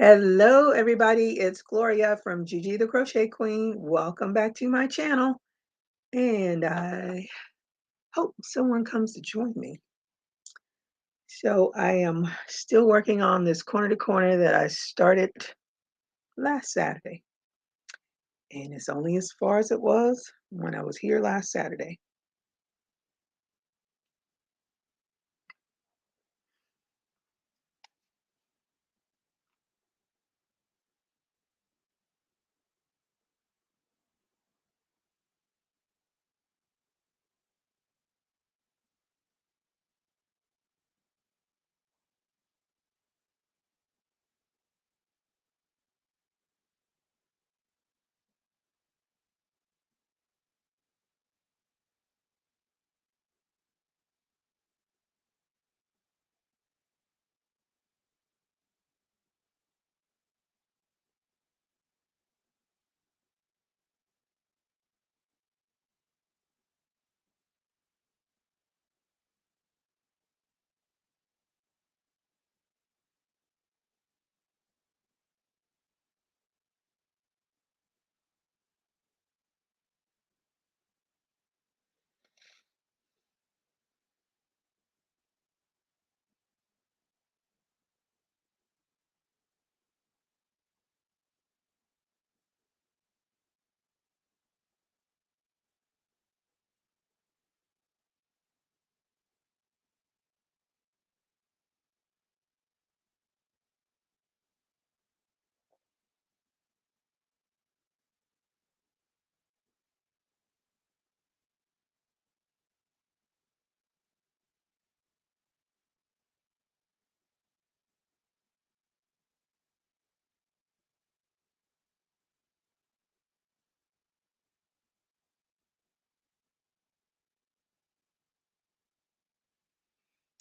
Hello, everybody. It's Gloria from Gigi the Crochet Queen. Welcome back to my channel. And I hope someone comes to join me. So I am still working on this corner to corner that I started last Saturday. And it's only as far as it was when I was here last Saturday.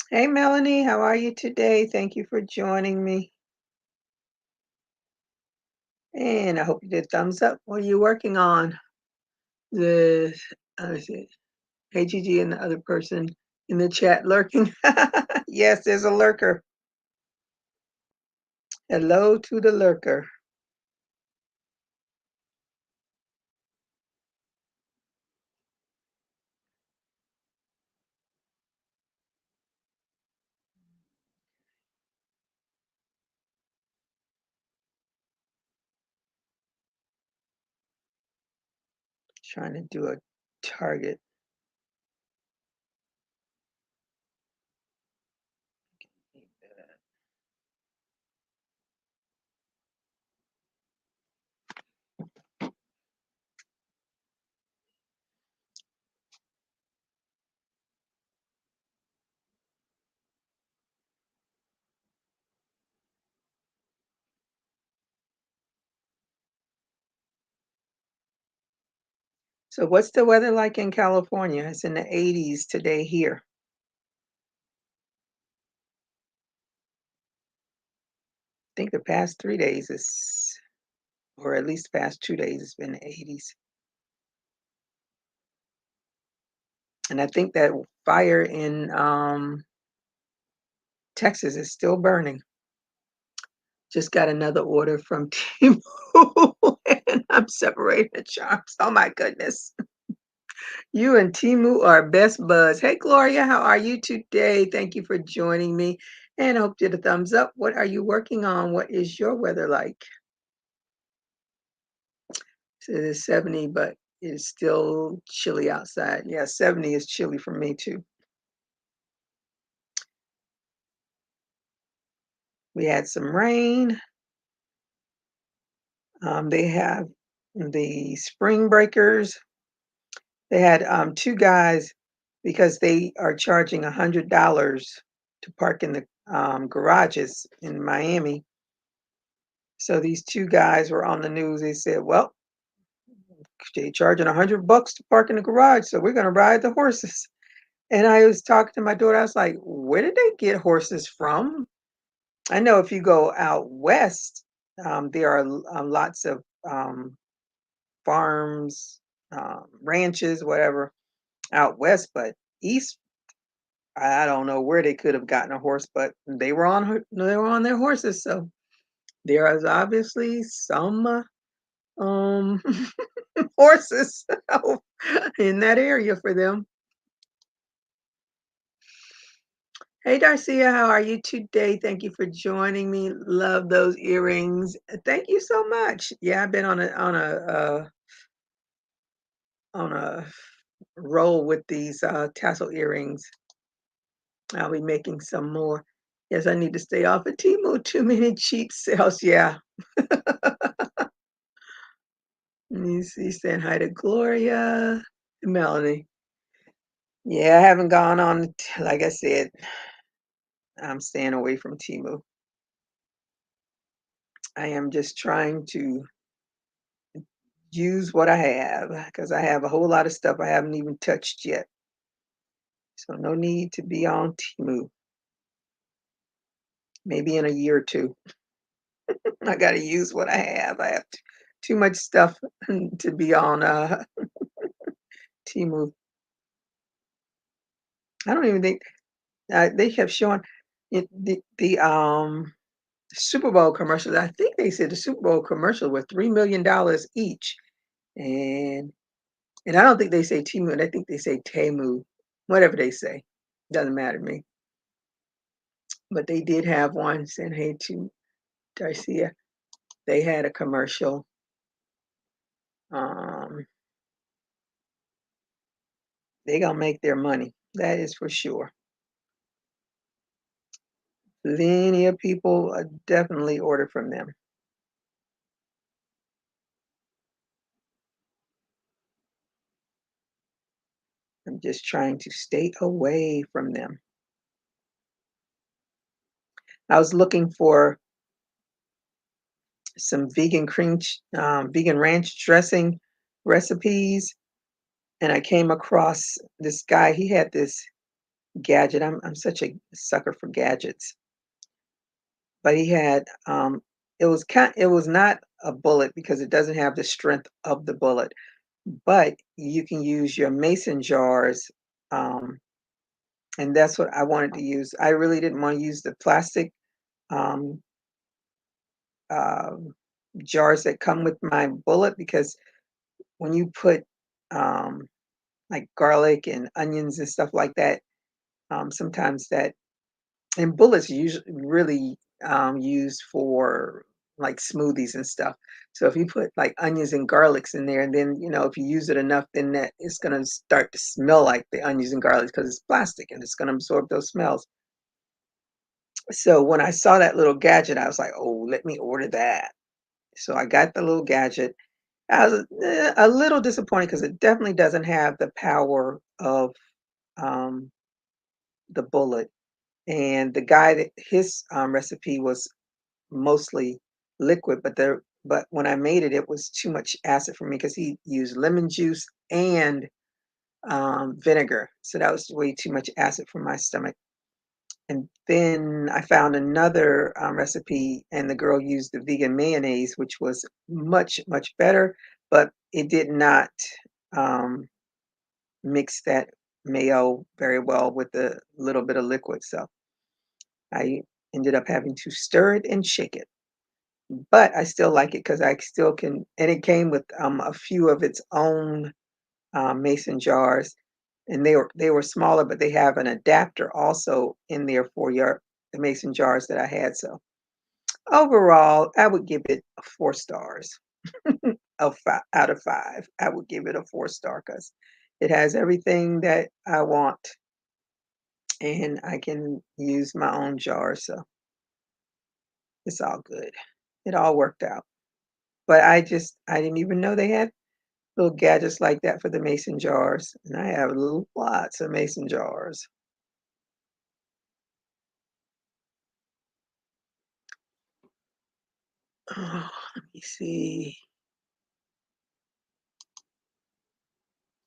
Hey, Melanie, how are you today? Thank you for joining me. And I hope you did thumbs up. What are you working on? The, let's see. Hey, Gigi, and the other person in the chat lurking. Yes, there's a lurker. Hello to the lurker. Trying to do a target. So what's the weather like in California? It's in the 80s today here. I think the past 3 days is, or at least the past 2 days, it's been the 80s. And I think that fire in Texas is still burning. Just got another order from Temu and I'm separating the charms. Oh my goodness. You and Timu are best buds. Hey, Gloria, how are you today? Thank you for joining me. And I hope you did a thumbs up. What are you working on? What is your weather like? So it is 70, but it's still chilly outside. Yeah, 70 is chilly for me too. We had some rain. They have the spring breakers. They had two guys because they are charging $100 to park in the garages in Miami. So these two guys were on the news. They said, well, they charging $100 to park in the garage, so we're going to ride the horses. And I was talking to my daughter. I was like, where did they get horses from? I know if you go out west, there are lots of farms, ranches, whatever, out west, but east, I don't know where they could have gotten a horse, but they were on their horses. So There is obviously some um horses in that area for them. Hey Darcia, how are you today? Thank you for joining me. Love those earrings. Thank you so much. Yeah, I've been on a roll with these tassel earrings. I'll be making some more. Yes, I need to stay off of Temu. Too many cheap sales. Yeah. You see, saying hi to Gloria, Melanie. Yeah, I haven't gone on. Like I said, I'm staying away from Temu. I am just trying to use what I have because I have a whole lot of stuff I haven't even touched yet. So no need to be on Temu. Maybe in a year or two. I got to use what I have. I have too much stuff to be on Temu. I don't even think they kept showing the Super Bowl commercials. I think they said the Super Bowl commercial were $3 million each, and I don't think they say Temu. I think they say Temu, whatever they say. Doesn't matter to me. But they did have one saying, "Hey to Darcia." They had a commercial. Um, they gonna make their money. That is for sure. Plenty of people definitely order from them. I'm just trying to stay away from them. I was looking for some vegan ranch dressing recipes, and I came across this guy. He had this gadget. I'm such a sucker for gadgets, but he had it was not a bullet because it doesn't have the strength of the bullet, but you can use your mason jars, um, and that's what I wanted to use. I really didn't want to use the plastic um, um jars that come with my bullet because when you put um, like garlic and onions and stuff like that, sometimes that and bullets usually really used for like smoothies and stuff. So if you put like onions and garlics in there, and then if you use it enough, then that it's gonna start to smell like the onions and garlics because it's plastic and it's gonna absorb those smells. So when I saw that little gadget, I was like, oh, let me order that. So I got the little gadget. I was a little disappointed because it definitely doesn't have the power of um, the bullet. And the guy that his recipe was mostly liquid, but when I made it, it was too much acid for me because he used lemon juice and vinegar, so that was way too much acid for my stomach. And then I found another recipe, and the girl used the vegan mayonnaise, which was much better, but it did not um, mix that mayo very well with the little bit of liquid. So I ended up having to stir it and shake it. But I still like it because I still can, and it came with a few of its own mason jars, and they were smaller, but they have an adapter also in there for your the mason jars that I had. So overall, I would give it 4 stars of five out of 5. I would give it a 4 star because it has everything that I want, and I can use my own jar, so it's all good. It all worked out. But I didn't even know they had little gadgets like that for the mason jars, and I have lots of mason jars. Oh, let me see.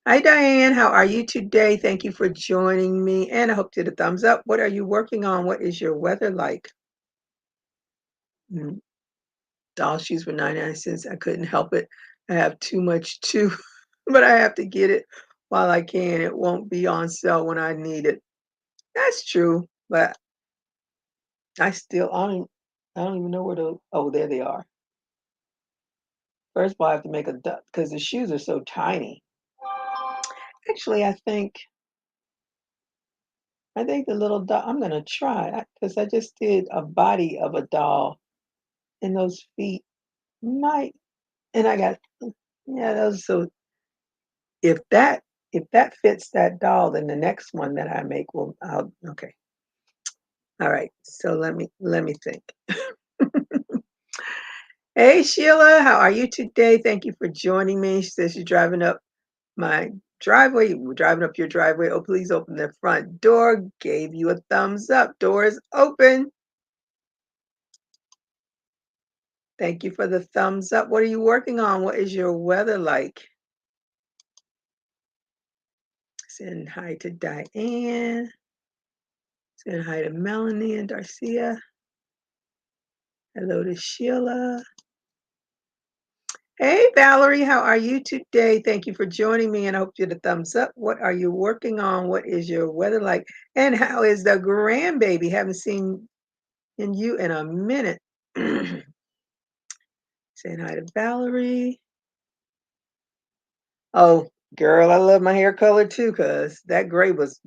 Hi, Diane. How are you today? Thank you for joining me. And I hope you did a thumbs up. What are you working on? What is your weather like? Mm, doll shoes for 99 cents. I couldn't help it. I have too much too, but I have to get it while I can. It won't be on sale when I need it. That's true, but I still on. I don't even know where to. Oh, there they are. First of all, I have to make a duck because the shoes are so tiny. Actually, I think the little doll. I'm gonna try because I just did a body of a doll, and those feet might. And I got yeah, those. So if that if that fits that doll, then the next one that I make will. I'll okay. All right. So let me think. Hey Sheila, how are you today? Thank you for joining me. She says you're driving up my driveway. We're driving up your driveway. Oh, please open the front door. Gave you a thumbs up. Door is open. Thank you for the thumbs up. What are you working on? What is your weather like? Saying hi to Diane. Saying hi to Melanie and Darcia. Hello to Sheila. Hey Valerie, how are you today? Thank you for joining me and I hope you get a thumbs up. What are you working on? What is your weather like? And how is the grandbaby? Haven't seen in you in a minute. Saying hi to Valerie. Oh, girl, I love my hair color too, cause that gray was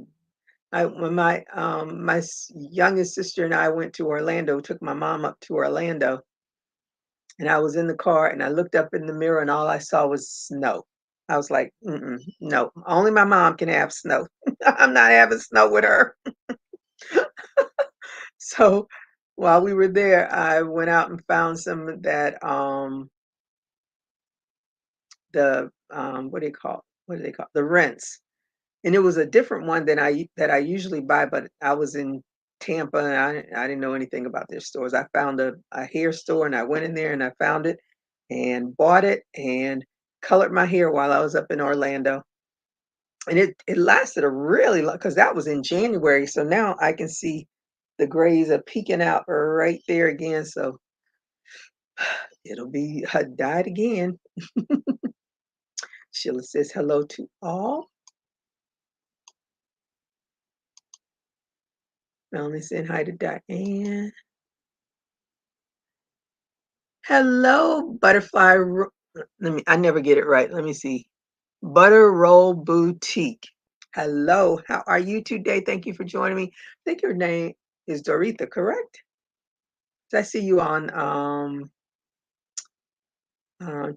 when my youngest sister and I went to Orlando, took my mom up to Orlando, and I was in the car and I looked up in the mirror and all I saw was snow. I was like, no, only my mom can have snow. I'm not having snow with her. So while we were there, I went out and found some of that what do you call the rinse, and it was a different one than I usually buy, but I was in Tampa and I didn't know anything about their stores. I found a hair store and I went in there and I found it and bought it and colored my hair while I was up in Orlando. And it lasted a really long because that was in January. So now I can see the grays are peeking out right there again. So it'll be dyed again. Sheila says hello to all. Melanie saying hi to Diane. Hello, butterfly. I never get it right. Let me see. Butter Roll Boutique. Hello, how are you today? Thank you for joining me. I think your name is Doretha, correct? I see you on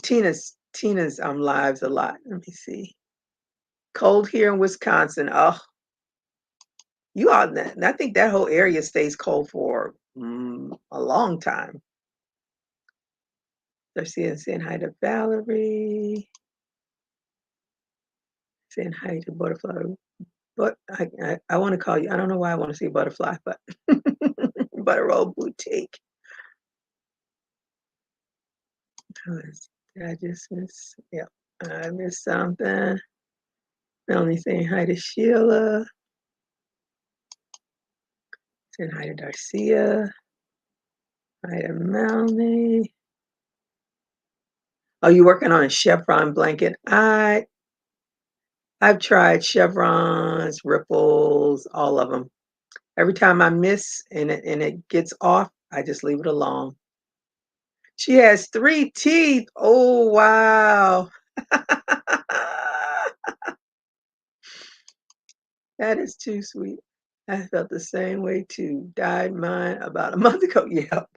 Tina's lives a lot. Let me see. Cold here in Wisconsin. Oh, you all that. I think that whole area stays cold for a long time. They're saying hi to Valerie. Saying hi to Butterfly. But I want to call you. I don't know why I want to say Butterfly, but Butter Roll Boutique. Did I just miss? Yep, I missed something. Melanie saying hi to Sheila. Saying hi to Darcia. Hi to Melanie. Oh, you working on a chevron blanket? I've tried chevrons, ripples, all of them. Every time I miss and it gets off, I just leave it alone. She has 3 teeth. Oh, wow. That is too sweet. I felt the same way too. Dyed mine about a month ago. Yep.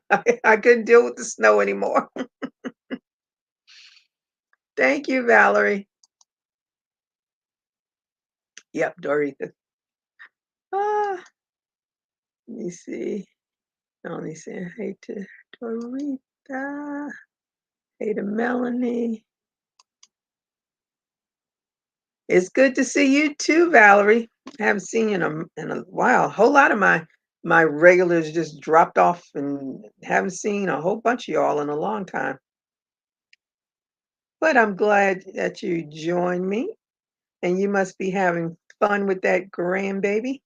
I couldn't deal with the snow anymore. Thank you, Valerie. Yep, Doretha. Ah, let me see. Only saying hey to Doretha. Hey to Melanie. It's good to see you too, Valerie. I haven't seen you in a while. A whole lot of my regulars just dropped off and haven't seen a whole bunch of y'all in a long time. But I'm glad that you joined me and you must be having fun with that grandbaby.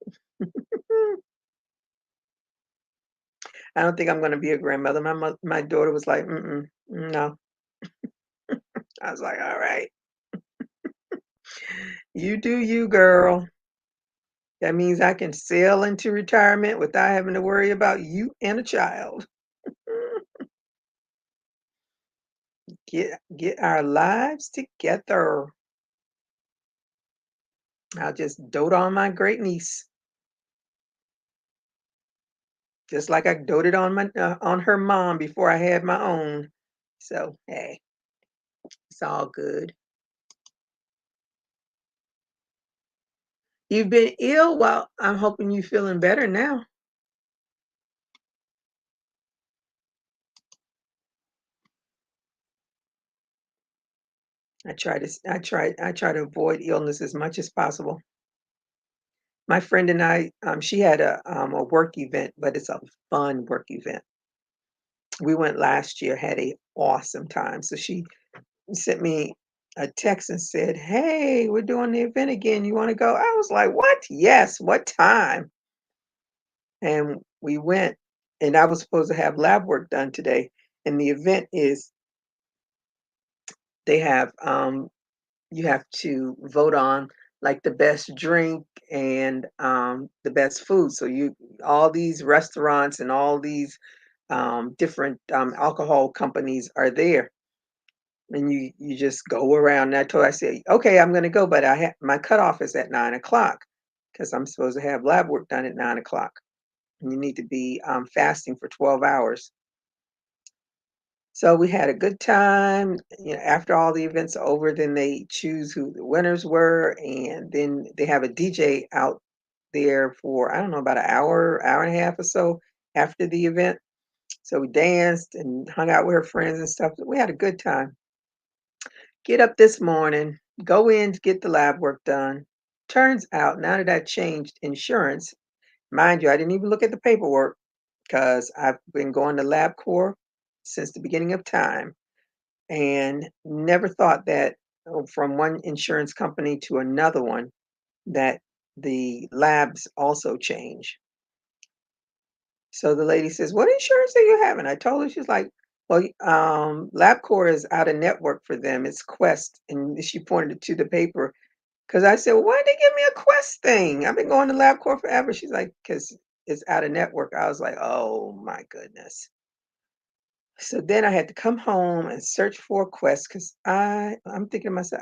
I don't think I'm going to be a grandmother. My daughter was like, no. I was like, all right, you do you, girl. That means I can sail into retirement without having to worry about you and a child. get our lives together. I'll just dote on my great niece, just like I doted on her mom before I had my own. So hey, it's all good. You've been ill? Well, I'm hoping you feeling better now. I try to avoid illness as much as possible. My friend and I, she had a work event, but it's a fun work event. We went last year, had a awesome time. So she sent me a text and said, "Hey, we're doing the event again. You want to go?" I was like, "What? Yes. What time?" And we went, and I was supposed to have lab work done today. And the event is they have you have to vote on like the best drink and the best food. So you all these restaurants and all these different alcohol companies are there, and you just go around. And I said, okay, I'm going to go, but my cutoff is at 9 o'clock because I'm supposed to have lab work done at 9 o'clock, and you need to be fasting for 12 hours. So we had a good time. You know, after all the events are over, then they choose who the winners were, and then they have a DJ out there for I don't know about an hour, hour and a half or so after the event. So we danced and hung out with her friends and stuff. We had a good time. Get up this morning, go in to get the lab work done. Turns out now that I changed insurance, mind you, I didn't even look at the paperwork because I've been going to LabCorp since the beginning of time and never thought that from one insurance company to another one that the labs also change. So the lady says, "What insurance are you having?" I told her. She's like, "Well, LabCorp is out of network for them. It's Quest." And she pointed to the paper because I said, well, "Why'd they give me a Quest thing? I've been going to LabCorp forever." She's like, "Because it's out of network." I was like, "Oh my goodness." So then I had to come home and search for a Quest because I'm thinking to myself,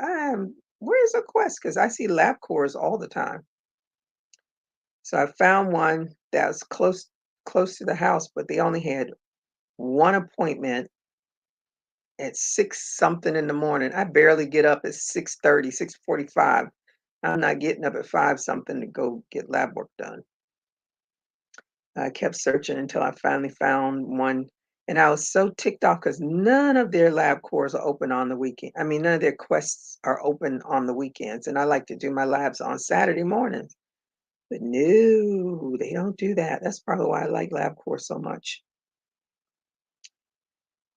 where's a Quest? Because I see LabCorps all the time. So I found one that was close to the house, but they only had one appointment at 6 something in the morning. I barely get up at 6:30, 6:45. I'm not getting up at 5 something to go get lab work done. I kept searching until I finally found one, and I was so ticked off because none of their lab cores are open on the weekend. I mean, none of their quests are open on the weekends, and I like to do my labs on Saturday mornings. But no, they don't do that. That's probably why I like LabCorp so much.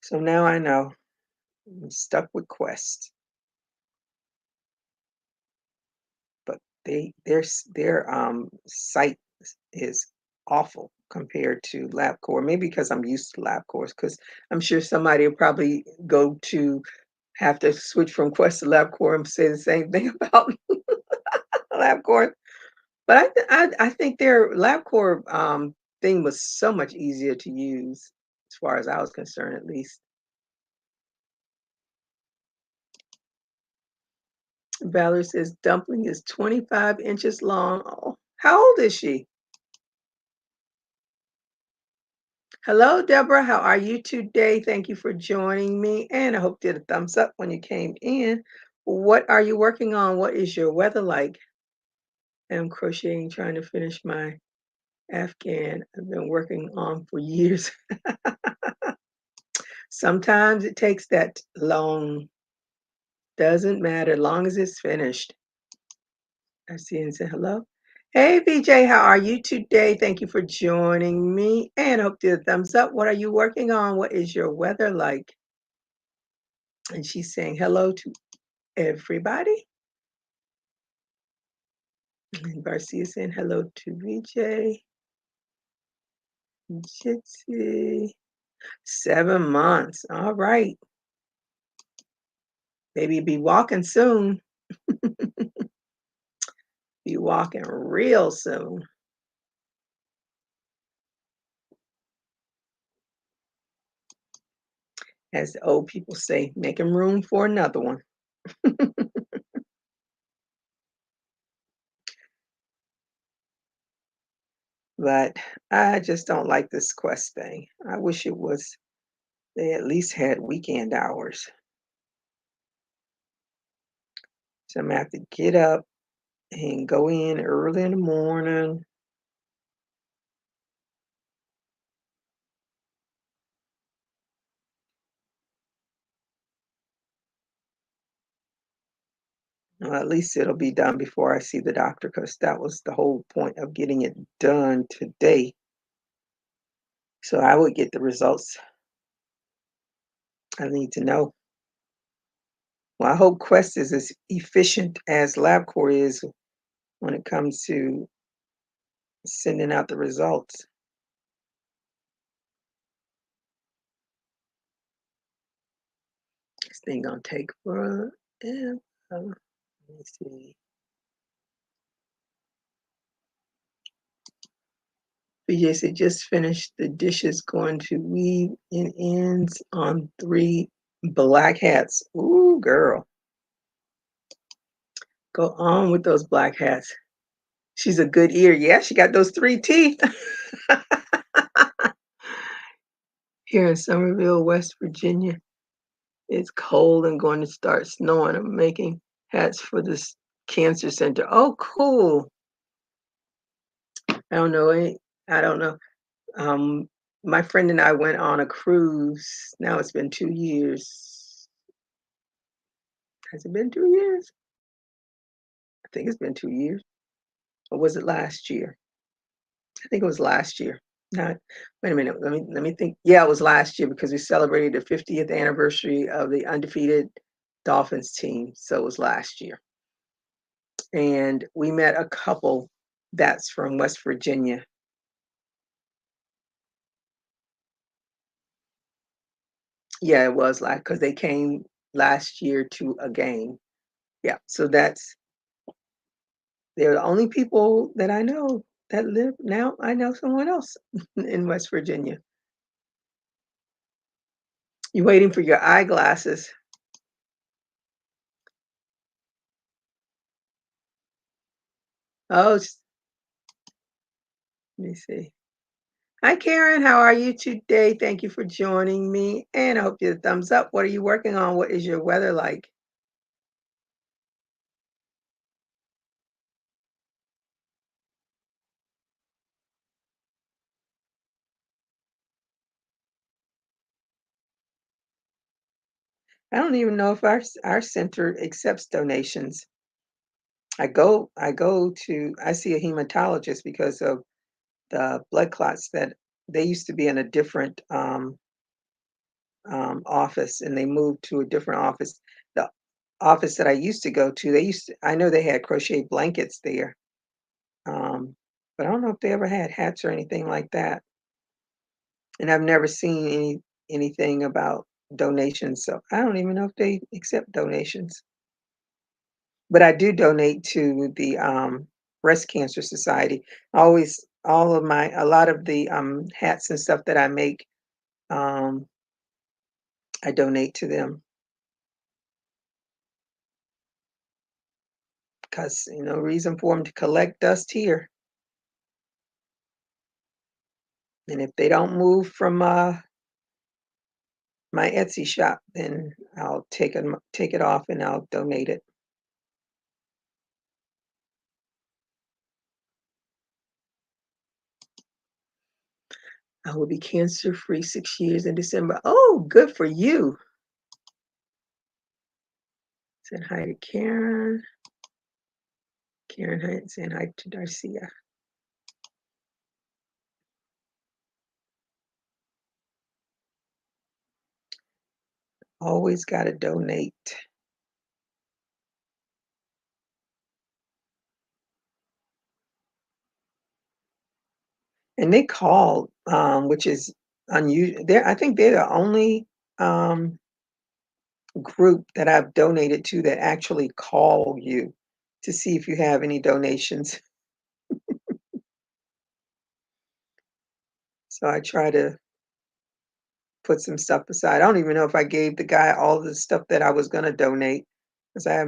So now I know I'm stuck with Quest, but their site is awful compared to LabCorp. Maybe because I'm used to LabCorp, because I'm sure somebody will probably go to have to switch from Quest to LabCorp and say the same thing about LabCorp. But I think their LabCorp thing was so much easier to use, as far as I was concerned, at least. Valerie says dumpling is 25 inches long. Oh, how old is she? Hello, Deborah. How are you today? Thank you for joining me. And I hope you did a thumbs up when you came in. What are you working on? What is your weather like? I'm crocheting, trying to finish my Afghan I've been working on for years. Sometimes it takes that long. Doesn't matter, long as it's finished. I see and say hello. Hey, VJ, how are you today? Thank you for joining me. And I hope you did a thumbs up. What are you working on? What is your weather like? And she's saying hello to everybody. And Garcia saying hello to VJ. Jitsi. 7 months. All right. Maybe be walking soon. Be walking real soon. As the old people say, making room for another one. But I just don't like this Quest thing. I wish it was they at least had weekend hours. So I'm gonna have to get up and go in early in the morning. Well, at least it'll be done before I see the doctor, because that was the whole point of getting it done today. So I would get the results I need to know. Well, I hope Quest is as efficient as LabCorp is when it comes to sending out the results. This thing gonna take forever. Let me see. BJ said, just finished the dishes, going to weave in ends on 3 black hats. Ooh, girl. Go on with those black hats. She's a good ear. Yeah, she got those 3 teeth. Here in Somerville, West Virginia, it's cold and going to start snowing. I'm making hats for this cancer center. Oh, cool. I don't know. I don't know. Um, my friend and I went on a cruise. Now it's been 2 years. Has it been 2 years? I think it's been 2 years. Or was it last year? I think it was last year. Not wait a minute. Let me think. Yeah, it was last year because we celebrated the 50th anniversary of the undefeated Dolphins team. So it was last year. And we met a couple that's from West Virginia. Yeah, it was like because they came last year to a game. Yeah, so they're the only people that I know that live now. I know someone else in West Virginia. You waiting for your eyeglasses? Oh, let me see. Hi, Karen. How are you today? Thank you for joining me. And I hope you thumbs up. What are you working on? What is your weather like? I don't even know if our center accepts donations. I see a hematologist because of the blood clots that they used to be in a different office, and they moved to a different office. The office that I used to go to, I know they had crochet blankets there, but I don't know if they ever had hats or anything like that. And I've never seen anything about donations, so I don't even know if they accept donations. But I do donate to the Breast Cancer Society. Always, a lot of the hats and stuff that I make, um, I donate to them because no reason for them to collect dust here. And if they don't move from my Etsy shop, then I'll take it off and I'll donate it. I will be cancer free 6 years in December. Oh, good for you. Said hi to Karen. Karen Hunt saying hi to Darcia. Always got to donate. And they called, which is unusual. I think they're the only group that I've donated to that actually call you to see if you have any donations. So I try to put some stuff aside. I don't even know if I gave the guy all the stuff that I was gonna donate, 'cause I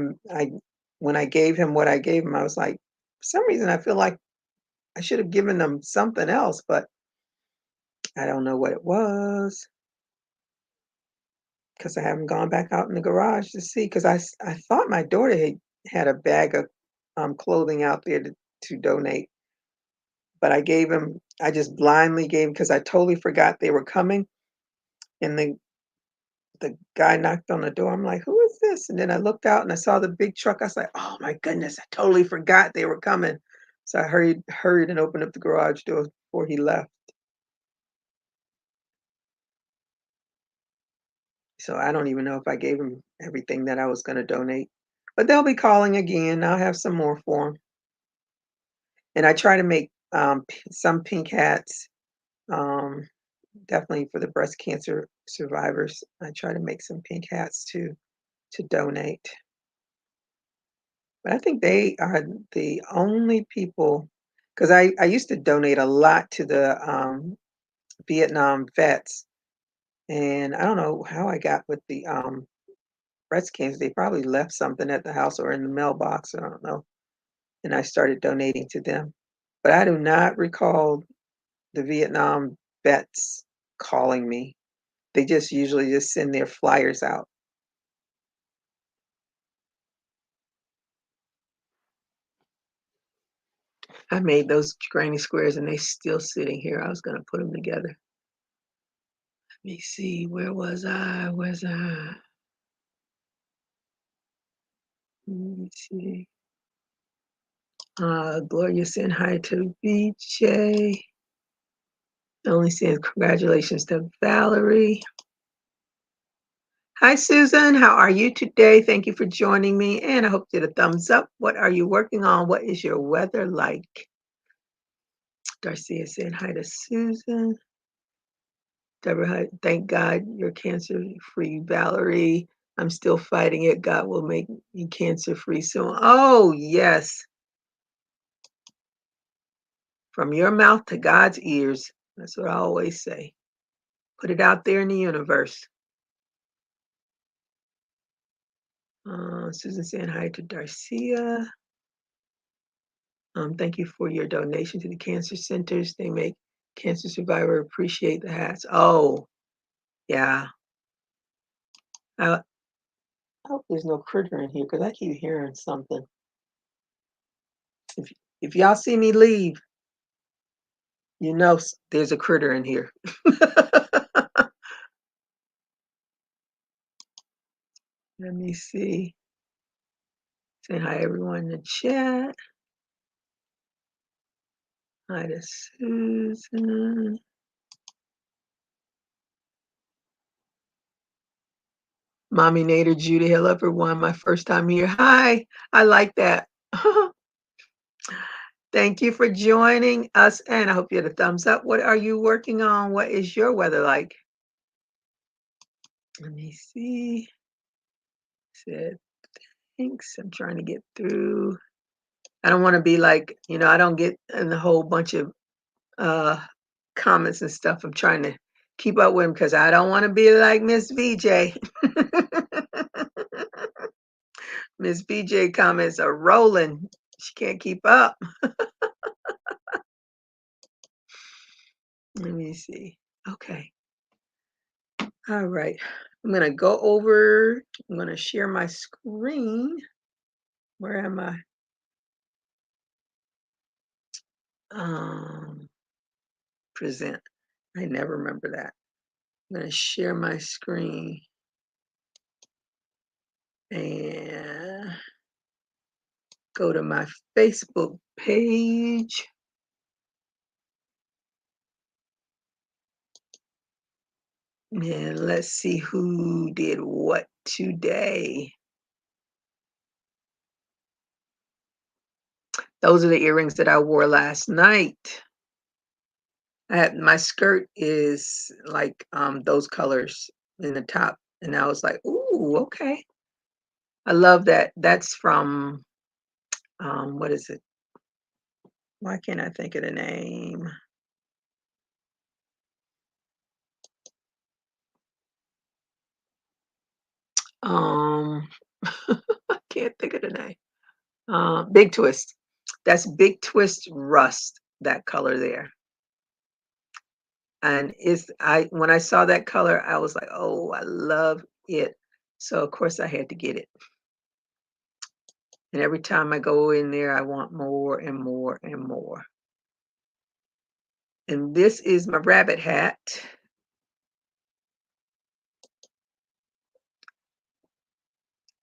when I gave him what I gave him, I was like, for some reason, I feel like I should have given them something else, but I don't know what it was, 'cause I haven't gone back out in the garage to see, 'cause I thought my daughter had a bag of, clothing out there to donate, but I just blindly gave because I totally forgot they were coming, and the guy knocked on the door. I'm like, "Who is this?" And then I looked out and I saw the big truck. I was like, "Oh my goodness, I totally forgot they were coming." So I hurried and opened up the garage door before he left. So I don't even know if I gave him everything that I was gonna donate. But they'll be calling again. I'll have some more for 'em. And I try to make, some pink hats, um, definitely for the breast cancer survivors. I try to make some pink hats to donate. But I think they are the only people, because I used to donate a lot to the, Vietnam vets, and I don't know how I got with the, breast cancer. They probably left something at the house or in the mailbox, I don't know, and I started donating to them. But I do not recall the Vietnam vets calling me. They just usually just send their flyers out. I made those granny squares and they still sitting here. I was gonna put them together. Let me see, where was I? Where's I? Let me see. Gloria saying hi to BJ. Only saying congratulations to Valerie. Hi, Susan. How are you today? Thank you for joining me. And I hope you get a thumbs up. What are you working on? What is your weather like? Garcia saying hi to Susan. Deborah, thank God you're cancer free, Valerie. I'm still fighting it. God will make me cancer free soon. Oh, yes. From your mouth to God's ears. That's what I always say. Put it out there in the universe. Susan saying hi to Darcia. Thank you for your donation to the cancer centers. They make cancer survivor appreciate the hats. Oh, yeah. I hope there's no critter in here because I keep hearing something. If if y'all see me leave, you know there's a critter in here. Let me see. Say hi everyone in the chat. Hi to Susan. Mommy Nader, Judy, hello everyone. My first time here. Hi, I like that. Thank you for joining us, and I hope you had a thumbs up. What are you working on? What is your weather like? Let me see. Said thanks. I'm trying to get through. I don't want to be like, I don't get in a whole bunch of uh comments and stuff. I'm trying to keep up with them because I don't want to be like Miss VJ. Miss VJ comments are rolling. She can't keep up. Let me see. Okay. All right. I'm going to go over, I'm going to share my screen. Where am I? Present. I never remember that. I'm going to share my screen and go to my Facebook page. And let's see who did what today. Those are the earrings that I wore last night. My skirt is like those colors in the top. And I was like, ooh, okay. I love that. That's from what is it? Why can't I think of the name? Um, I can't think of the name. Big Twist. That's Big Twist Rust, that color there. And when I saw that color, I was like, oh, I love it. So of course I had to get it. And every time I go in there, I want more and more and more. And this is my rabbit hat.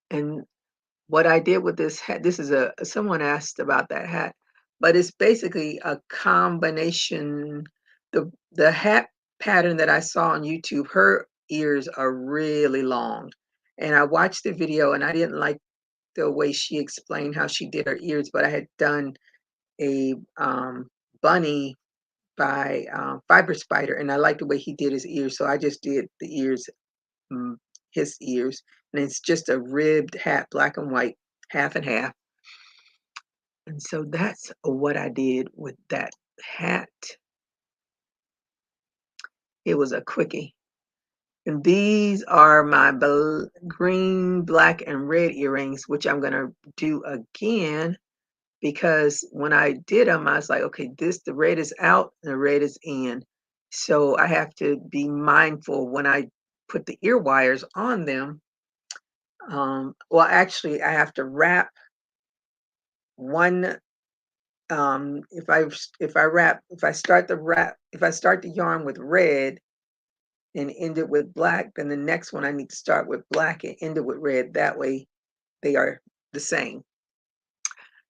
And what I did with this hat, this is someone asked about that hat, but it's basically a combination. The hat pattern that I saw on YouTube, her ears are really long. And I watched the video and I didn't like the way she explained how she did her ears, but I had done a bunny by Fiber Spider, and I liked the way he did his ears, so I just did the ears, mm, his ears, and it's just a ribbed hat, black and white, half and half. And so that's what I did with that hat. It was a quickie. And these are my green, black, and red earrings, which I'm going to do again because when I did them, I was like, okay, the red is out and the red is in. So I have to be mindful when I put the ear wires on them. Well, actually, I have to wrap one. If I start the yarn with red and end it with black, then the next one I need to start with black and end it with red. That way they are the same.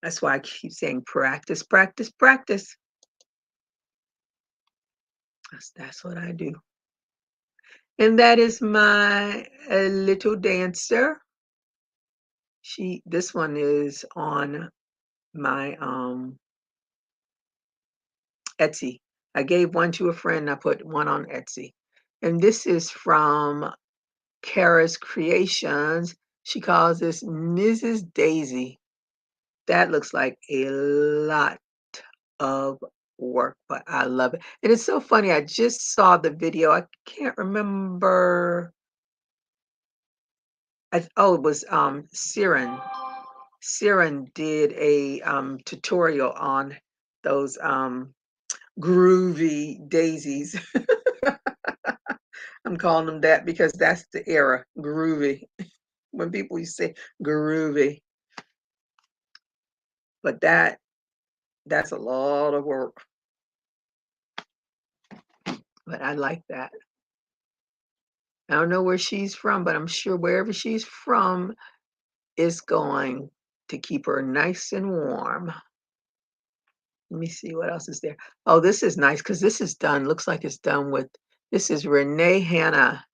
That's why I keep saying practice, practice, practice. That's what I do. And that is my little dancer. This one is on my Etsy. I gave one to a friend. I put one on Etsy. And this is from Kara's Creations. She calls this Mrs. Daisy. That looks like a lot of work, but I love it. And it's so funny. I just saw the video. I can't remember. It was Siren. Siren did a tutorial on those groovy daisies. I'm calling them that because that's the era, groovy. When people used to say groovy. But that's a lot of work. But I like that. I don't know where she's from, but I'm sure wherever she's from is going to keep her nice and warm. Let me see what else is there. Oh, this is nice because this is done. Looks like it's done with, this is Renee Hanna.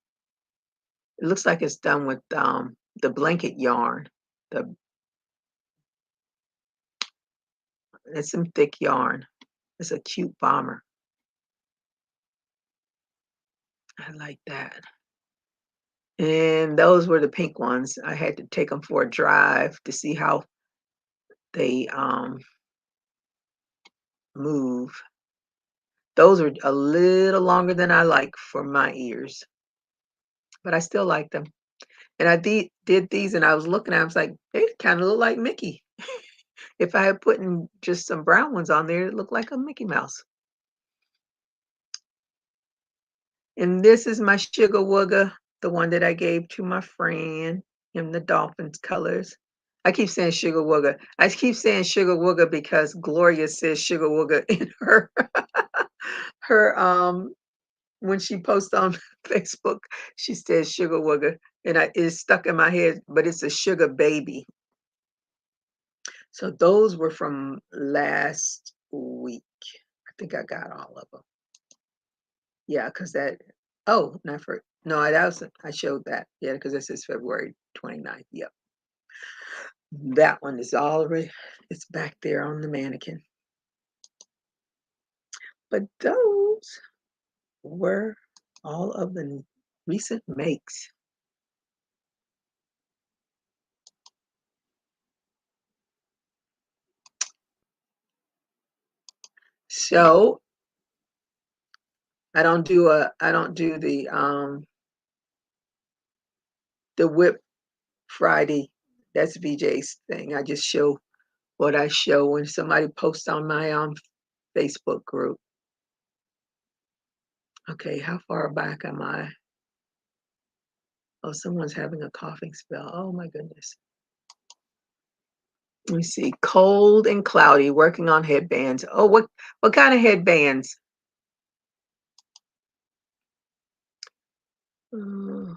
It looks like it's done with the blanket yarn. It's some thick yarn. It's a cute bomber. I like that. And those were the pink ones. I had to take them for a drive to see how they move. Those are a little longer than I like for my ears, but I still like them. And I did these and I was looking at them, I was like, they kind of look like Mickey. If I had put in just some brown ones on there, it looked like a Mickey Mouse. And this is my Sugar Wugga, the one that I gave to my friend in the dolphins colors. I keep saying Sugar Wugga. I keep saying Sugar Wugga because Gloria says Sugar Wugga in her when she posts on Facebook, she says Sugar Wugga, and it's stuck in my head, but it's a sugar baby. So those were from last week. I think I got all of them. Yeah, because I showed that. Yeah, because this is February 29th. Yep. That one is already, it's back there on the mannequin. But those were all of the recent makes. So I don't do the whip Friday. That's VJ's thing. I just show what I show when somebody posts on my Facebook group. Okay, how far back am I? Oh, someone's having a coughing spell. Oh my goodness. Let me see. Cold and cloudy, working on headbands. Oh, what kind of headbands? Oh,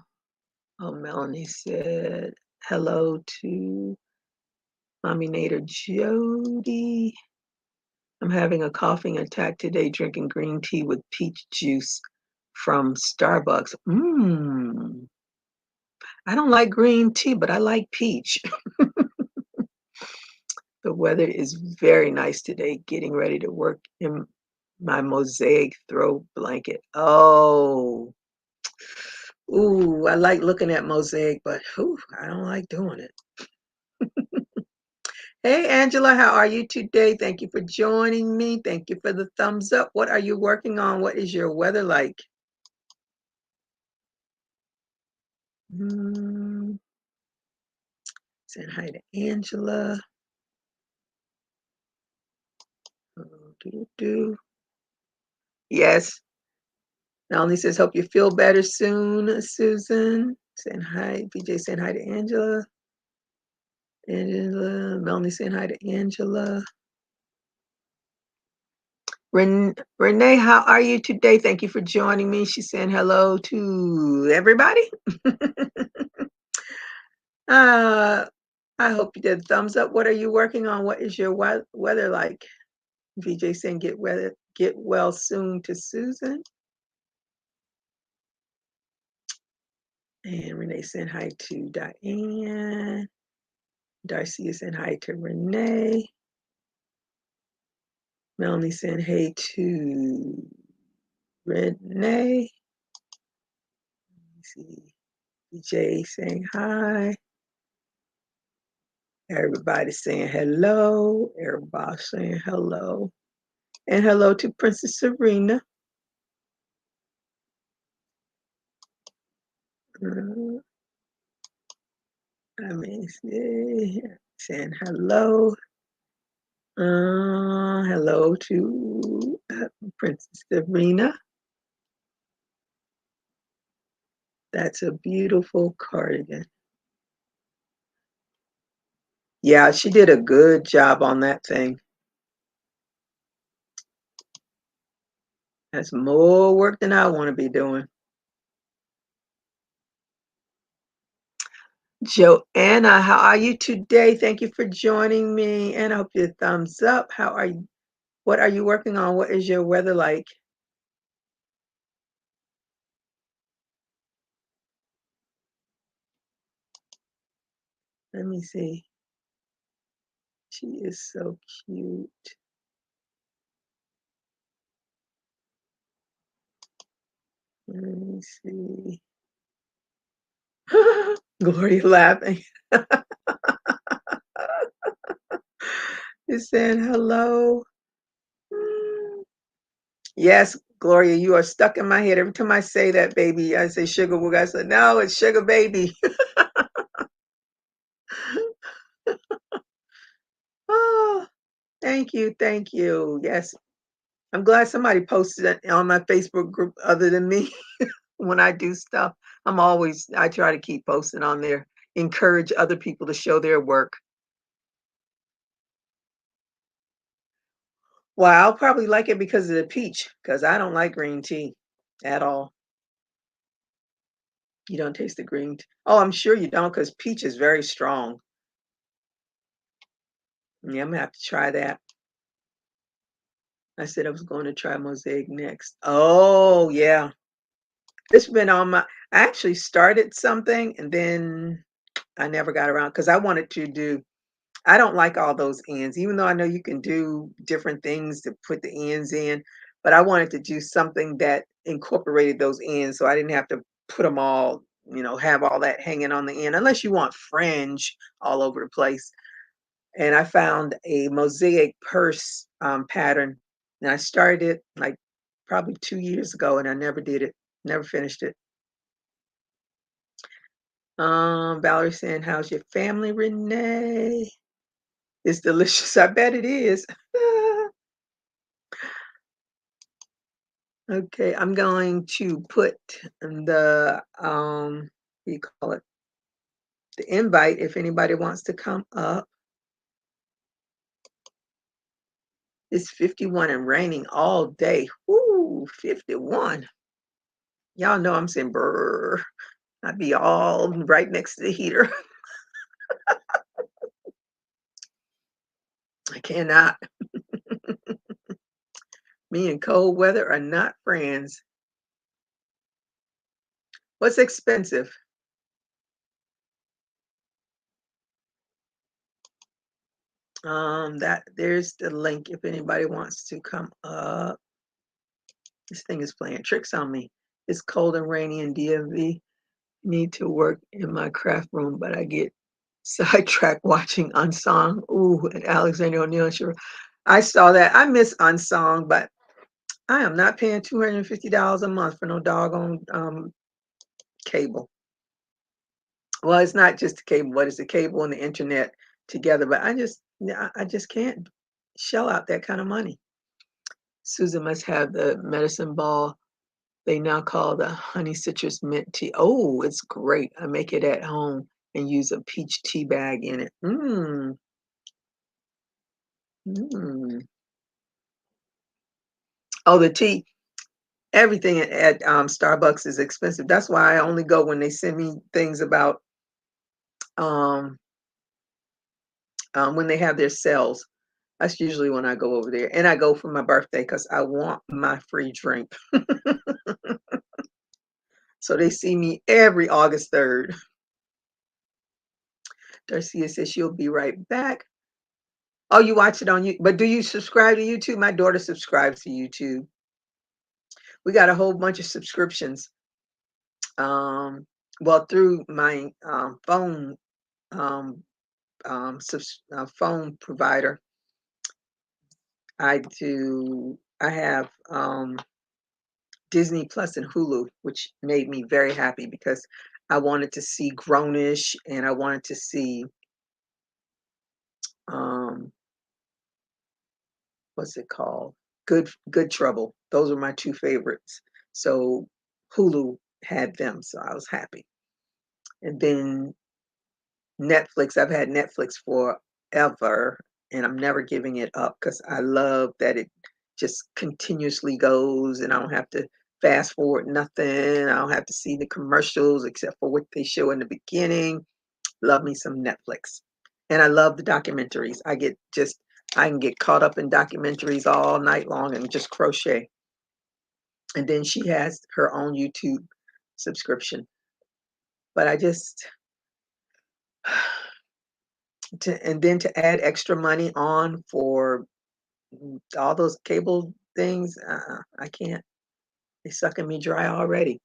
Melanie said hello to Mommy Nader Jody. I'm having a coughing attack today, drinking green tea with peach juice from Starbucks. I don't like green tea, but I like peach. The weather is very nice today, getting ready to work in my mosaic throw blanket. Oh, ooh, I like looking at mosaic, but I don't like doing it. Hey, Angela, how are you today? Thank you for joining me. Thank you for the thumbs up. What are you working on? What is your weather like? Saying hi to Angela. Yes. Melanie says, hope you feel better soon, Susan. Saying hi. BJ saying hi to Angela. Angela. Melanie saying hi to Angela. Renee, how are you today? Thank you for joining me. She's saying hello to everybody. I hope you did thumbs up. What are you working on? What is your weather like? VJ saying get well soon to Susan. And Renee saying hi to Diane. Darcy is saying hi to Renee. Melanie saying hey to Renee. Let's see. BJ saying hi. Everybody saying hello. Everybody saying hello. And hello to Princess Serena. Saying hello. Hello to Princess Serena. That's a beautiful cardigan. Yeah, she did a good job on that thing. That's more work than I want to be doing. Joanna, how are you today? Thank you for joining me. And I hope your thumbs up. How are you? What are you working on? What is your weather like? Let me see. She is so cute. Let me see. Gloria laughing. You're saying hello. Yes, Gloria, you are stuck in my head. Every time I say that, baby, I say sugar booger. I said, no, it's sugar baby. Oh, thank you. Thank you. Yes. I'm glad somebody posted it on my Facebook group other than me. When I do stuff, I try to keep posting on there, encourage other people to show their work. Well, I'll probably like it because of the peach, because I don't like green tea at all. You don't taste the green tea? Oh, I'm sure you don't, because peach is very strong. Yeah, I'm gonna have to try that. I said I was going to try mosaic next. Oh, yeah. It's been on my, I actually started something and then I never got around because I wanted to do, I don't like all those ends, even though I know you can do different things to put the ends in, but I wanted to do something that incorporated those ends so I didn't have to put them all, have all that hanging on the end, unless you want fringe all over the place. And I found a mosaic purse pattern, and I started it like probably 2 years ago, and I never did it, never finished it. Valerie saying, how's your family, Renee? It's delicious. I bet it is. Okay, I'm going to put the what do you call it? The invite if anybody wants to come up. It's 51 and raining all day. Woo, 51. Y'all know I'm saying brr. I'd be all right next to the heater. I cannot. Me and cold weather are not friends. What's expensive? There's the link if anybody wants to come up. This thing is playing tricks on me. It's cold and rainy in DMV. Need to work in my craft room, but I get sidetracked watching Unsung. Ooh, and Alexander O'Neill. Sure, I saw that. I miss Unsung, but I am not paying $250 a month for no doggone cable. Well, it's not just the cable, but it's the cable and the internet together. But I just can't shell out that kind of money. Susan must have the medicine ball they now call the honey citrus mint tea. Oh, it's great. I make it at home and use a peach tea bag in it. Mmm. Mmm. Oh, the tea. Everything at Starbucks is expensive. That's why I only go when they send me things about um, when they have their sales. That's usually when I go over there. And I go for my birthday because I want my free drink. So they see me every August 3rd. Darcia says she'll be right back. Oh, you watch it on you, but do you subscribe to YouTube? My daughter subscribes to YouTube. We got a whole bunch of subscriptions. Well, through my phone phone provider, I have Disney Plus and Hulu, which made me very happy because I wanted to see Grownish and I wanted to see um what's it called? Good Trouble. Those are my two favorites. So Hulu had them, so I was happy. And then Netflix, I've had Netflix forever and I'm never giving it up because I love that it just continuously goes and I don't have to fast forward nothing. I don't have to see the commercials except for what they show in the beginning. Love me some Netflix. And I love the documentaries. I can get caught up in documentaries all night long and just crochet. And then she has her own YouTube subscription. But I just and then to add extra money on for all those cable things, I can't. They're sucking me dry already.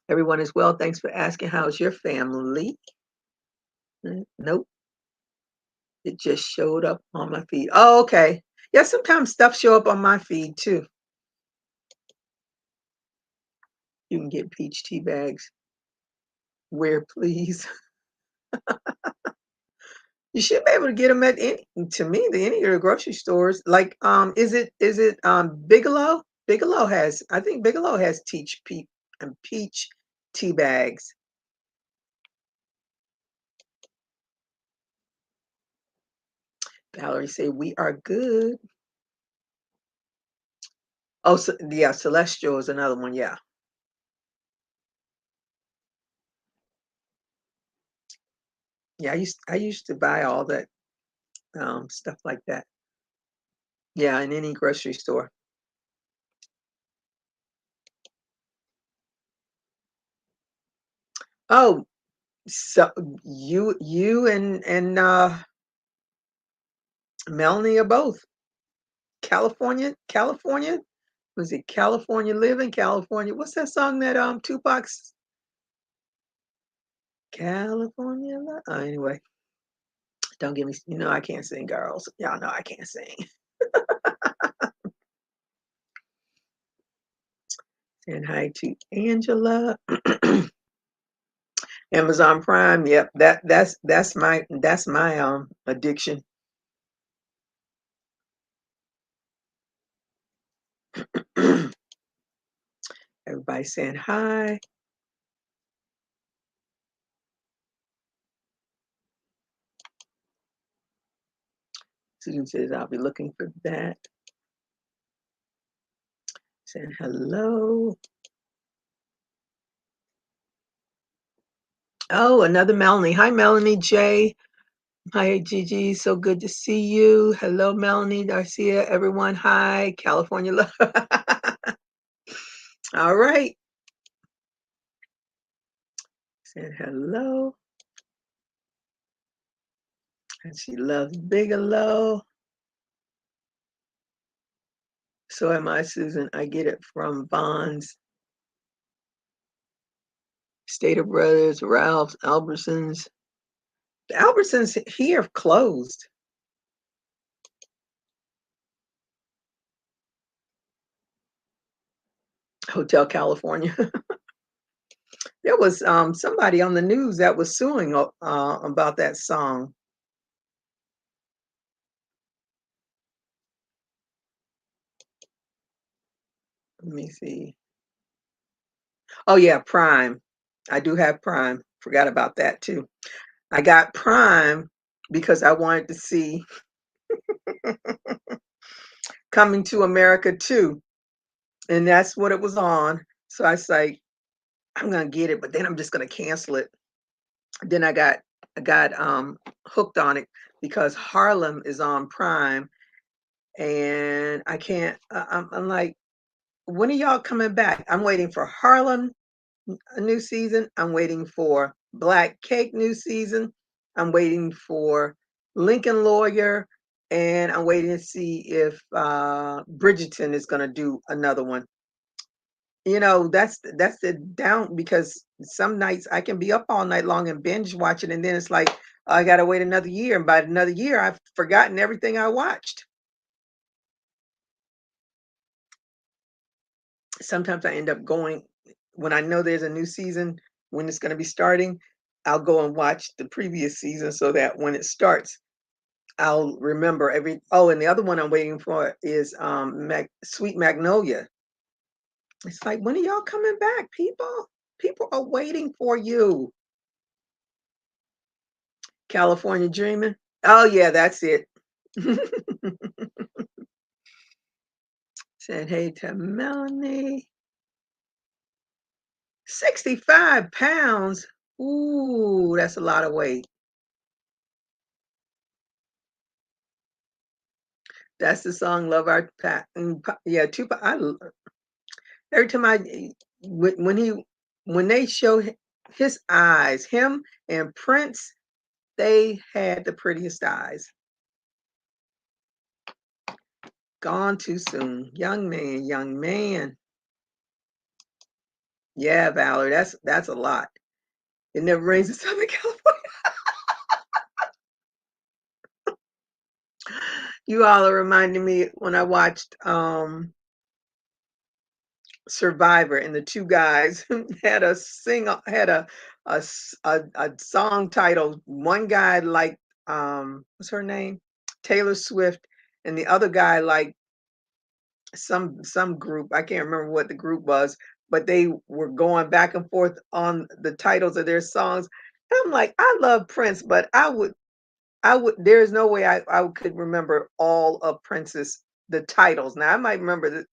Everyone is well. Thanks for asking. How's your family? Nope. It just showed up on my feed. Oh, okay. Yeah, sometimes stuff show up on my feed too. You can get peach tea bags. Where, please? You should be able to get them at any of the grocery stores. Like, is it Bigelow? I think Bigelow has peach tea bags. Valerie say we are good. Oh, so, yeah, Celestial is another one. Yeah, yeah. I used to buy all that stuff like that. Yeah, in any grocery store. Oh, so you and Melanie are both California. Was it California Living? California. What's that song that Tupac's California? Anyway, don't give me. You know I can't sing, girls. Y'all know I can't sing. And hi to Angela. Amazon Prime, yep, that's my addiction. Everybody saying hi. Susan says I'll be looking for that. Saying hello. Oh, another Melanie. Hi, Melanie J. Hi, Gigi. So good to see you. Hello, Melanie, Darcia, everyone. Hi, California love. All right. Saying hello. And she loves Bigelow. So am I, Susan. I get it from Vaughn's, Stater Brothers, Ralph's, Albertsons. The Albertsons here closed. Hotel California. There was somebody on the news that was suing about that song. Let me see. Oh yeah, Prime. I do have Prime. Forgot about that too. I got Prime because I wanted to see Coming to America too, and that's what it was on. So I say I'm gonna get it, but then I'm just gonna cancel it. Then I got hooked on it because Harlem is on Prime, and I can't. I'm like, when are y'all coming back? I'm waiting for Harlem a new season. I'm waiting for Black Cake new season. I'm waiting for Lincoln Lawyer, and I'm waiting to see if Bridgerton is going to do another one. You know, that's the down because some nights I can be up all night long and binge watching, and then it's like I got to wait another year, and by another year I've forgotten everything I watched. Sometimes I end up going when I know there's a new season when it's going to be starting. I'll go and watch the previous season so that when it starts, I'll remember every. Oh, and the other one I'm waiting for is Sweet Magnolia. It's like, when are y'all coming back, people? People are waiting for you. California Dreaming. Oh yeah, that's it. Said hey to Melanie. 65 pounds. Ooh, that's a lot of weight. That's the song "Love Our Pat." Yeah, Tupac. Every time when he when they show his eyes, him and Prince, they had the prettiest eyes. Gone too soon, young man, young man. Yeah, Valerie, that's a lot. It never rains in Southern California. You all are reminding me when I watched Survivor, and the two guys had a song title. One guy like what's her name, Taylor Swift, and the other guy like some group. I can't remember what the group was, but they were going back and forth on the titles of their songs. And I'm like, I love Prince, but I would. There's no way I could remember all of Prince's the titles. Now I might remember the.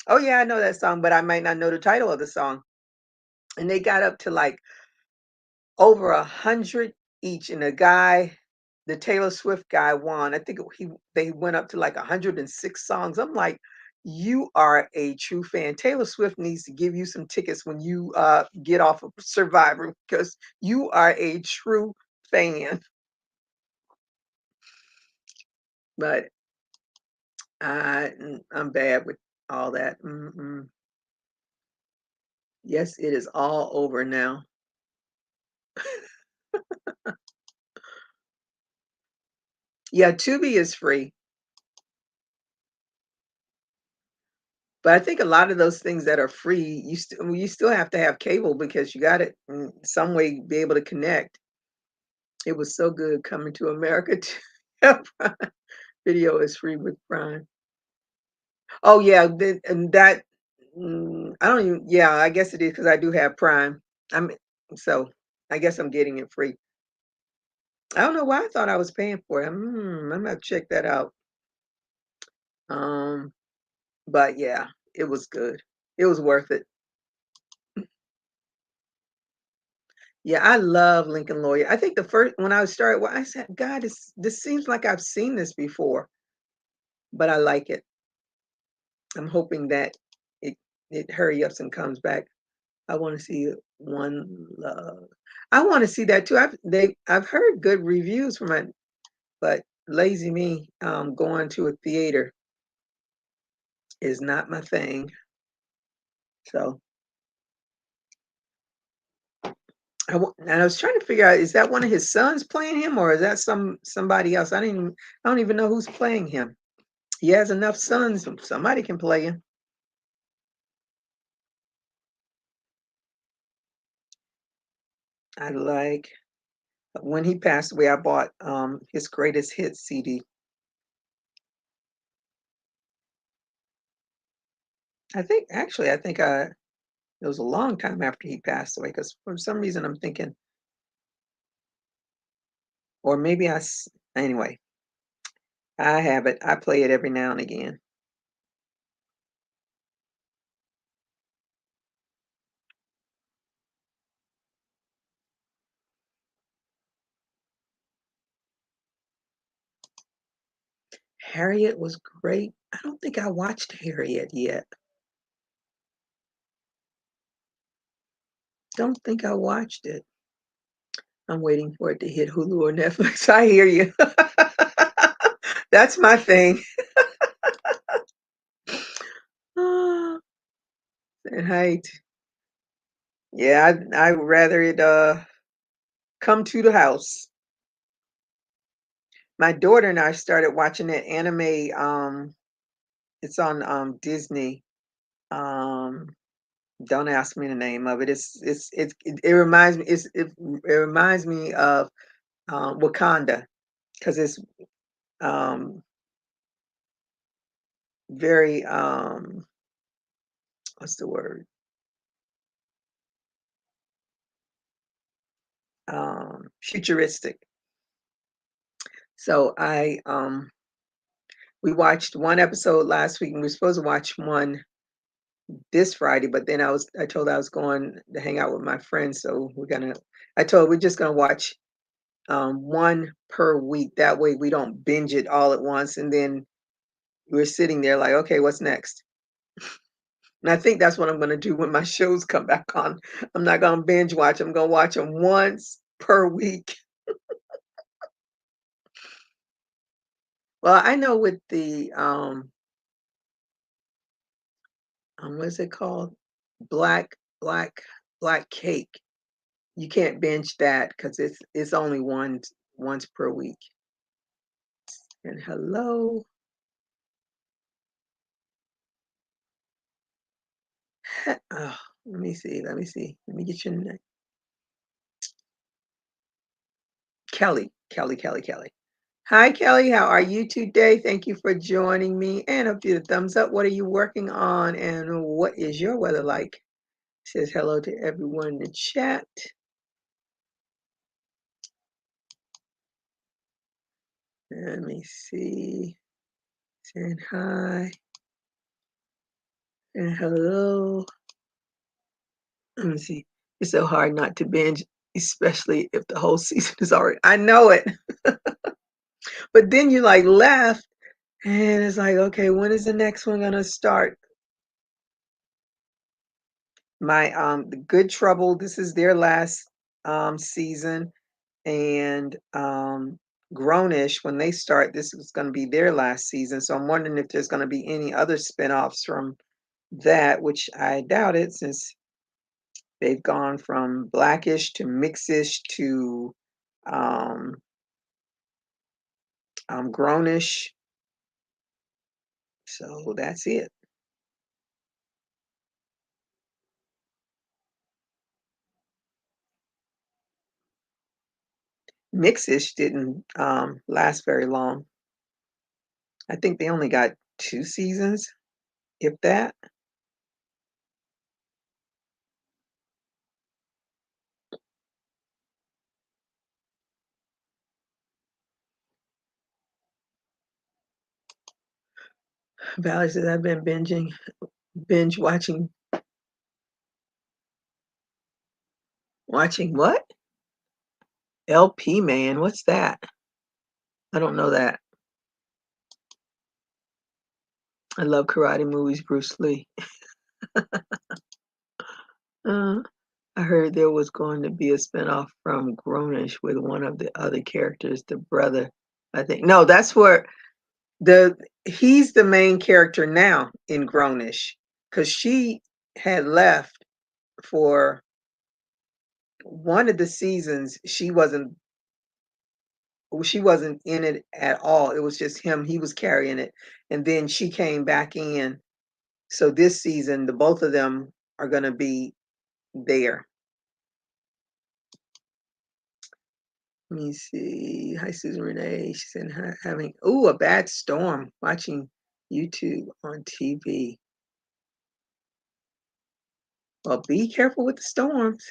Oh yeah, I know that song, but I might not know the title of the song. And they got up to like over 100 each, and the Taylor Swift guy won. I think they went up to like 106 songs. I'm like, you are a true fan. Taylor Swift needs to give you some tickets when you get off of Survivor because you are a true fan. But I'm bad with all that. Mm-mm. Yes, it is all over now. Yeah, Tubi is free. But I think a lot of those things that are free, you still have to have cable because you got to some way be able to connect. It was so good coming to America too. Prime Video is free with Prime. Oh yeah, and that I don't even. Yeah, I guess it is because I do have Prime. I'm so I guess I'm getting it free. I don't know why I thought I was paying for it. I'm gonna check that out. Um, but yeah, it was good. It was worth it. Yeah, I love Lincoln Lawyer. I think the first when I started, well, I said, God, this seems like I've seen this before, but I like it. I'm hoping that it it hurry ups and comes back. I want to see One Love. I want to see that too. I've heard good reviews from it, but lazy me, going to a theater is not my thing. So and I was trying to figure out, is that one of his sons playing him, or is that somebody else? I don't even know who's playing him. He has enough sons, somebody can play him. I like when he passed away, I bought his greatest hits CD. I think it was a long time after he passed away because for some reason I'm thinking, or maybe anyway, I have it. I play it every now and again. Harriet was great. I don't think I watched Harriet yet. Don't think I watched it. I'm waiting for it to hit Hulu or Netflix. I hear you. That's my thing. Ah, right. Yeah, I would rather it come to the house. My daughter and I started watching that anime. It's on Disney. Um, don't ask me the name of it. It reminds me. It reminds me of Wakanda because it's um very what's the word, futuristic. So we watched one episode last week and we are supposed to watch one this Friday, but then I told I was going to hang out with my friends, so I told we're just gonna watch one per week. That way we don't binge it all at once, and then we're sitting there like, okay, what's next? And I think that's what I'm gonna do when my shows come back on. I'm not gonna binge watch. I'm gonna watch them once per week. Well, I know with the what's it called? Black black black cake. You can't binge that because it's only once per week. And hello. Oh, let me see. Let me see. Let me get your name. Kelly. Hi, Kelly. How are you today? Thank you for joining me. And a few thumbs up. What are you working on? And what is your weather like? Says hello to everyone in the chat. Let me see. Saying hi and hello. Let me see. It's so hard not to binge, especially if the whole season is already. I know it. But then you like left and it's like, okay, when is the next one gonna start? My The Good Trouble, this is their last season, and Grownish, when they start, this is gonna be their last season. So I'm wondering if there's gonna be any other spinoffs from that, which I doubt it since they've gone from Blackish to Mixish to um Grownish. So that's it. Mix-ish didn't last very long. I think they only got 2 seasons, if that. Valerie says, "I've been binge watching what? LP Man, what's that? I don't know that. I love karate movies, Bruce Lee. Uh, I heard there was going to be a spinoff from Grownish with one of the other characters, the brother, I think. No, that's where he's the main character now in Grownish because she had left for one of the seasons. She wasn't in it at all. It was just him. He was carrying it, and then she came back in. So this season, the both of them are going to be there. Let me see. Hi, Susan Renee. She said having a bad storm. Watching YouTube on TV. Well, be careful with the storms.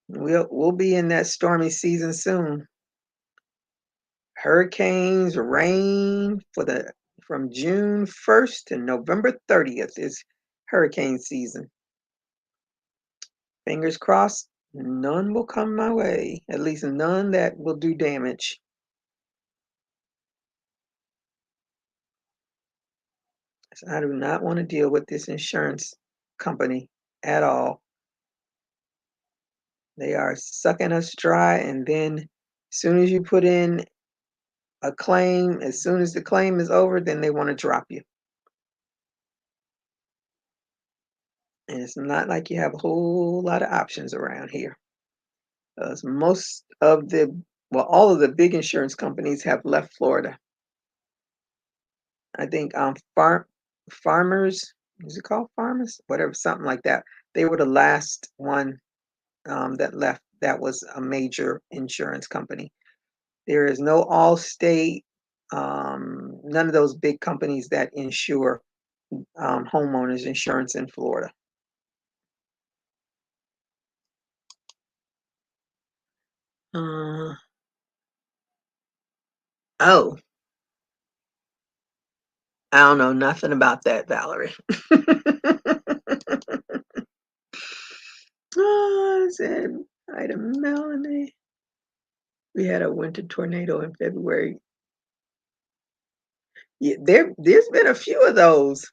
We'll be in that stormy season soon. Hurricanes, rain from June 1st to November 30th is hurricane season. Fingers crossed, none will come my way. At least none that will do damage. So I do not want to deal with this insurance company at all. They are sucking us dry, and then as soon as you put in a claim, as soon as the claim is over, then they want to drop you. And it's not like you have a whole lot of options around here. Most of all of the big insurance companies have left Florida. I think Farmers, is it called Farmers? Whatever, something like that. They were the last one that left. That was a major insurance company. There is no Allstate, none of those big companies that insure homeowners insurance in Florida. Uh, oh, I don't know nothing about that, Valerie. Oh, I said hi to Melanie. We had a winter tornado in February. Yeah, there's been a few of those.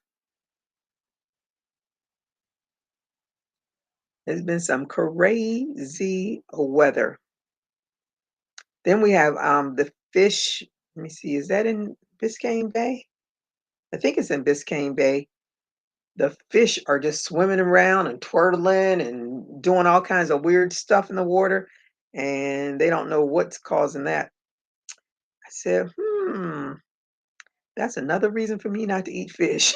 There's been some crazy weather. Then we have the fish. Let me see, is that in Biscayne Bay? I think it's in Biscayne Bay. The fish are just swimming around and twirling and doing all kinds of weird stuff in the water, and they don't know what's causing that. I said, that's another reason for me not to eat fish.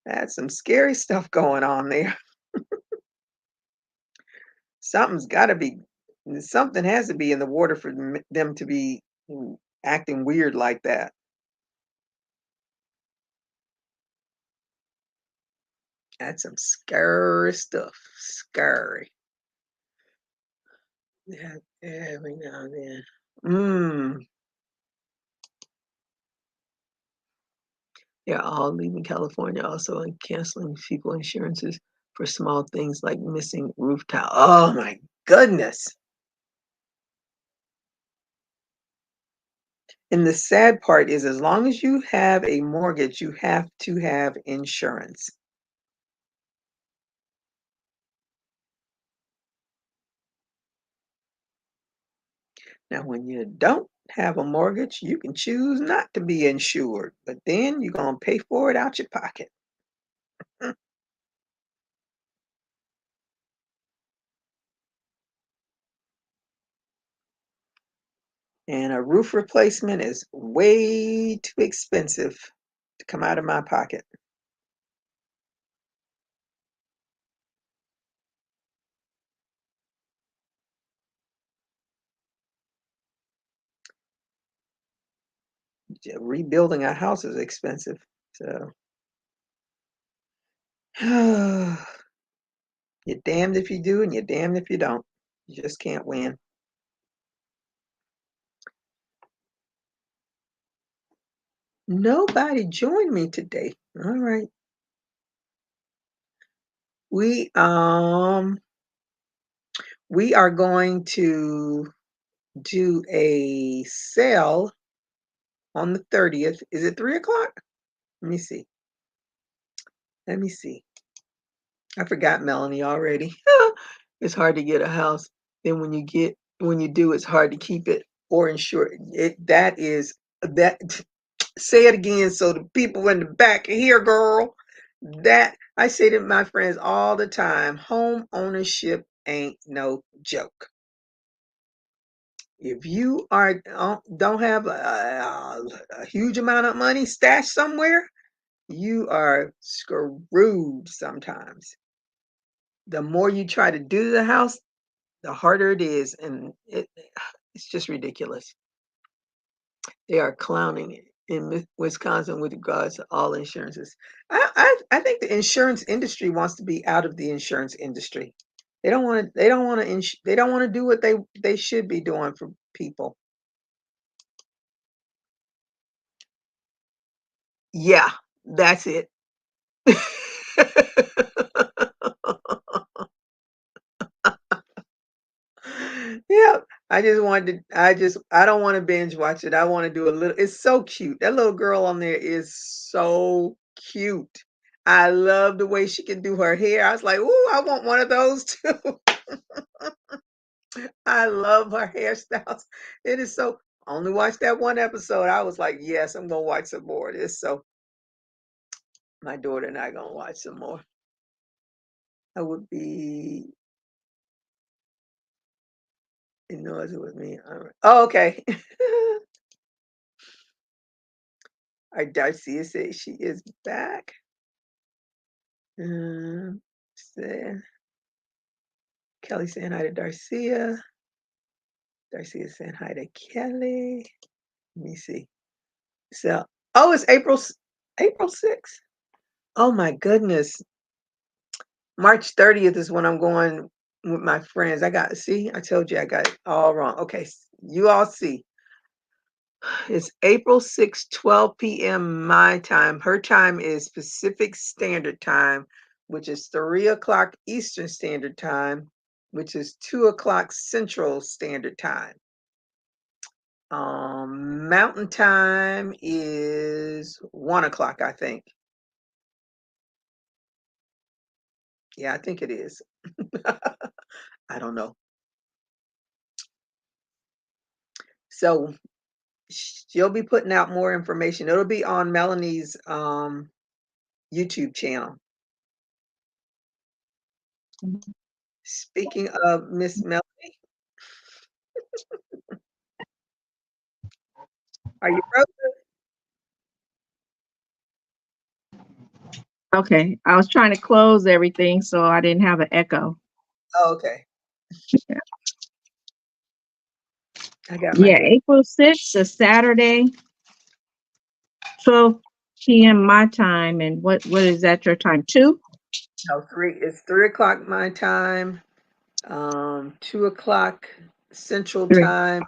That's some scary stuff going on there. Something's got to be, something has to be in the water for them to be acting weird like that. That's some scary stuff. Scary. Yeah, every now and then. Mm. They're all leaving California also and canceling people insurances for small things like missing roof tile. Oh my goodness. And the sad part is as long as you have a mortgage, you have to have insurance. Now, when you don't have a mortgage, you can choose not to be insured, but then you're going to pay for it out your pocket. And a roof replacement is way too expensive to come out of my pocket. Rebuilding a house is expensive. So you're damned if you do and you're damned if you don't. You just can't win. Nobody joined me today. All right. We are going to do a sale on the 30th. Is it 3 o'clock? Let me see. Let me see. I forgot Melanie already. It's hard to get a house. Then when you do, it's hard to keep it or insure it. That is that. Say it again so the people in the back can hear, girl. That I say to my friends all the time. Home ownership ain't no joke. If you don't have a huge amount of money stashed somewhere, you are screwed sometimes. The more you try to do to the house, the harder it is, and it's just ridiculous. They are clowning in Wisconsin with regards to all insurances. I think the insurance industry wants to be out of the insurance industry. They don't want to. They don't want to do what they should be doing for people. Yeah, that's it. Yeah, I don't want to binge watch it. I want to do a little. It's so cute. That little girl on there is so cute. I love the way she can do her hair. I was like, "Ooh, I want one of those too." I love her hairstyles. It is so. Only watched that one episode. I was like, "Yes, I'm gonna watch some more of this." So my daughter and I gonna watch some more. I would be in noise with me. Oh, okay. Our Darcia said she is back. Um, said, Kelly saying hi to Darcia. Darcia saying hi to Kelly. Let me see. So, oh, it's April 6th. Oh my goodness. March 30th is when I'm going with my friends. I told you I got it all wrong. Okay, you all see. It's April 6th, 12 p.m. my time. Her time is Pacific Standard Time, which is 3 o'clock Eastern Standard Time, which is 2 o'clock Central Standard Time. Mountain Time is 1 o'clock, I think. Yeah, I think it is. I don't know. So she'll be putting out more information. It'll be on Melanie's YouTube channel. Speaking of Miss Melanie, are you frozen? Okay, I was trying to close everything so I didn't have an echo. Oh, okay. Yeah, I got my yeah, head. April 6th, a Saturday, 12 p.m. my time. And what is that your time? 2? No, it's 3 o'clock my time, 2 o'clock Central 3. Time,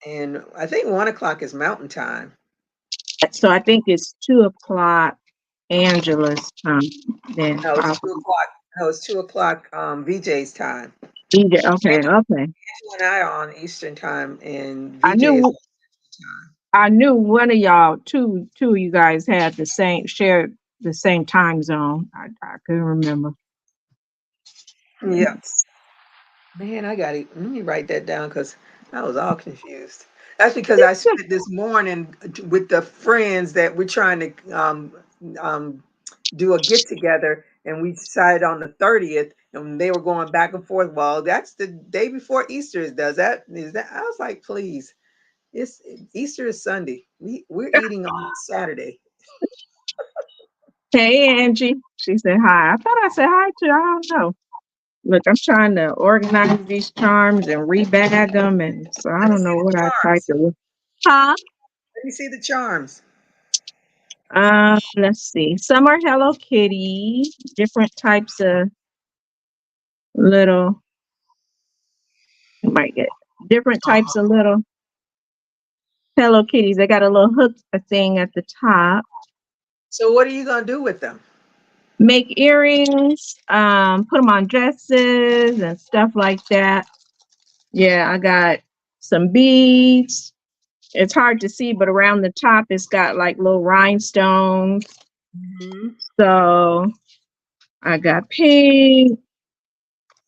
and I think 1 o'clock is Mountain Time. So I think it's 2 o'clock Angela's time. Then No, it's two probably. o'clock. No, it's 2 o'clock VJ's time. Okay, Angela okay. and I are on Eastern Time, and I VJ is knew on Central Time. I knew one of y'all, two of you guys had shared the same time zone. I couldn't remember. Yeah. Yes. Man, I got it. Let me write that down because I was all confused. That's because I spent this morning with the friends that we're trying to um, do a get together, and we decided on the 30th, and they were going back and forth. Well, that's the day before Easter. Does that is that? I was like, please, it's Easter is Sunday. We're eating on Saturday. Hey, Angie. She said hi. I thought I said hi to. I don't know. Look, I'm trying to organize these charms and rebag them, and so I Let me don't see know the what I typed. charms. Huh? Let me see the charms. Let's see. Some are Hello Kitty, different types of little, you might get different types of little Hello Kitties. They got a little hook thing at the top. So what are you gonna do with them? Make earrings, put them on dresses and stuff like that. Yeah, I got some beads. It's hard to see, but around the top, it's got like little rhinestones. Mhm. So I got pink.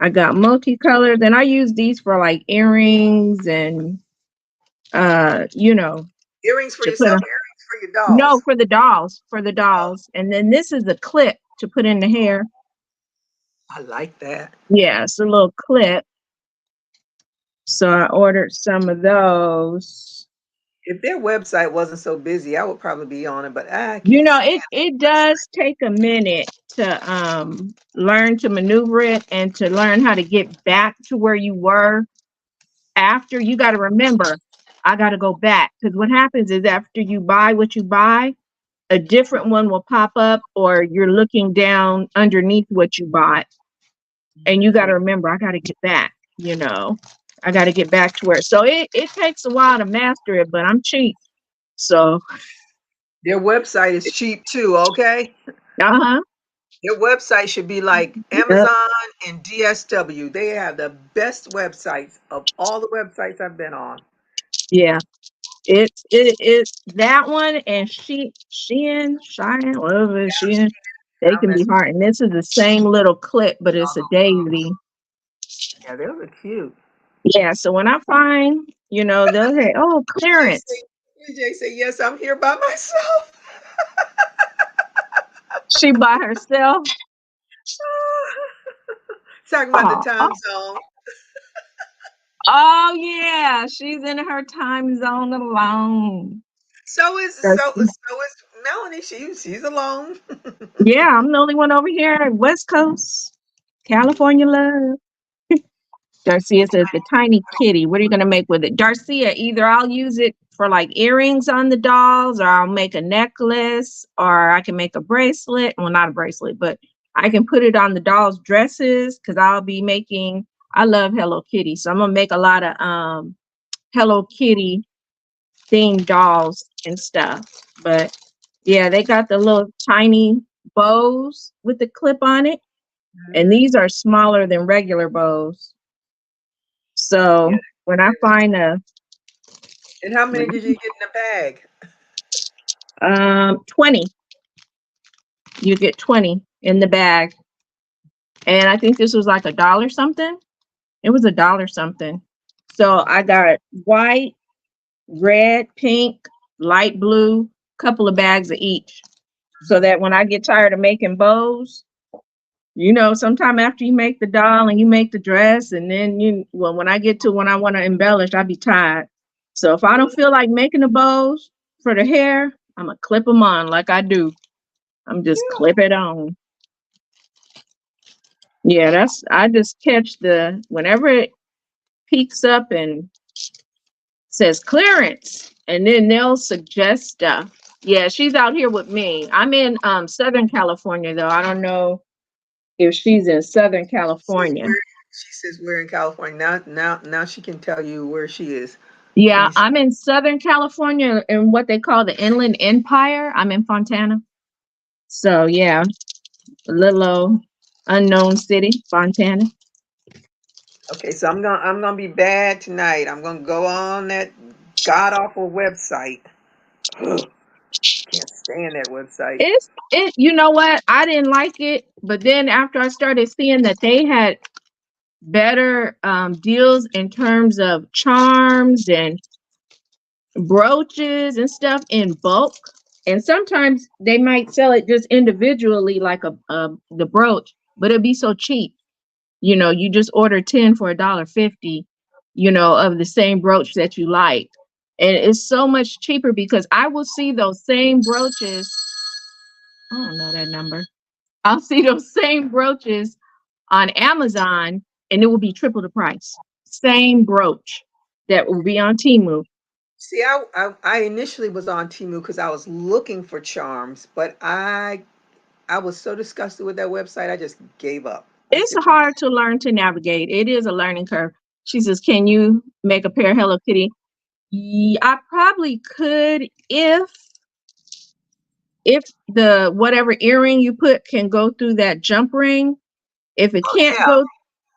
I got multicolored, and I use these for like earrings and you know, Earrings for to put yourself, on. earrings for your No, dolls. for the dolls, for the Oh, dolls. And then this is a clip to put in the hair. I like that. Yeah, it's a little clip. So I ordered some of those. If their website wasn't so busy, I would probably be on it, but I You can't know, stand it the website. does take a minute to learn to maneuver it and to learn how to get back to where you were after. You got to remember, I got to go back, because what happens is after you buy what you buy, a different one will pop up, or you're looking down underneath what you bought, and you got to Mhm. remember, I got to get back, you know. I got to get back to where. So it takes a while to master it, but I'm cheap. So, Their website is cheap too, okay? uh-huh. Their website should be like Yep. Amazon and DSW. They have the best websites of all the websites I've been on. Yeah. It's that one and Shein, whatever it is, Shein. They I can be mess with hard. And this is the same little clip, but it's a daisy. yeah, those are cute. Yeah. So when I find, they'll say, oh, DJ clearance. say, DJ say, yes, I'm here by myself. She by herself. Talking about the Oh, time oh, zone. oh yeah. She's in her time zone alone. So is Melanie. She's alone. Yeah, I'm the only one over here at West Coast, California love. Darcia says the tiny kitty. What are you gonna make with it? Darcia, either I'll use it for like earrings on the dolls, or I'll make a necklace, or I can make a bracelet. Well, not a bracelet, but I can put it on the dolls' dresses, because I'll be making. I love Hello Kitty, so I'm gonna make a lot of Hello Kitty themed dolls and stuff. But yeah, they got the little tiny bows with the clip on it, and Mhm. these are smaller than regular bows. Yeah, So when I they were find cute. a And how many did you get in the bag? 20, you get 20 in the bag. And I think this was like a dollar something. It was a dollar something. So I got white, red, pink, light blue, couple of bags of each. So that when I get tired of making bows, sometime after you make the doll and you make the dress, and then when I get to when I want to embellish, I'll be tired. So if I don't feel like making the bows for the hair, I'm gonna clip them on like I do. I'm just clip it on. Yeah, I just catch whenever it peaks up and says clearance, and then they'll suggest stuff. Yeah, she's out here with me. I'm in Southern California though. I don't know if she's in Southern Says California. where she says we're in California. Now she can tell you where she is. Let Yeah, me see. I'm in Southern California in what they call the Inland Empire. I'm in Fontana. So yeah, a little old unknown city, Fontana. Okay, so I'm gonna be bad tonight. I'm gonna go on that god awful website. Ugh, can't stand that website. You know what? I didn't like it, but then after I started seeing that they had better deals in terms of charms and brooches and stuff in bulk, and sometimes they might sell it just individually, like the brooch, but it'd be so cheap. You just order 10 for $1.50, of the same brooch that you like. And it's so much cheaper because I will see those same brooches. I don't know that number. I'll see those same brooches on Amazon, and it will be triple the price. Same brooch that will be on Temu. See, I initially was on Temu because I was looking for charms, but I was so disgusted with that website, I just gave up. I It's said, "Forget." hard to learn to navigate. It is a learning curve. She says, "Can you make a pair of Hello Kitty?" I probably could if the whatever earring you put can go through that jump ring. If it Oh can't yeah, go,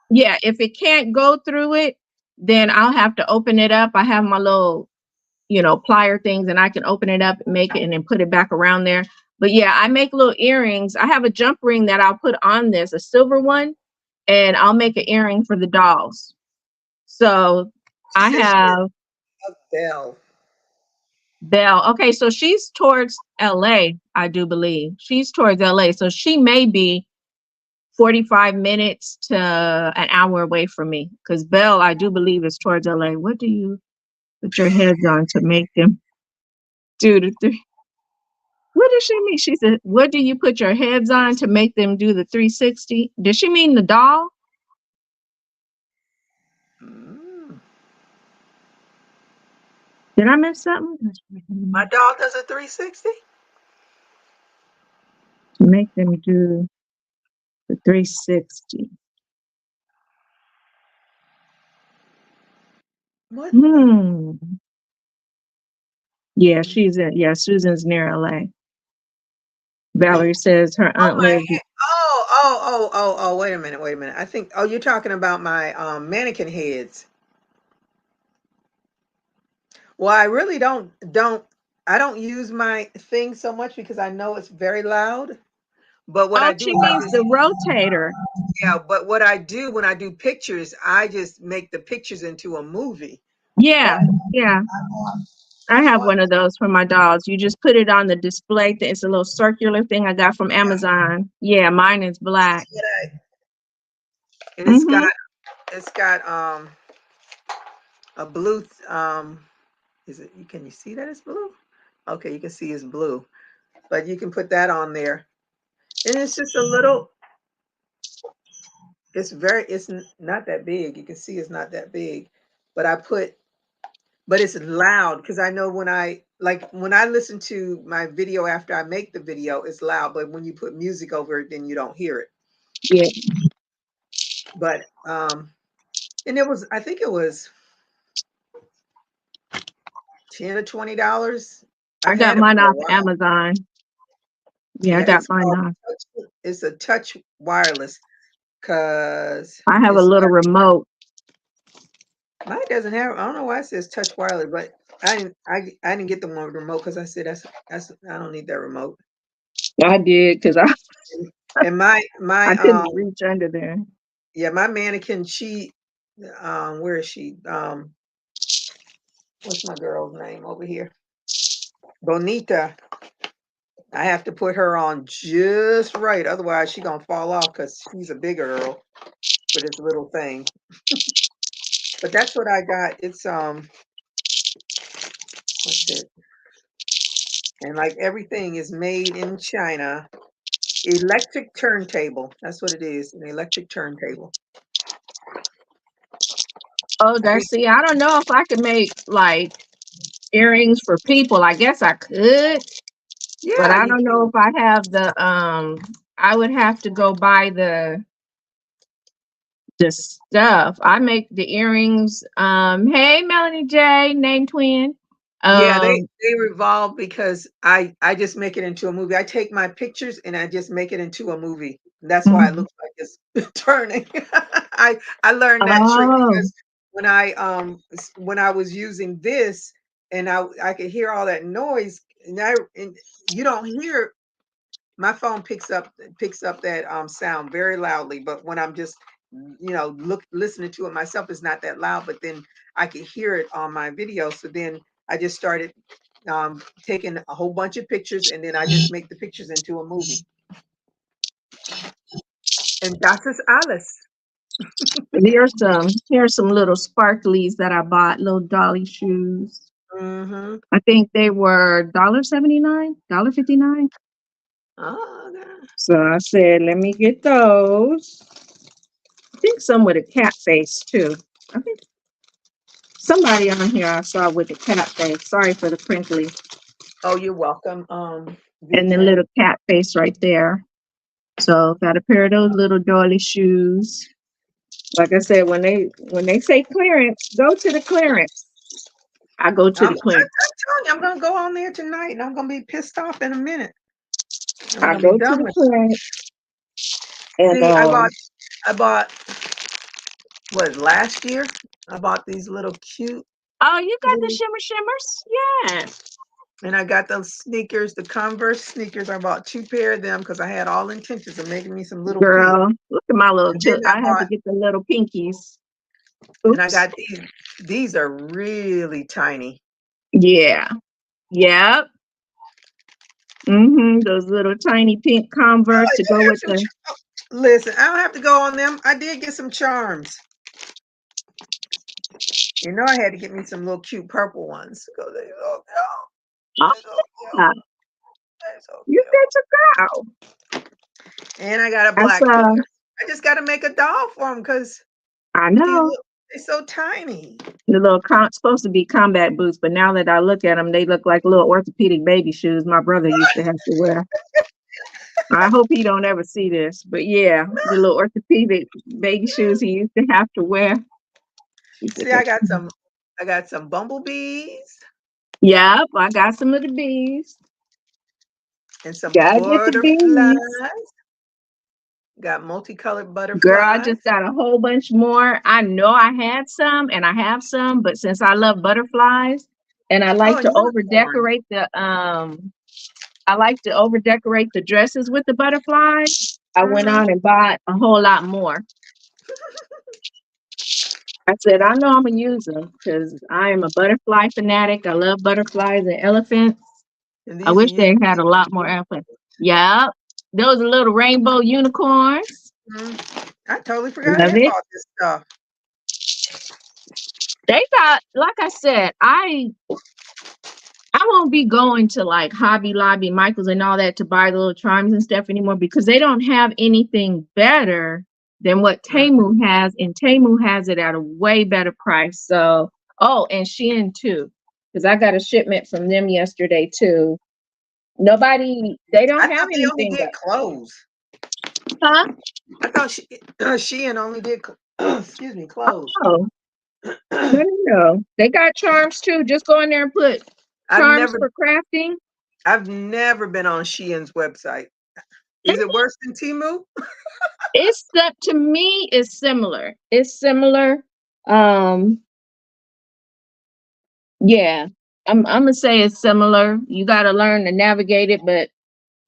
yeah, if it can't go through it, then I'll have to open it up. I have my little, plier things, and I can open it up, make it, and then put it back around there. But yeah, I make little earrings. I have a jump ring that I'll put on this, a silver one, and I'll make an earring for the dolls. So she I said she had have a bell. Belle. Okay, so she's towards LA, I do believe. She's towards LA. So she may be 45 minutes to an hour away from me. Because Belle, I do believe, is towards LA. What do you put your heads on to make them do the three? What does she mean? She said, "What do you put your heads on to make them do the 360?" Did she mean the doll? Mm. Did I miss something? My dog does a 360. To make them do the 360. What? Hmm. Yeah, Susan's near LA. Valerie says her Oh aunt my lives. head. Oh. Wait a minute. Wait a minute. I think. Oh, you're talking about my mannequin heads. Well, I really don't. I don't use my thing so much because I know it's very loud. But what Oh, I do she is I means just the rotator. yeah. But what I do when I do pictures, I just make the pictures into a movie. But Yeah, yeah. I I have want one of those for my dolls. You just put it on the display. It's a little circular thing I got from yeah. Amazon. Yeah, mine is That's black. what and Mm-hmm. it's got a blue is it can you see that it's blue? Okay, you can see it's blue. But you can put that on there. And it's just a little not that big. You can see it's not that big. But I put but it's loud because I know when I listen to my video after I make the video, it's loud. But when you put music over it, then you don't hear it. Yeah, But and it was I think it was 10 or $20. I I've got had it mine for a off while. Amazon. Yeah, I Yeah, got mine off. it's a touch wireless because I have a it's little remote. mine doesn't have. I don't know why it says touch wireless, but I didn't get the one with remote because I said that's I don't need that remote. I did because I, And my I couldn't reach under there. yeah my mannequin where is she what's my girl's name over here Bonita. I have to put her on just right, otherwise she gonna fall off because she's a bigger girl for this little thing. But that's what I got. It's what's it? And like everything is made in China. Electric turntable. That's what it is. An electric turntable. Oh, I think Darcy, I don't know if I could make like earrings for people. I guess I could, but yeah, I you don't know can. if I have I would have to go buy the stuff. I make the earrings. Hey Melanie J, name twin. Yeah, Um, they revolve because I just make it into a movie. I take my pictures and I just make it into a movie. That's why it mhm. looks like it's turning. I learned that trick Oh, because when I was using this and I could hear all that noise and you don't hear my phone picks up that sound very loudly, but when I'm just listening to it myself, it's not that loud, but then I could hear it on my video. So then I just started taking a whole bunch of pictures and then I just make the pictures into a movie. And das ist alles. here's some little sparklies that I bought, little dolly shoes. Mm-hmm. I think they were $1.79, $1.59. Oh, God. So I said, let me get those. I think some with a cat face too. I think Somebody on here I saw with the cat face. Sorry for the crinkly. Oh, you're welcome. And the VJ. little cat face right there. So got a pair of those little doily shoes. Like I said, when they say clearance, go to the clearance. I go to I'm the clearance. telling you, I'm gonna go on there tonight, and I'm gonna be pissed off in a minute. I'm I gonna be go to done the with. clearance. And See, I bought what last year? I bought these little cute, oh, you got the little, shimmer shimmers? Yes. and I got those sneakers, the Converse sneakers. I bought 2 pair of them because I had all intentions of making me some little feet. Girl, look at my little And then I had to get the little pinkies. I Oops. got these. These are really tiny. Yeah. Yep. Those little tiny pink Oh, Converse I to do go have with some. the Listen, I don't have to go on them. I did get some charms. You know, I had to get me some little cute purple ones because they so cute. oh, They so yeah. cute. They so You cute. got your girl. And I got a That's black pair. I just got to make a doll for them because I these know. look, they're so tiny. The little supposed to be combat boots, but now that I look at them, they look like little orthopedic baby shoes my brother used to have to wear. I hope he don't ever see this, but yeah, the little orthopedic baby shoes he used to have to wear. See, I got some bumblebees Yep, I got some of the bees. and some Gotta get the butterflies. bees. Got multicolored Girl, I butterflies. just got a whole bunch more. I know I had some and I have some, but since I love butterflies and Oh, and unicorn. I like to over decorate the dresses with the butterflies. I went Hmm. on and bought a whole lot more. I said, I know I'm gonna use them because I am a butterfly fanatic. I love butterflies and elephants. And I these are wish they had a lot more unicorns. elephants. Yeah, those are little rainbow unicorns. I totally forgot I Love had it. bought this stuff. They got, like I said, I won't be going to like Hobby Lobby, Michaels, and all that to buy the little charms and stuff anymore because they don't have anything better than what Mm. Temu has, and Temu has it at a way better price. So, oh, and Shein too, because I got a shipment from them yesterday too. They I don't have thought they only anything did better. clothes. Huh? I thought Shein only did, excuse me, clothes. Oh, no, no, no. They got charms too. Just go in there and put I've charms never, for crafting. I've never been on Shein's website. Is it worse than Temu? To me, it's similar. It's similar. Um, yeah, I'm gonna say it's similar. You got to learn to navigate it, but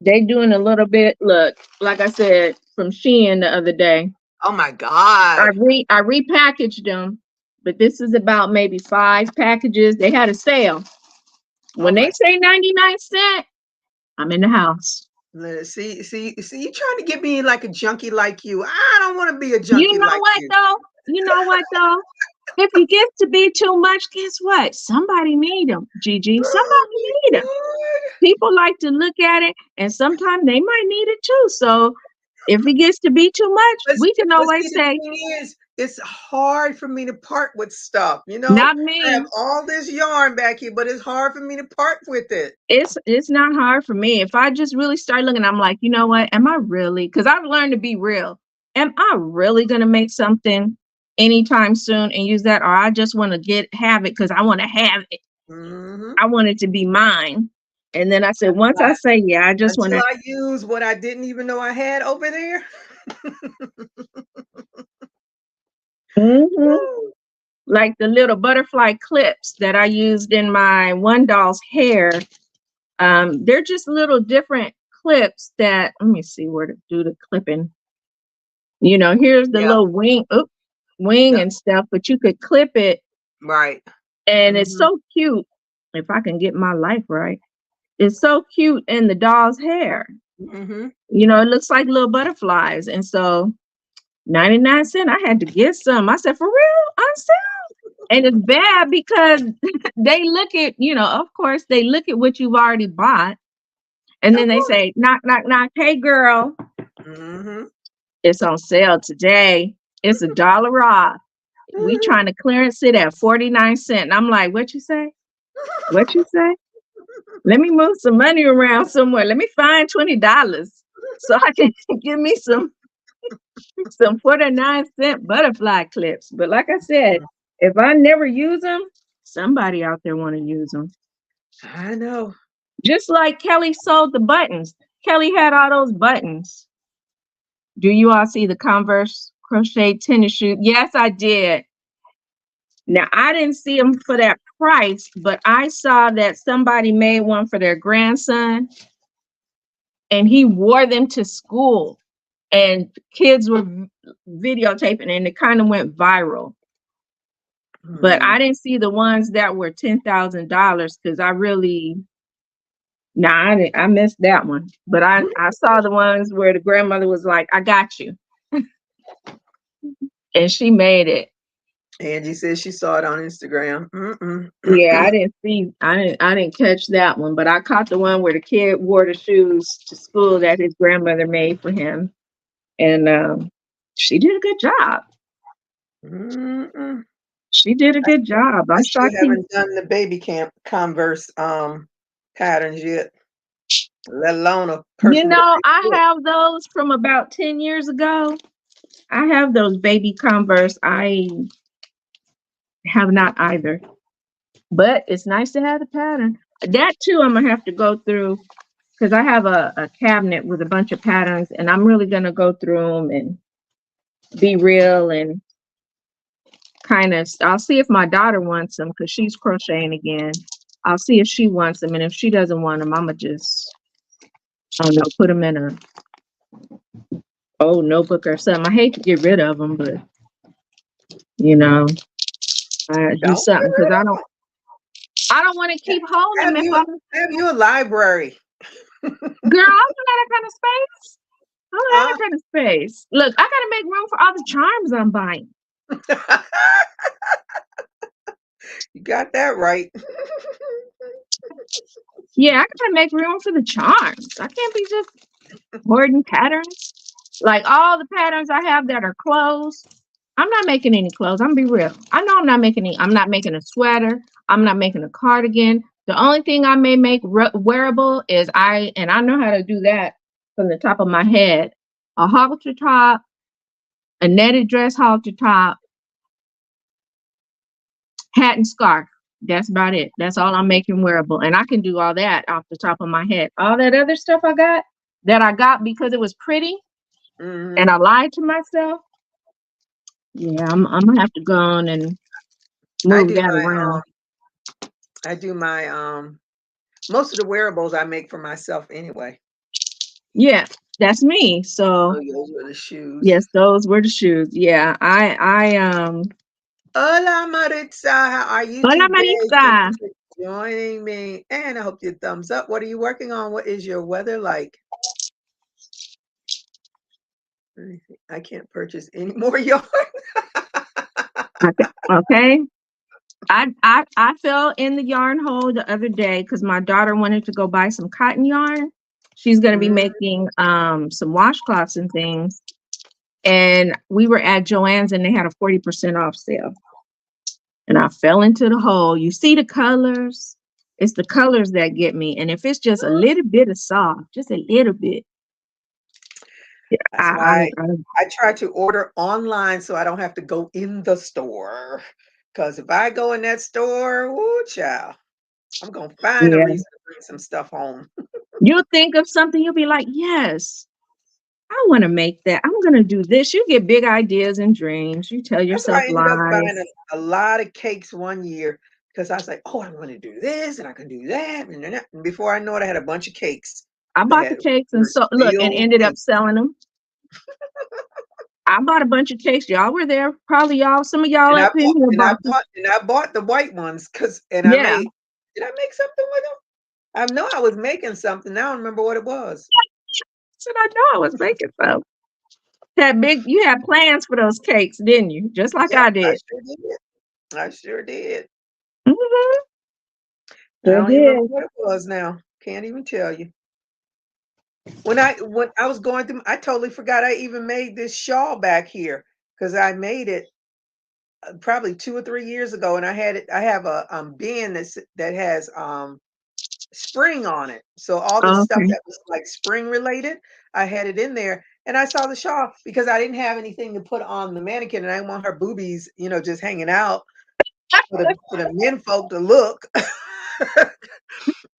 they doing a little bit. Look, like I said from Shein the other day, Oh my God. I repackaged them, but this is about maybe 5 packages. They had a sale. Oh When they my. say 99¢, I'm in the house. See, you trying to get me like a junkie like you. I don't want to be a You junkie know like what you. though? You know what though? If it gets to be too much, guess what? Somebody need them, Gigi. Oh Somebody my need them. God. People like to look at it, and sometimes they might need it too. So if it gets to be too much, But, we can but see, always the say, thing is, it's hard for me to part with stuff. not I have me. all this yarn back here, but it's hard for me to part with it. It's not hard for me. If I just really start looking, I'm like, you know what? Am I really? Because I've learned to be real. Am I really gonna make something anytime soon and use that, or I just want to have it because I want to have it. Hmm. I want it to be mine. And then I said, once I say, yeah, I just want Until to. I use what I didn't even know I had over there. Mhm. Like the little butterfly clips that I used in my one doll's hair. They're just little different clips that, let me see where to do the clipping. Here's the Yeah. little wing Yep. and stuff, but you could clip it, Right. and it's Hmm. so cute. If I can get my life right, it's so cute in the doll's hair. Hmm. It looks like little butterflies, and so 99¢. I had to get some. I said, for real, on sale. And it's bad because they look at, of course, they look at what you've already bought. And Of then they course. say, knock, knock, knock. Hey, girl, Hmm. it's on sale today. It's $1 off. We trying to clearance it at 49 cents. And I'm like, what you say? What you say? Let me move some money around somewhere. Let me find $20 so I can give me some 49-cent butterfly clips. But like I said, if I never use them, somebody out there want to use them. I know. Just like Kelly sold the buttons. Kelly had all those buttons. Do you all see the Converse crochet tennis shoe? Yes, I did. Now, I didn't see them for that price, but I saw that somebody made one for their grandson and he wore them to school and kids were videotaping and it kind of went viral. But I didn't see the ones that were $10,000 because I missed that one. But I saw the ones where the grandmother was like, I got you. And she made it. Angie says she saw it on Instagram. Yeah, I didn't catch that one, but I caught the one where the kid wore the shoes to school that his grandmother made for him. And she did a good job. She did a good job. I I'm still shocked. haven't done the baby camp Converse patterns yet, let alone a person with a big I foot. have those from about 10 years ago. I have those baby Converse. I have not either. But it's nice to have the pattern. That too, I'm gonna have to go through because I have a cabinet with a bunch of patterns, and I'm really gonna go through them and be real and kind of. I'll see if my daughter wants them because she's crocheting again. I'll see if she wants them, and if she doesn't want them, I'ma just, I don't know, put them in a old notebook or something. I hate to get rid of them, but you know, I do Don't something because get I don't want to keep holding Have them if you I'm. have you a library? Girl, I don't have that kind of space. I don't have Huh? that kind of space. Look, I gotta make room for all the charms I'm buying. You got that right. Yeah, I gotta make room for the charms. I can't be just hoarding patterns. Like all the patterns I have that are clothes. I'm not making any clothes. I'm gonna be real. I know I'm not making any. I'm not making a sweater. I'm not making a cardigan. The only thing I may make wearable is I know how to do that from the top of my head. A halter top, a netted dress halter top, hat and scarf. That's about it. That's all I'm making wearable. And I can do all that off the top of my head. All that other stuff I got because it was pretty and I lied to myself. Yeah, I'm gonna have to go on and I move do that my around. I do my most of the wearables I make for myself anyway. Yeah, that's me. So Oh, those were the shoes. yes, those were the shoes. Yeah, Hola Maritza, how are you Hola today? Thank you Marisa. for joining me. And I hope your thumbs up. What are you working on? What is your weather like? I can't purchase any more yarn. Okay. I fell in the yarn hole the other day because my daughter wanted to go buy some cotton yarn. She's gonna be making some washcloths and things. And we were at Joann's and they had a 40% off sale. And I fell into the hole. You see the colors? It's the colors that get me. And if it's just a little bit of soft, just a little bit. That's why I try to order online so I don't have to go in the store. Because if I go in that store, woo, child, I'm going to find a Yeah. reason to bring some stuff home. You'll think of something, you'll be like, yes, I want to make that. I'm going to do this. You get big ideas and dreams. You tell That's why yourself I ended up buying lies. a lot of cakes one year because I was like, oh, I'm going to do this and I can do that. And before I know it, I had a bunch of cakes I that bought the had cakes and were so look and still ended up cakes. selling them. I bought a bunch of cakes. Y'all were there. Probably y'all, some of y'all And up in here bought them. I bought the white ones because and I Yeah. made did I make something with them? I know I was making something. Now I don't remember what it was. Said I know I was making some. You had plans for those cakes, didn't you? Just like Yep, I I did. sure did. I sure did. Mm-hmm. I Sure don't even remember did. what it was now. Can't even tell you. When I was going through, I totally forgot I even made this shawl back here because I made it probably 2 or 3 years ago, and I have a bin that has spring on it. So all the stuff Okay. that was like spring related, I had it in there. And I saw the shawl because I didn't have anything to put on the mannequin, and I didn't want her boobies, just hanging out for the men folk to look.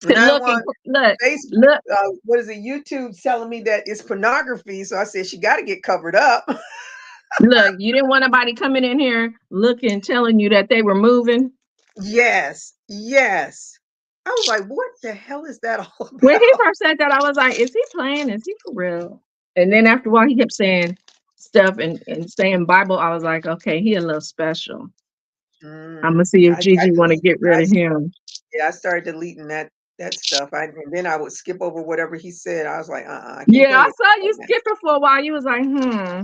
And I Looking, want look, Facebook, look, what is it? YouTube telling me that it's pornography. So I said she got to get covered up. look. You didn't want nobody coming in here looking, telling you that they were moving. Yes, yes. I was like, what the hell is that all When he about? first said that, I was like, "Is he playing? Is he for real?" And then after a while, he kept saying stuff and saying Bible. I was like, "Okay, he a little special. I'm gonna see if I Gigi want to delete. get rid I of him." Yeah, I started deleting that stuff. And then I would skip over whatever he said. I was like, I can't Yeah, play I with saw you that skipping for a while. You was like,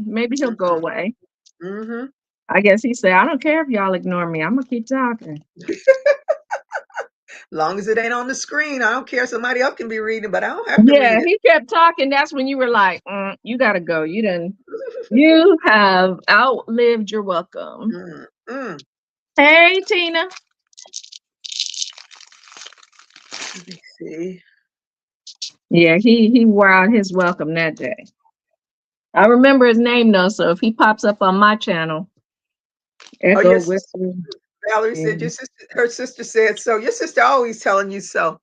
maybe he'll go man. away. Mm-hmm. I guess he said, I don't care if y'all ignore me. I'm gonna keep talking. Long as it ain't on the screen, I don't care. Somebody else can be reading, but I don't have to Yeah, read it. he kept talking. That's when you were like, you gotta go. You have outlived your welcome. Mm, mm. Hey, Tina. Let me see. Yeah, he wore out his welcome that day. I remember his name though, so if he pops up on my channel, Oh, Echo your sister Whisper. Valerie Yeah. said her sister said so. Your sister always telling you so.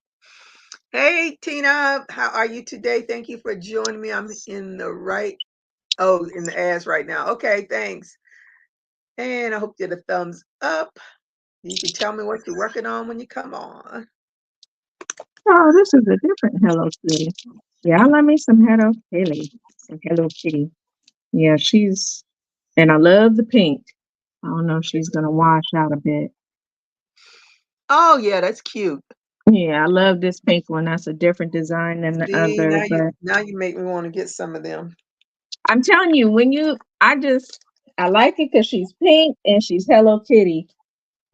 Hey Tina, how are you today? Thank you for joining me. I'm in the ads right now. Okay, thanks. And I hope you get a thumbs up. You can tell me what you're working on when you come on. Oh, this is a different Hello Kitty. Yeah, I love me some Hello Kitty. Some Hello Kitty. Yeah, and I love the pink. I don't know if she's gonna wash out a bit. Oh yeah, that's cute. Yeah, I love this pink one. That's a different design than the See, other, but now you make me want to get some of them. I'm telling you, I like it because she's pink and she's Hello Kitty.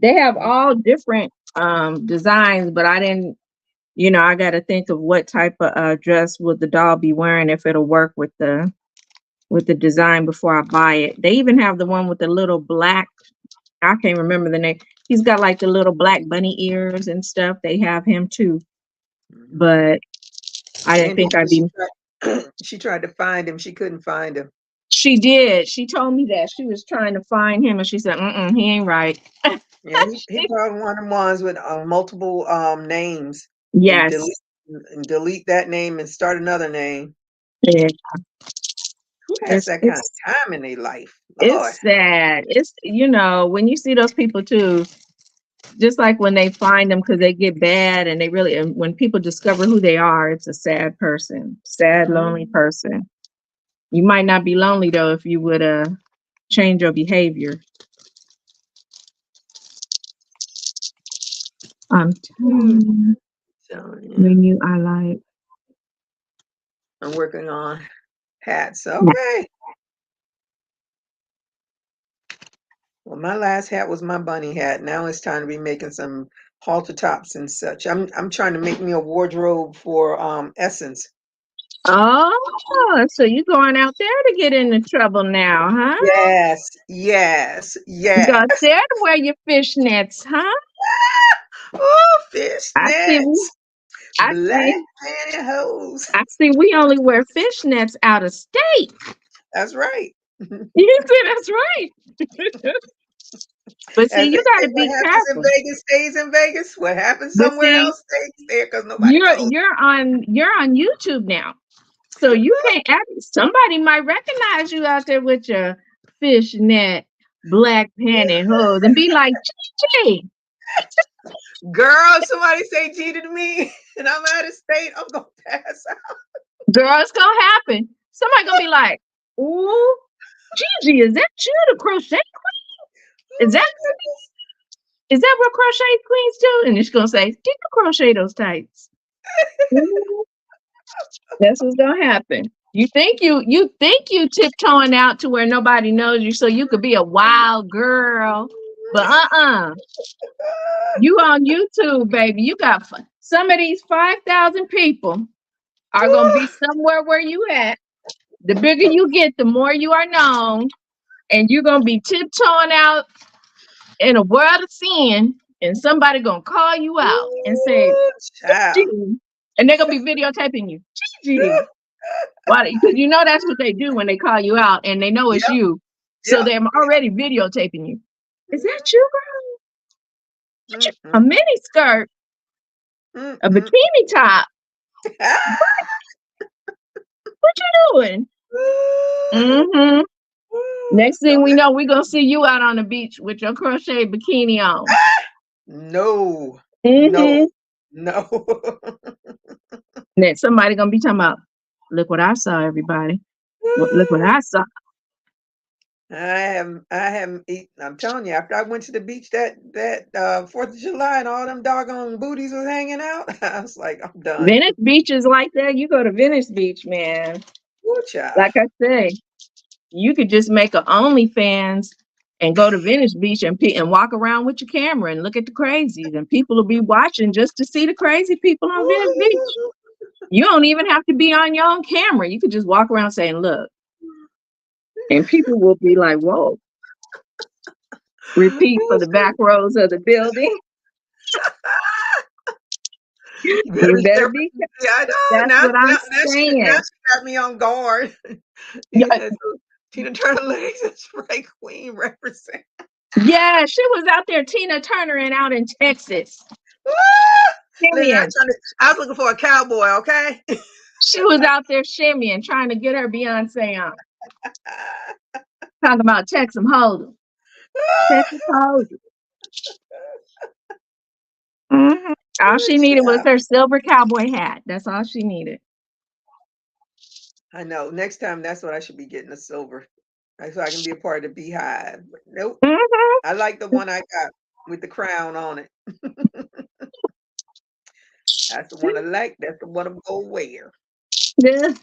They have all different designs, but I didn't, I got to think of what type of dress would the doll be wearing if it'll work with the design before I buy it. They even have the one with the little black, I can't remember the name. He's got like the little black bunny ears and stuff. They have him too, Mhm. but I didn't Sandy think I'd said be. she tried to find him. She couldn't find him. She did. She told me that she was trying to find him, and she said, he ain't right." Yeah, he probably one of them ones with multiple names and Yes. delete that name and start another name. Yeah. Who has It's that kind it's of time in their life? Lord. it's sad. It's when you see those people too, just like when they find them because they get bad and and when people discover who they are, it's a sad person, sad, lonely Mhm. person. You might not be lonely though if you would change your behavior. I'm Mm. telling you, So yeah, when you are like, I'm working on hats. Okay. Well, my last hat was my bunny hat. Now it's time to be making some halter tops and such. I'm trying to make me a wardrobe for Essence. oh, so you going out there to get into trouble now, huh? Yes, yes, You go yes. out there to wear your fishnets, huh? Oh, I see. fishnets, I black see. pantyhose. I see. We only wear fishnets out of state. That's right. You see, that's right. But see, As they you got say, to what be happens in careful. Vegas stays in Vegas. What happens But somewhere see, else stays there because nobody you're knows. you're on you're on YouTube now, so you can't. Somebody might recognize you out there with your fishnet black pantyhose and be like, "Gee, Girl, somebody say Gita to me, and I'm out of state. I'm gonna pass out. girl, it's gonna happen." Somebody gonna be like, "Ooh, Gigi, is that you, the crochet queen? Oh Is that my goodness. is that what crochet queens do?" And she's gonna say, "Did you crochet those tights?" Mhm. That's what's gonna happen. You think you tiptoeing out to where nobody knows you, so you could be a wild girl, but you on YouTube, baby. You got some of these 5,000 people are gonna be somewhere where you at. The bigger you get, the more you are known, and you're gonna be tiptoeing out in a world of sin, and somebody gonna call you out and say, Ooh, child. Gigi, and they're gonna be videotaping you. Gigi. Why? Because you know that's what they do when they call you out and they know it's Yep, you. So yep. they're already videotaping you. Is that you, girl? Mm, A mm, mini skirt, mm, a mm. bikini top. What you doing? Mm-hmm. Next thing Don't we let know, we're gonna see you out on the beach with your crochet bikini on. no, Mm-hmm. no, no. Then somebody gonna be talking about, look what I saw, everybody. Look what I saw. I haven't eaten. I'm telling you, after I went to the beach that 4th of July and all them doggone booties was hanging out, I was like, I'm done. Venice Beach is like that. You go to Venice Beach, man. Woo, child. Like I say, you could just make a OnlyFans and go to Venice Beach and walk around with your camera and look at the crazies, and people will be watching just to see the crazy people on Venice Beach. You don't even have to be on your own camera. You could just walk around saying, "Look," and people will be like, "Whoa." Repeat for the back rows of the building. You better You be better careful. be. Yeah, I know. That's what I'm Now saying. she got me on guard. He Yeah, says, Tina Turner Legs and Spray Queen represent. yeah, she was out there, Tina Turner, and out in Texas. Woo! Listen, Shimmying. I was looking for a cowboy, okay? She was out there shimmying, trying to get her Beyonce on. Talking about Texas Hold'em. Texas Hold'em. Mhm. All she needed was Child. her silver cowboy hat. That's all she needed. I know. Next time, that's what I should be getting, a silver, so I can be a part of the beehive. But nope. Mhm. I like the one I got with the crown on it. That's the one I like. That's the one I'm gonna wear. Yeah.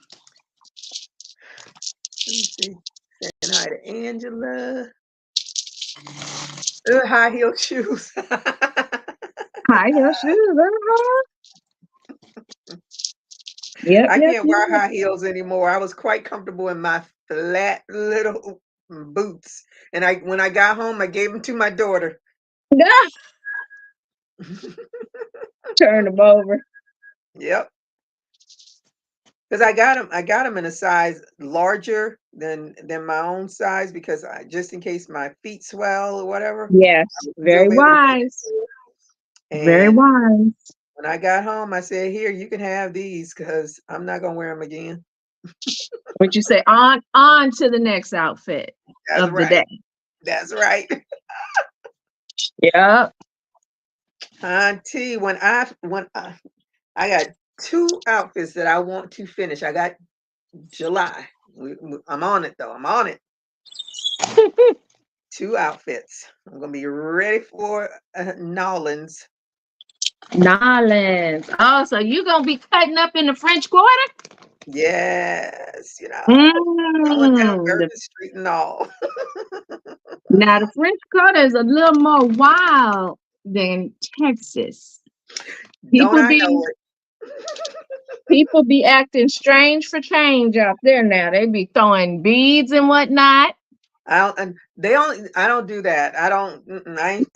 Let me see. Saying hi to Angela. High heel shoes. High heel shoes. Uh-huh. Yep, I yep, can't wear yep. high heels anymore. I was quite comfortable in my flat little boots, and when I got home, I gave them to my daughter. Yeah. Turn them over. Yep, because I got them in a size larger than my own size, because just in case my feet swell or whatever, I Yes. would still Very be able to fit. wise. Very And wise. when I got home, I said, "Here, you can have these, because I'm not gonna wear them again." What you say? On to the next outfit That's of the right. day. That's right. Yep. Auntie, I got 2 outfits that I want to finish. I got July. I'm on it though. I'm on it. 2 outfits. I'm gonna be ready for Nolans. Nolans. Oh, so you gonna be cutting up in the French Quarter? Yes, going down Mm. Bourbon Street and all. Now the French Quarter is a little more wild than Texas. Don't People I be know it? people be acting strange for change out there now. They be throwing beads and whatnot. I don't. And I don't do that. I don't.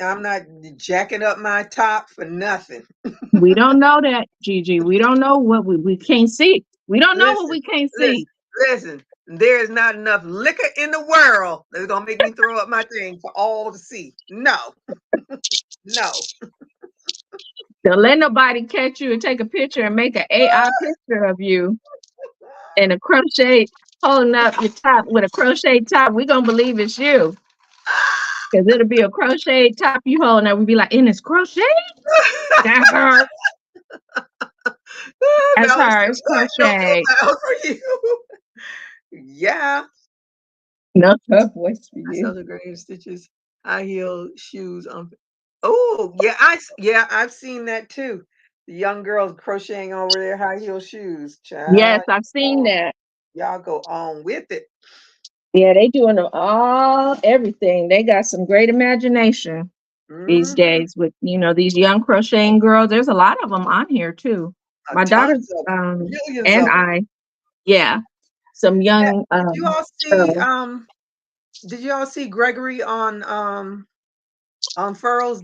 I'm not jacking up my top for nothing. We don't know that, Gigi. We don't know what we can't see. We don't know what Listen, we can't listen, see. listen. There is not enough liquor in the world that's gonna make me throw up my thing for all to see. No, no. Don't let nobody catch you and take a picture and make an AI picture of you in a crochet holding up your top with a crochet top. We gonna believe it's you. Because it'll be a crochet top you holding up. We'll be like, and it's crochet? That's her. That's Now her. listen, It's what? No, crochet. that for you. Yeah, No tough voice for I you. saw the grave stitches, high heel shoes on. Oh yeah, I've seen that too. The young girls crocheting over their high heel shoes. Yes, Child, I've seen that. y'all go on with it. Yeah, they doing all everything. They got some great imagination these Hmm. days with these young crocheting girls. There's a lot of them on here too. My daughter Tons of them, millions and of them. I, yeah, some Yeah, young did you all see girls. Gregory on Furrows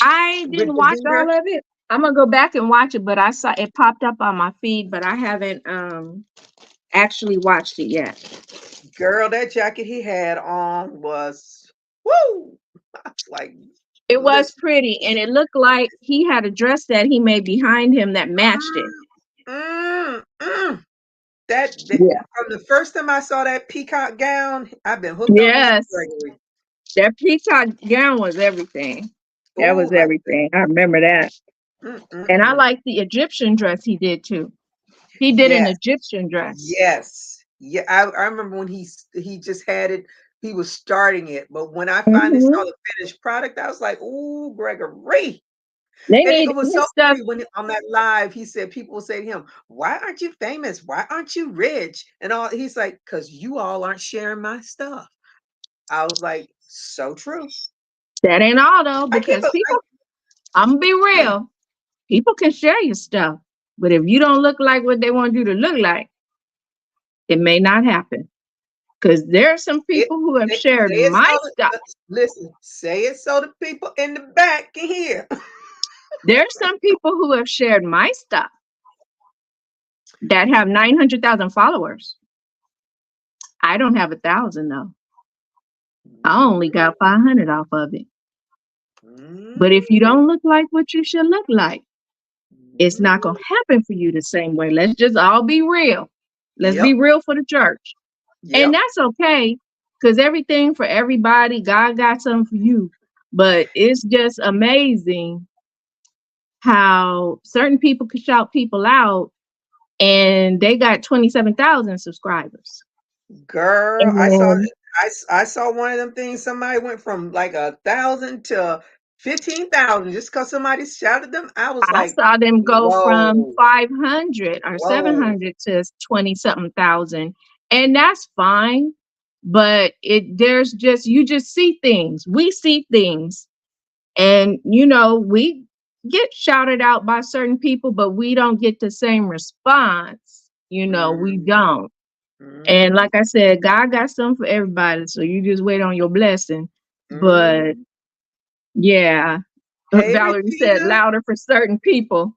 I with didn't the watch zebra? all of it. I'm gonna go back and watch it, but I saw it popped up on my feed, but I haven't actually watched it yet. Girl, that jacket he had on was woo! I was like, It was listen. pretty, and it looked like he had a dress that he made behind him that matched it. Mm, mm. That Yeah. from the first time I saw that peacock gown, I've been hooked on me some Yes. Gregory. That peacock gown was everything. That Oh, was I everything. I remember that. And I mm. like the Egyptian dress he did too. He did an Yes, Egyptian dress. yes. Yeah, I remember when he just had it, he was starting it, but when I finally Hmm. saw the finished product, I was like, "Ooh, Gregory." They And need it was so his stuff. funny when on that live, he said people would say to him, "Why aren't you famous? Why aren't you rich?" And all he's like, "'Cause you all aren't sharing my stuff." I was like, "So true." That ain't all though, I can't because believe people, I'm gonna be real. People can share your stuff, but if you don't look like what they want you to look like, it may not happen. Because there are some it, people who have shared say it my so stuff. listen, say it so the people in the back can hear. There are some people who have shared my stuff that have 900,000 followers. I don't have 1,000 though. I only got 500 off of it. But if you Mm, don't look like what you should look like, it's not mm. going to happen for you the same way. Let's just all be real. Let's be Yep, real for the church. And yep. that's okay because everything for everybody, God got something for you. But it's just amazing how certain people can shout people out and they got 27,000 subscribers. Girl, And I saw one of them things. Somebody went from like 1,000 to 15,000 just because somebody shouted them. I was I like, saw them go from whoa, 500 or whoa. 700 to 20 something thousand. And that's fine. But there's just, you just see things. We see things. And, we get shouted out by certain people, but we don't get the same response. We Mm, don't. And mm, like I said, God got something for everybody. So you just wait on your blessing. But mm. yeah, Hey, Valerie said Regina, louder for certain people.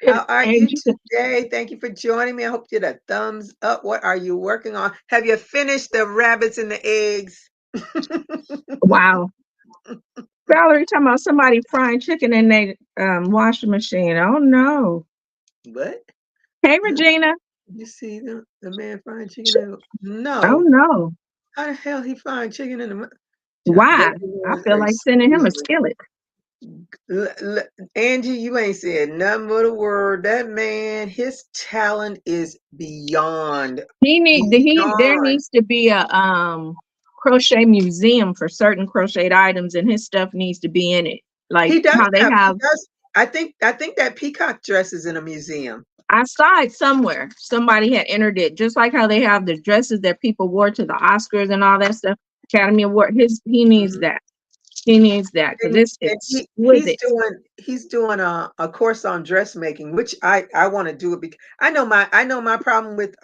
And how are you Angie said, today? Thank you for joining me. I hope you get a thumbs up. What are you working on? Have you finished the rabbits and the eggs? wow. Valerie talking about somebody frying chicken in their washing machine. Oh no. What? Hey Regina. You see the man frying chicken in Oh no. no. How the hell he frying chicken in the Why? baby I ones feel are like sending him a seriously. skillet. Angie, you ain't said nothing but a word. That man, his talent is There beyond. needs to be a crochet museum for certain crocheted items and his stuff needs to be in it. Like He does how they have, he have, does. I think that peacock dress is in a museum. I saw it somewhere. Somebody had entered it, just like how they have the dresses that people wore to the Oscars and all that stuff. Academy Award. He needs Mhm. that. He needs that because it's And exquisite. he's doing a course on dressmaking, which I want to do it because I know my problem with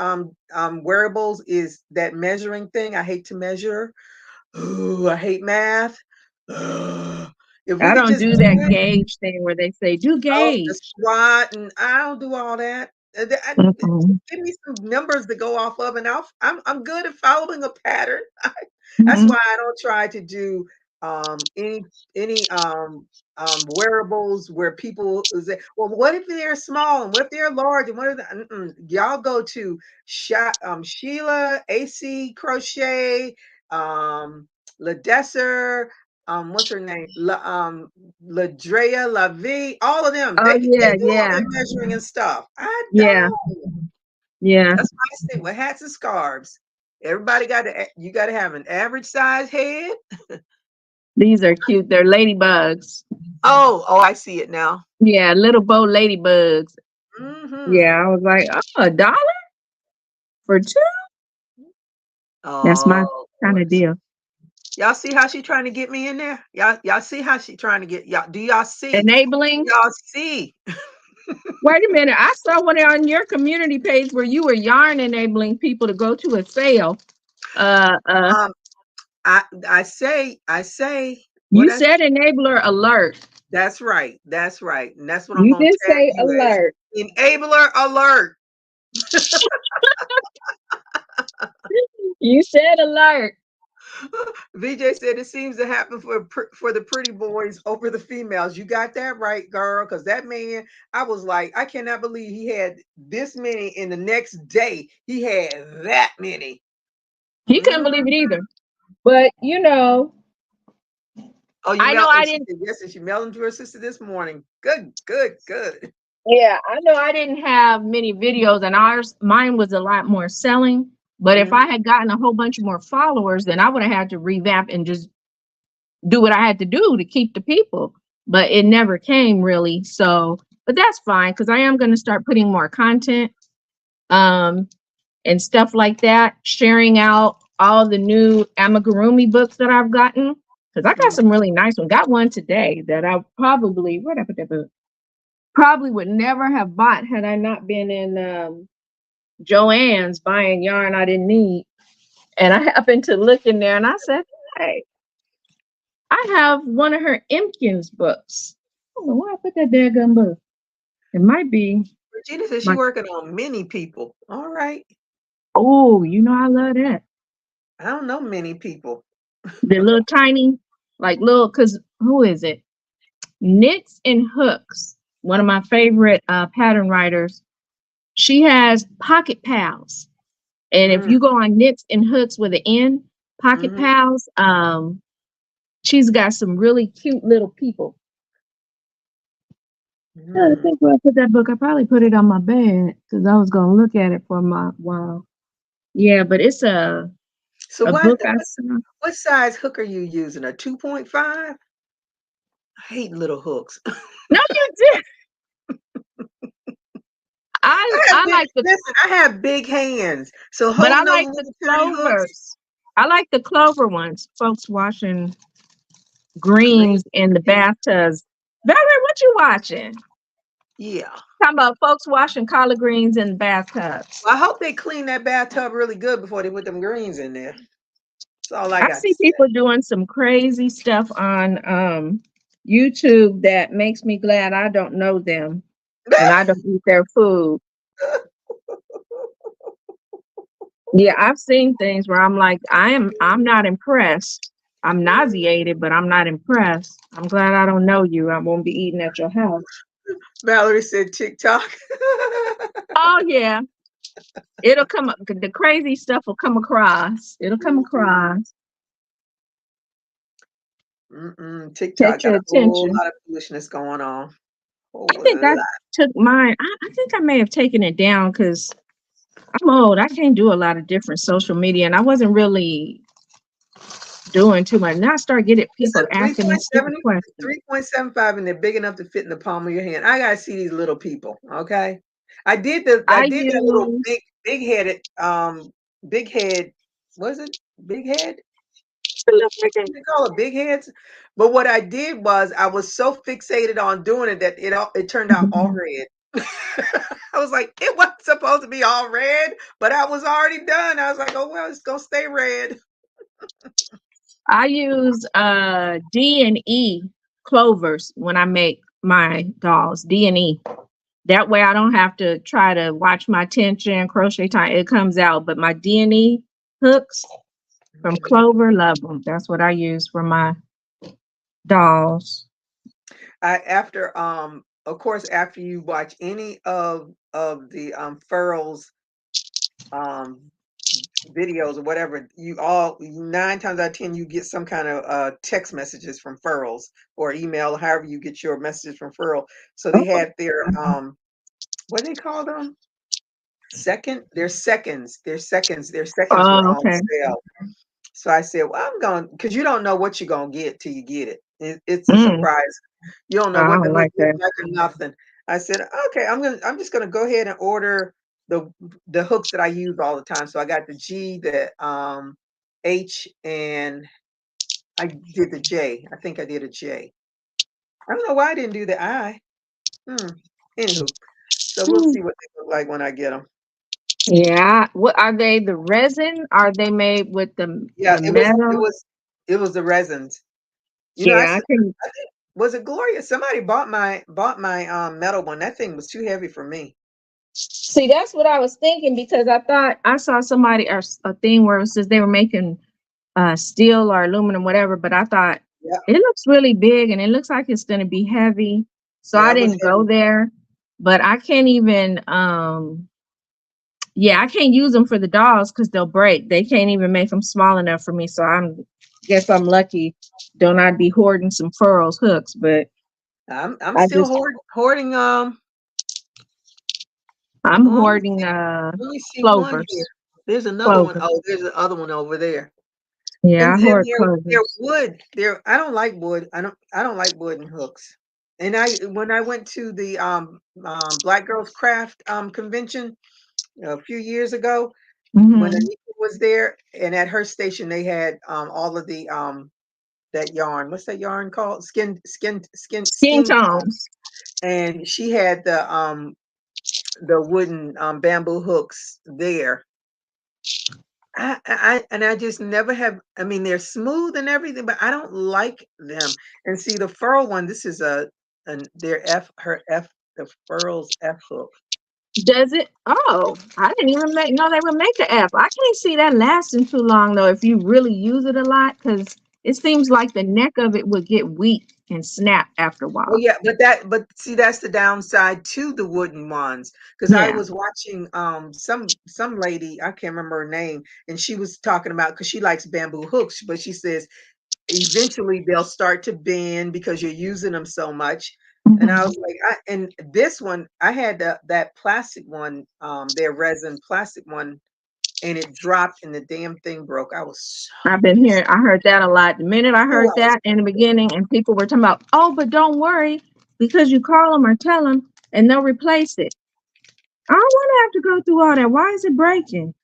wearables is that measuring thing. I hate to measure. Ooh, I hate math. Ugh. If we I could don't just do do that it, gauge thing where they say do oh, the gauge. squat, and I don't do all that. Just Mm-mm. give me some numbers to go off of, and I'm good at following a pattern. That's Mhm. why I don't try to do any any wearables where people say, "Well, what if they're small and what if they're large and what if y'all go to Sheila AC Crochet, LaDesser, what's her name? Ladrea, Lavi, all of them. Oh They yeah, do all yeah, that measuring and stuff. I yeah, don't. yeah. That's why I say with hats and scarves. Everybody you got to have an average size head. These are cute. They're ladybugs. Oh, I see it now. Yeah, little bow ladybugs. Hmm. Yeah, I was like, oh, $1 for two? That's my Oh, kind of Lord. deal. Y'all see how she trying to get me in there? Y'all see how she trying to get y'all? Do y'all see? Enabling. Y'all see? Wait a minute. I saw one on your community page where you were yarn enabling people to go to a sale. Uh, uh, Um, I say what You I said enabler alert. that's right. That's right. And that's what I'm You gonna did tag say you as. alert. Enabler alert. You said alert. VJ said it seems to happen for the pretty boys over the females. You got that right, girl. Because that man, I was like, I cannot believe he had this many, and the next day he had that many. He couldn't Mm. believe it either. But Oh, you I know mailed? I And she didn't. said yes, and she mailed them to her sister this morning. Good, good, good. Yeah, I know I didn't have many videos, and mine was a lot more selling. But if I Mhm. had gotten a whole bunch more followers, then I would have had to revamp and just do what I had to do to keep the people. But it never came really. So, but that's fine because I am going to start putting more content um, and stuff like that, sharing out all the new amigurumi books that I've gotten. Because I got Mhm. some really nice ones. Got one today that I probably, where did I put that book? Probably would never have bought had I not been in Joann's buying yarn I didn't need. And I happened to look in there and I said, hey, I have one of her Impkins books. I don't know why I put that daggum book. It might be Regina says she my, working on many people. All right. oh, I love that. I don't know many people. The little tiny, like little, because who is it? Knits and Hooks, one of my favorite pattern writers. She has Pocket Pals. And if Mm. you go on Knits and Hooks with an N, Pocket Mhm. Pals, she's got some really cute little people. I Mm. think where I put that book, I probably put it on my bed because I was gonna look at it for a while. Yeah, but it's So a what book I saw. what size hook are you using? A 2.5? I hate little hooks. No, you did. I like the, Listen, I have big hands, so but I holding those like the little tiny hooks. clovers. I like the clover ones. Folks washing Green. greens in the bathtubs. Valerie, what you watching? Yeah. Talking about folks washing collard greens in bathtubs. Well, I hope they clean that bathtub really good before they put them greens in there. That's all I I got to see people doing some crazy stuff on YouTube that makes me glad I don't know them and I don't eat their food. say. Yeah, I've seen things where I'm like, I'm not impressed. I'm nauseated, but I'm not impressed. I'm glad I don't know you. I won't be eating at your house. Mallory said TikTok. Oh yeah. It'll come up. The crazy stuff will come across. It'll come across. TikTok Catch got your a whole attention. lot of foolishness going on. I Whole think I lot. took mine. I think I may have taken it down because I'm old. I can't do a lot of different social media, and I wasn't really doing too much. Now I start getting It's people a asking me stupid questions. 3.75, and they're big enough to fit in the palm of your hand. I gotta see these little people. Okay. I I did that little use big headed big head, was it big head? They call it big heads. But what I did was I was so fixated on doing it that it turned out all red. I was like, it wasn't supposed to be all red, but I was already done. I was like, oh well, it's gonna stay red. I use D and E clovers when I make my dolls. D and E. That way I don't have to try to watch my tension, crochet time. It comes out. But my D and E hooks from Mhm. Clover, love them. That's what I use for my dolls. I after of course after you watch any of the furls um videos or whatever, you all 9 times out of 10 you get some kind of text messages from furls or email, however you get your messages from furl. So they had their what do they call them? Their seconds were Oh, on okay. sale. So I said, well, I'm going because you don't know what you're gonna get till you get it. It's a Mm, surprise. You don't know I what the don't hook like looks that. like or nothing. I said, okay, I'm just gonna go ahead and order the the hooks that I use all the time. So I got the G, the H, and I did the J. I think I did a J. I don't know why I didn't do the I. Hmm. Anywho, so we'll Mm. see what they look like when I get them. Yeah. What are they? The resin? Are they made with the Yeah, it was metal? It was the resins. You know, Yeah, I can I think was it Gloria? Somebody bought my metal one. That thing was too heavy for me. see. That's what I was thinking because I thought I saw somebody or a thing where it says they were making steel or aluminum, whatever. But I thought Yeah, it looks really big and it looks like it's going to be heavy. So yeah, I it was didn't go heavy. there. But I can't even, yeah, I can't use them for the dolls because they'll break. They can't even make them small enough for me. So guess I'm lucky. Don't I be hoarding some furrows hooks? But I'm I still just, hoarding. I'm Oh, hoarding let me see one here. clovers. There's another one. Clover. Oh, there's the other one over there. Yeah, And I and hoard they're clovers. wood. I don't like wood. I don't like wooden hooks. And when I went to the Black Girls Craft convention a few years ago, when Hmm. Anika was there, and at her station they had all of the that yarn. What's that yarn called? Skin Skin tone. tones. And she had the wooden bamboo hooks there. I just never have. I mean, they're smooth and everything, but I don't like them. And see, the furl one. This is their the furl's F hook. Does it? Oh, I didn't even know they would make the app. I can't see that lasting too long though if you really use it a lot because it seems like the neck of it would get weak and snap after a Oh while. yeah, but see, that's the downside to the wooden ones. Because I Yeah. was watching some lady, I can't remember her name, and she was talking about because she likes bamboo hooks, but she says eventually they'll start to bend because you're using them so much. And I Hmm. was like, and this one, I had that plastic one, their resin plastic one, and it dropped and the damn thing broke. I was so I've been pissed. here. I heard that a lot. The minute I Oh, heard I was that in the beginning, and people were talking about, oh, but don't worry because you call them or tell them and they'll replace it. I don't want to have to go through all that. Why is it breaking?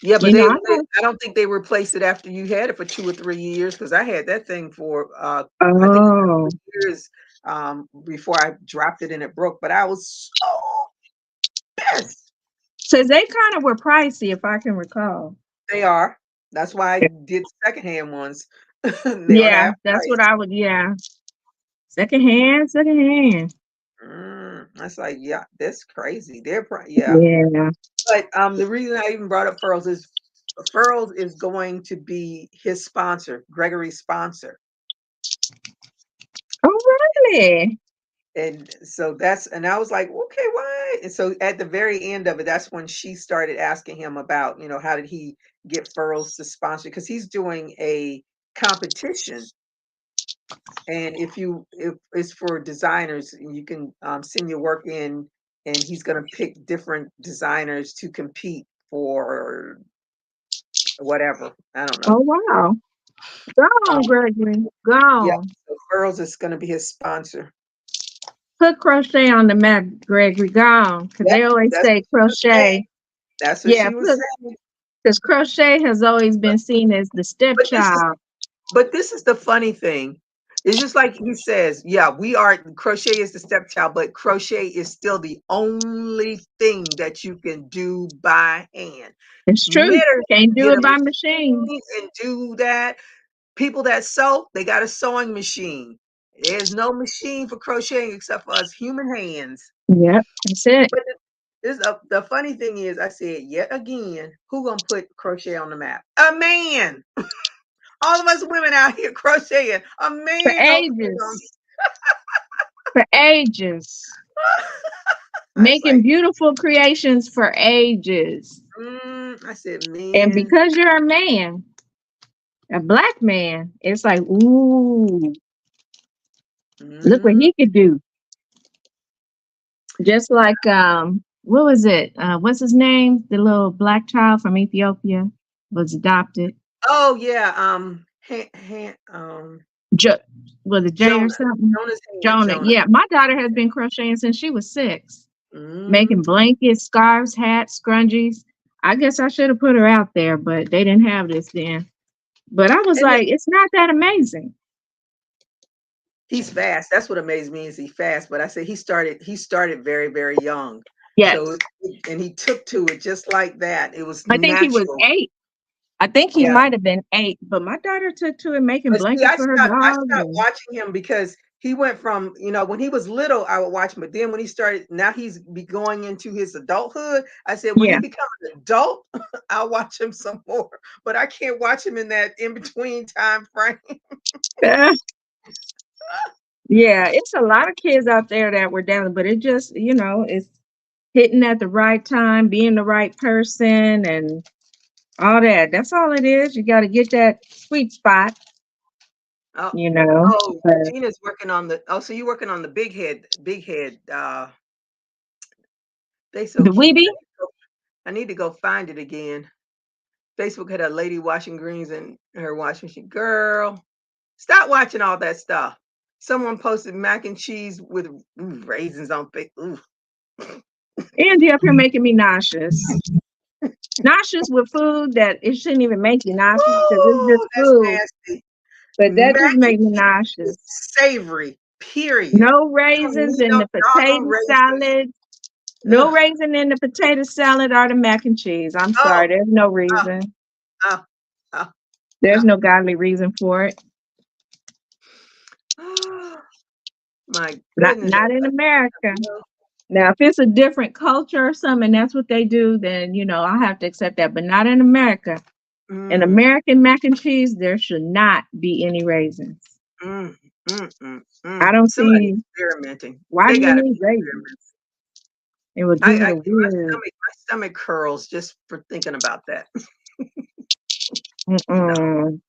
yeah, but You know, I know. I don't think they replaced it after you had it for 2 or 3 years because I had that thing for I think Oh, 2 years before I dropped it and it broke. But I was so pissed. says they kind of were pricey, if I can recall. They are. That's why I did secondhand ones. They were Yeah, half that's what price. I would. Yeah, secondhand, secondhand. That's like, yeah, that's crazy. Yeah. Yeah. But the reason I even brought up Furls is Furls is going to be his sponsor, Gregory's sponsor. Oh, really? And so and I was like, okay, why? And so at the very end of it, that's when she started asking him about, how did he get Furls to sponsor? Because he's doing a competition. And if it's for designers, you can send your work in, and he's going to pick different designers to compete for whatever. I don't know. Oh, wow. Go on, Um, Gregory. Go yeah, on. so Furls is going to be his sponsor. Put crochet on the map, Gregory. Go on. Because Yep, they always that's say what she was saying. crochet. That's what Yeah, she was saying. because crochet has always been seen as the But this is stepchild. But this is the funny thing. It's just like he says, yeah, crochet is the stepchild, but crochet is still the only thing that you can do by hand. It's true. Knitters Can't do get it a by machine. machine and do that. People that sew, they got a sewing machine. There's no machine for crocheting except for us human hands. Yep, that's it. But the funny thing is, I said yet again, who gonna put crochet on the map? A man. All of us women out here crocheting. A For man gonna put it on. ages. For ages. I was Making like, beautiful creations for ages. I said, And man, because you're a man, a black man, it's like, ooh, look what mm, he could do. Just like what was it? What's his name? The little black child from Ethiopia was adopted. oh yeah, Jo- was it Jay or Jonah, something? Jonah's hand, Jonah. Jonah. Yeah, my daughter has been crocheting since she was 6, Mm, making blankets, scarves, hats, scrunchies. I guess I should have put her out there, but they didn't have this then. But I was and like, it's not that amazing. he's fast. That's what amazed me is he fast. But I said he started very, very young. Yes. So and he took to it just like that. It was I think he was natural. 8. I think he Yeah. might have been 8, but my daughter took to it making But see, blankets for her I dog. stopped watching him because he went from, when he was little, I would watch him, but then when he started, now he's be going into his adulthood. I said, when he Yeah. becomes an adult, I'll watch him some more. But I can't watch him in that in between time frame. Yeah, it's a lot of kids out there that were down, but it just, it's hitting at the right time, being the right person, and all that. That's all it is. You got to get that sweet spot, Oh, you know. oh, But Gina's working on the. Oh, so you're working on the big head. They so the cute. Weeby, I need to go find it again. Facebook had a lady washing greens in her washing machine. Girl, stop watching all that stuff. Someone posted mac and cheese with raisins on it. Ooh. Angie up here making me nauseous. Nauseous with food that it shouldn't even make you nauseous because it's just Ooh, that's food. nasty. But that Mac just and made me cheese is nauseous. savory. Period. No You don't raisins need in no the doggone potato raisins. salad. No Ugh. raisin in the potato salad or the mac and cheese. I'm sorry. Oh, There's no oh, reason. oh, oh, There's no. no godly reason for it. My Not goodness. not in America. Now, if it's a different culture or something, that's what they do, then I'll have to accept that. But not in America. In Mm, American mac and cheese, there should not be any raisins. mm, mm, mm, I mm. don't Somebody see experimenting. why They do you got to need be raisins. experimenting. It would I, give it I a weird. my stomach curls just for thinking about that. No. Mm-mm.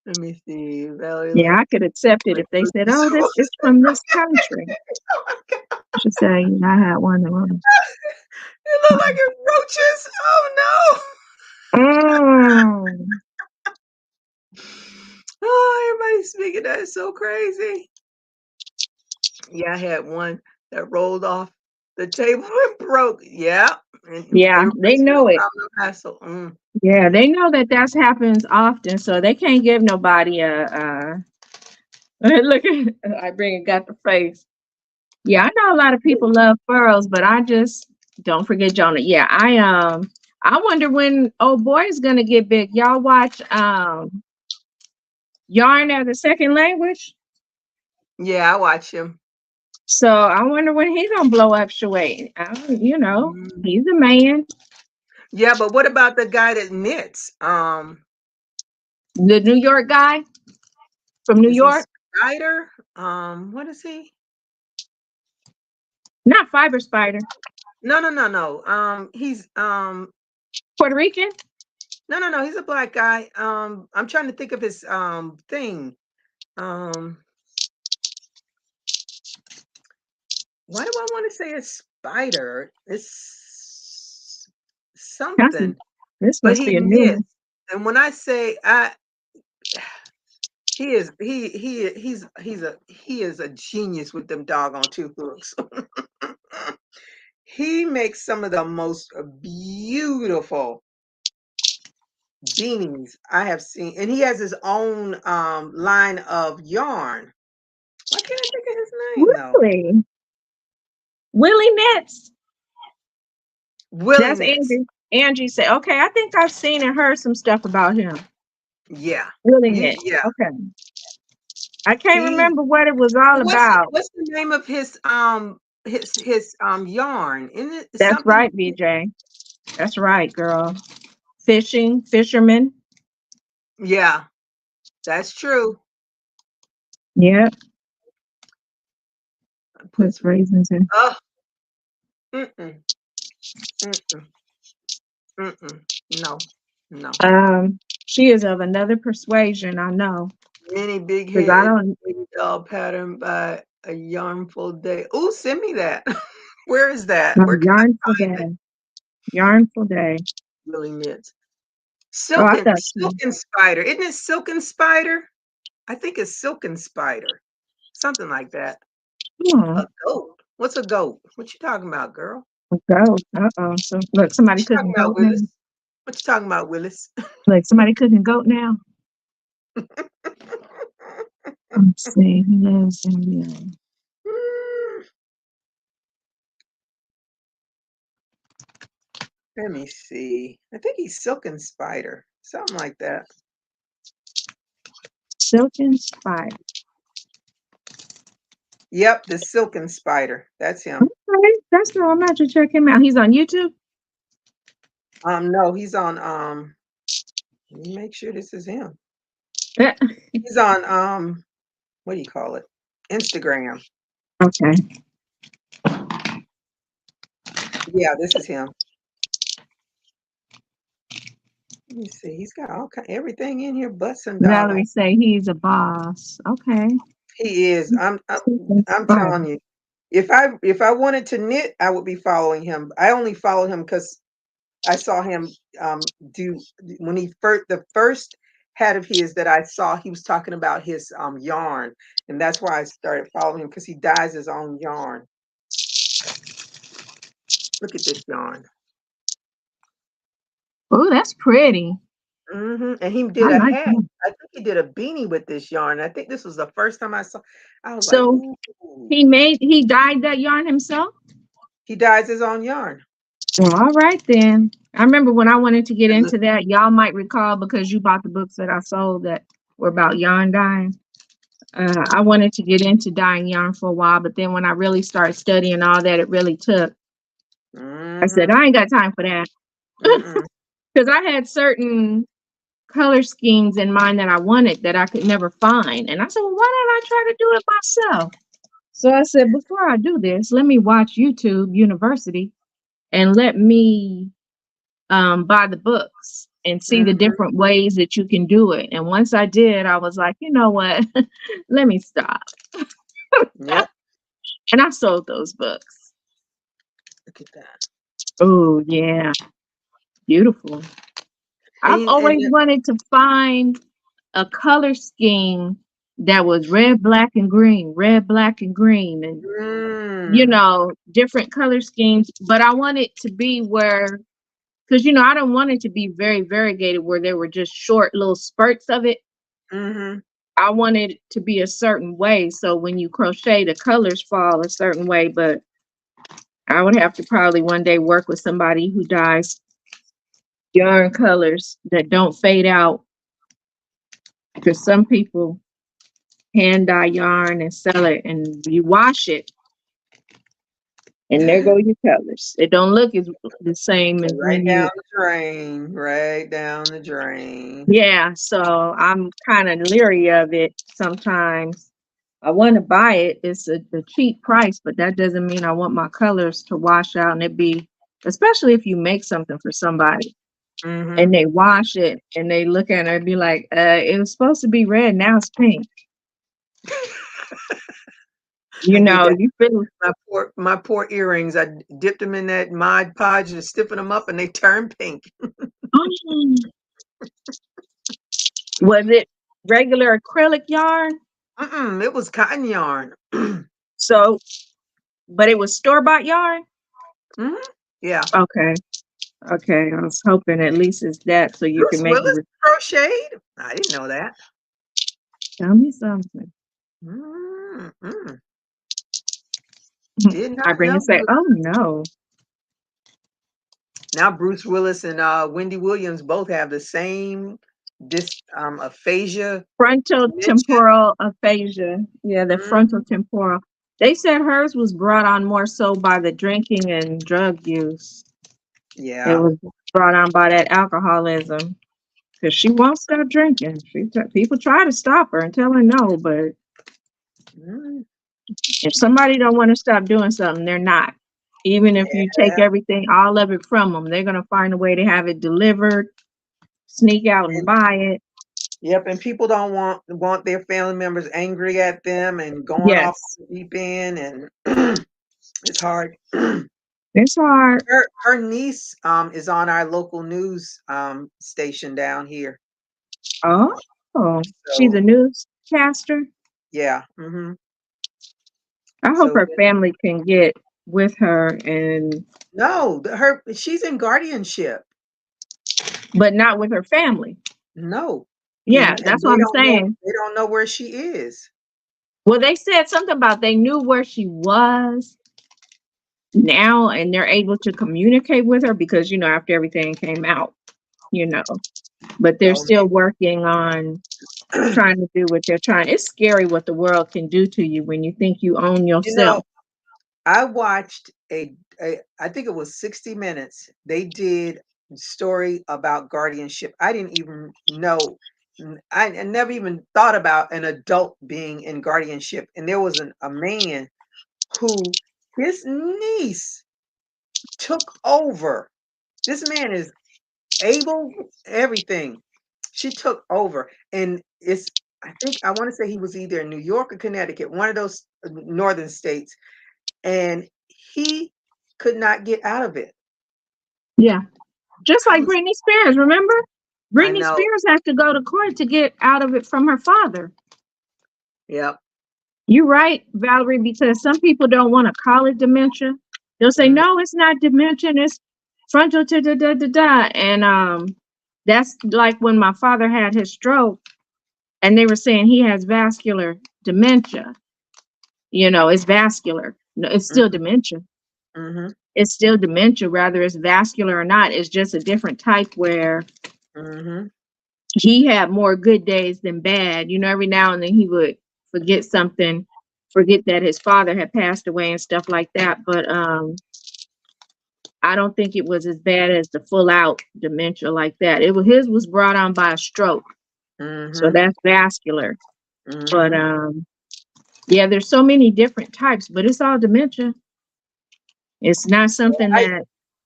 Let me see. Valerie Yeah, like I could accept it like if they said, roaches. "Oh, this is from this country." I should say, "I had one of them." You look like it roaches. Oh Mm. no. Oh, everybody's speaking that is so crazy. Yeah, I had one that rolled off the table and broke. Yeah. And Yeah, they they replaced it know it. without no hassle. Mm. Yeah, they know that happens often, so they can't give nobody a. Look at I bring got the face. Yeah, I know a lot of people love furrows, but I just don't forget Jonah. Yeah, I wonder when old boy is gonna get big. Y'all watch Yarn as a Second Language? Yeah, I watch him. So I wonder when he's gonna blow up Shaway. Mm. He's a man. Yeah, but what about the guy that knits? The New York guy from New Is he York, Spider? What is he? not Fiber Spider, No, no, no, no. He's Puerto Rican. no, he's a black guy. I'm trying to think of his thing. Um, why do I want to say it's Spider? It's That's something, this but must he be a new knits. one. And when I say he is he is a genius with them doggone two hooks. He makes some of the most beautiful beanies I have seen, and he has his own line of yarn. Why can't I think of his name though? Really, Willie Nets. Willie That's Knits. Angie. Angie said, "Okay, I think I've seen and heard some stuff about him." Yeah, Willie you Nets. yeah. Okay, I can't He remember what it was all about. what's the name of his yarn? Isn't it That's something? right, BJ. That's right, girl. Fisherman. Yeah, that's true. Yep, Put puts some. raisins in. Oh, mm-mm, mm-mm, mm-mm. No, no. She is of another persuasion, I know. Mini big Because I head don't baby doll pattern by a yarnful day. Oh, send me that. Where is that? Where can I yarnful find it? day. Yarnful day. Really knits. Oh, I thought so. Silken Spider. Isn't it Silken Spider? I think it's Silken Spider. Something like that. Oh, A goat. What's a goat? What you talking about, girl? a goat. Uh-oh. So look, What somebody you talking cooking about, goat now. Willis? What you talking about, Willis? Look, somebody cooking goat now. Let's see. Who lives in the Let me see. I think he's Silken Spider, something like that. Silken Spider. Yep, the Silken Spider. That's him. Okay, that's no. I'm about to check him out. He's on YouTube. No, he's on let me make sure this is him. Yeah. He's on what do you call it? Instagram. Okay. Yeah, this is him. Let me see. He's got all kind everything in here, butts and Valerie doggone. say he's a boss. Okay. He is. Silken I'm Spider. telling you. If I wanted to knit, I would be following him. I only follow him because I saw him do when he the first hat of his that I saw, he was talking about his yarn, and that's why I started following him because he dyes his own yarn. Look at this yarn. Oh, that's pretty. And he I did a like hat. that. I think he did a beanie with this yarn. I think this was the first time I saw. I was like, So ooh. he dyed that yarn himself? He dyes his own yarn. Well, all right then. I remember when I wanted to get And look, into that, y'all might recall because you bought the books that I sold that were about yarn dyeing. I wanted to get into dyeing yarn for a while, but then when I really started studying all that, it really took. I said, mm-hmm, I ain't got time for that. mm-mm, Because I had certain color schemes in mind that I wanted that I could never find. And I said, well, why don't I try to do it myself? So I said, before I do this, let me watch YouTube University and let me buy the books and see the mm-hmm, different ways that you can do it. And once I did, I was like, you know what? Let me stop. yep. And I sold those books. Look at that. Oh, yeah. Beautiful. I've And always wanted to find a color scheme that was red, black, and green, and mm, different color schemes. But I want it to be where, because I don't want it to be very variegated where there were just short little spurts of it. mm-hmm. I want it to be a certain way. So when you crochet, the colors fall a certain way. But I would have to probably one day work with somebody who dyes yarn colors that don't fade out. Because some people hand dye yarn and sell it, and you wash it, and there go your colors. It don't look as the same as Go right when down you. the drain. Right down the drain. Yeah, so I'm kind of leery of it sometimes. I want to buy it. It's a cheap price, but that doesn't mean I want my colors to wash out and it be, especially if you make something for somebody Mm-hmm. and they wash it and they look at it and be like, it was supposed to be red, now it's pink. I did that. You feel. My poor earrings. I dipped them in that Mod Podge and stiffened them up, and they turned pink. Oh, was it regular acrylic yarn? It was cotton yarn. So, but it was store-bought yarn? hmm Yeah. Okay. Okay. I was hoping at least it's that so you can Bruce maybe Willis crocheted. I didn't know that. tell me something. Mm-mm. Did I not bring know. and say, oh no. Now Bruce Willis and Wendy Williams both have the same aphasia Frontal dementia. temporal aphasia. Yeah, the frontal Mhm. temporal. They said hers was brought on more so by the drinking and drug use. It Yeah. was brought on by that alcoholism. Because she won't stop drinking. People try to stop her and tell her no, but Mm, if somebody don't want to stop doing something, they're not. Even if you take yeah. everything, all of it from them, they're gonna find a way to have it delivered, sneak out and And, buy it. yep. And people don't want their family members angry at them and going off Yes, the deep end, and it's hard. it's hard. Her niece is on our local news station down here. Oh, she's a So newscaster. yeah. I hope So her family can get with her no, she's in guardianship. but not with her family. No. Yeah, And that's what they I'm don't know saying. where she is. Well, they said something about they knew where she was. now, and they're able to communicate with her because, after everything came out, you know, but they're Oh still working on man. trying to do what they're trying. It's scary what the world can do to you when you think you own You know, yourself. I watched I think it was 60 Minutes. They did a story about guardianship. I didn't even know. I never even thought about an adult being in guardianship. And there was a man who his niece took over. This man is able, everything. She took over. And I want to say he was either in New York or Connecticut, one of those northern states, and he could not get out of it. Yeah. Just I like was Britney Spears, remember? I Britney know. Spears had to go to court to get out of it from her father. Yep. You're right, Valerie, because some people don't want to call it dementia. They'll say, Mhm, no, it's not dementia, it's frontal da da da da da. And that's like when my father had his stroke and they were saying he has vascular dementia. It's vascular. No, it's still mhm, dementia. mhm, It's still dementia, whether it's vascular or not. It's just a different type where mhm. he had more good days than bad. Every now and then he would forget something, forget that his father had passed away and stuff like that. But I don't think it was as bad as the full out dementia like that. His was brought on by a stroke. So Mhm, that's vascular. But mhm. yeah, there's so many different types, but it's all dementia. It's not something I that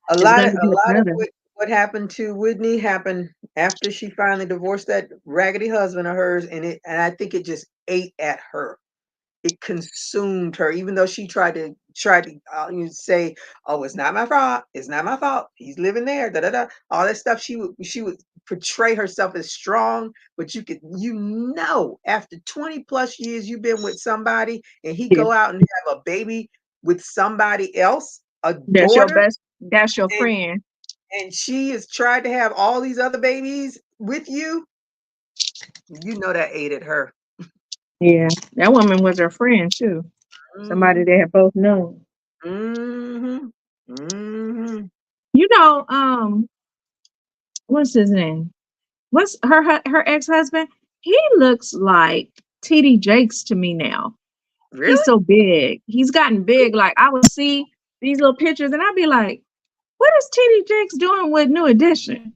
a is lot of gonna a get lot of better. what happened to Whitney happened after she finally divorced that raggedy husband of hers, and I think it just ate at her. It consumed her, even though she tried to say, "Oh, it's not my fault. It's not my fault. He's living there." Da da da. All that stuff. She would portray herself as strong, but after 20 plus years you've been with somebody, and he Yeah. go out and have a baby with somebody else, a That's your daughter, best, that's your and friend. she has tried to have all these other babies with you. You know that ate at her. Yeah. That woman was her friend too. Somebody Mhm. they had both known. Mhm. Mhm. You know, what's his name? What's her ex-husband? He looks like TD Jakes to me now. He's Really? so big. He's gotten big. Like I would see these little pictures and I'd be like, what is TD Jakes doing with New Edition?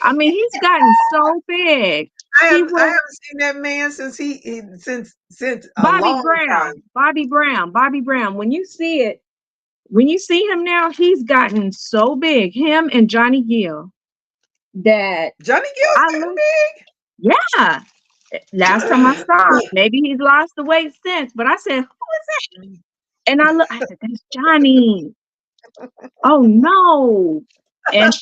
I mean, he's gotten so big. He I wrote haven't seen that man since since a Bobby long Brown, time. Bobby Brown, Bobby Brown. When you see him now, he's gotten so big. Him and Johnny Gill that Johnny Gill's I getting look, yeah. Last time I big. saw him, maybe he's lost the weight since. But I said, who is that? And I said, that's Johnny. Oh no. And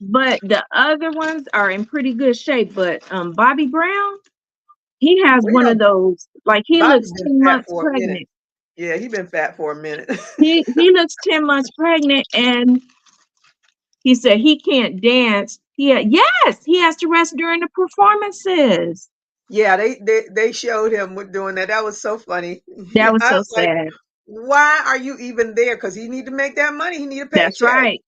but the other ones are in pretty good shape. But Bobby Brown, he has Well, one of those, like he Bobby looks been 10 fat months for a minute. pregnant. Yeah, he been fat for a minute. He looks 10 months pregnant and he said he can't dance. Yes, he has to rest during the performances. Yeah, they showed him with doing that. That was so funny. That was I so was like, sad. why are you even there? Because he need to make that money. He need a That's paycheck. right.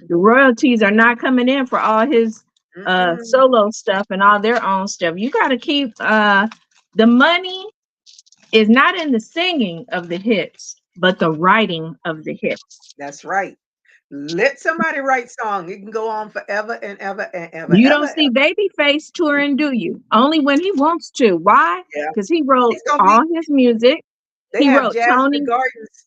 The royalties are not coming in for all his Mm-mm. solo stuff and all their own stuff. You got to keep the money is not in the singing of the hits, but the writing of the hits. That's right. Let somebody write song. It can go on forever and ever and ever, You ever, don't see ever. Babyface touring, do you? Only when he wants to. Why? Yeah. Because he wrote He's gonna all be his music. they He have wrote Jazz in the Tony. Gardens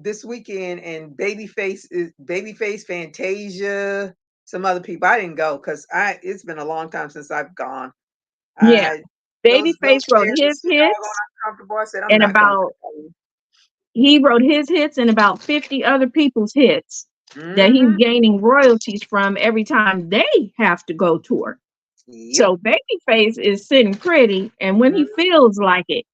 this weekend, and Babyface Fantasia, some other people. I didn't go because I it's been a long time since I've gone. Yeah. I those Babyface wrote chairs are his so doggone hits uncomfortable. I said I'm and not coming. about he wrote his hits and about 50 other people's hits that he's Mm-hmm. gaining royalties from every time they have to go tour. Yep. So Babyface is sitting pretty, and when he Mm-hmm. feels like it,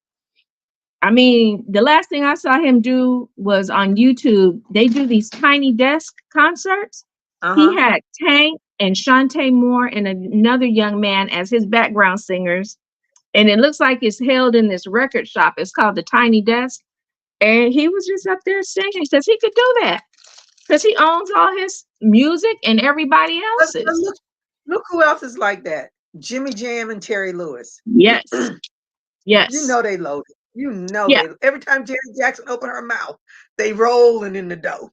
I mean, the last thing I saw him do was on YouTube. They do these tiny desk concerts. He Uh-huh. had Tank and Shantae Moore and another young man as his background singers. And it looks like it's held in this record shop. It's called the Tiny Desk. And he was just up there singing because he could do that. Because he owns all his music and everybody But else's. look who else is like that. Jimmy Jam and Terry Lewis. Yes. You Yes. know they loaded. You know Yeah. they every time Janet Jackson opened her mouth, they rolling in the dough.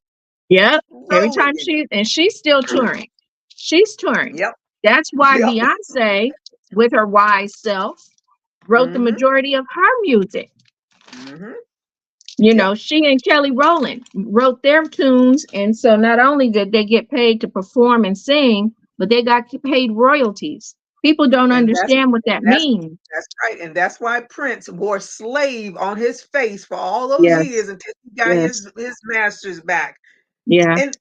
Yep. Every Rolling time in it. and she's still touring. She's touring. Yep. That's why Yep. Beyonce, with her wise self, wrote the Mm-hmm. majority of her music. Mm-hmm. You Yep. know, she and Kelly Rowland wrote their tunes. And so not only did they get paid to perform and sing, but they got paid royalties. People don't And that's understand what and that means. that's right. And that's why Prince wore slave on his face for all those Yes. years until he got Yes. his masters back. Yeah. And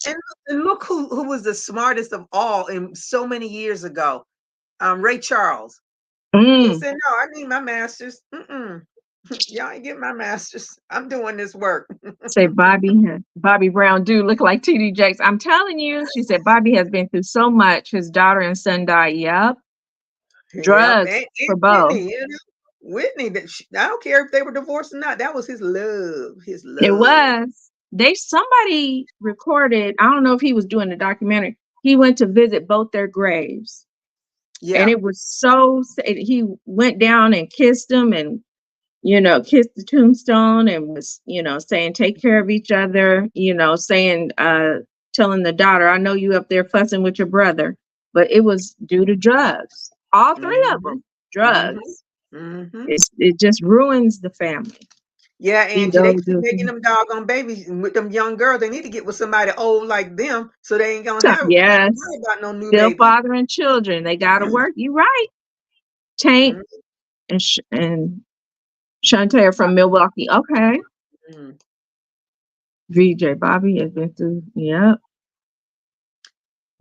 look who was the smartest of all in so many years ago. Ray Charles. He Mm. said, "No, I need my masters. Mm-mm. Y'all ain't get my masters. I'm doing this work." Say Bobby Brown do look like TD Jakes. I'm telling you, she said Bobby has been through so much. His daughter and son died. Yep. Yep, Drugs and for both. Whitney, Whitney. I don't care if they were divorced or not. That was his love. His It love. was. Somebody recorded, I don't know if he was doing the documentary. He went to visit both their graves. And Yeah. it was he went down and kissed them and, kissed the tombstone and was, saying, take care of each other, saying, telling the daughter, I know you up there fussing with your brother, but it was due to drugs. All three of Mm-hmm. them, Mm-hmm. drugs. Mm-hmm. It just ruins the family. Yeah, These Angie, they old keep making dudes. them doggone babies with them young girls. They need to get with somebody old like them so they ain't gonna have to Yes. worry about no new Still babies. fathering children. They got to work. You right. Tank Mhm. and Shantae are from Milwaukee. Okay. Mhm. VJ Bobby has been through. Yep.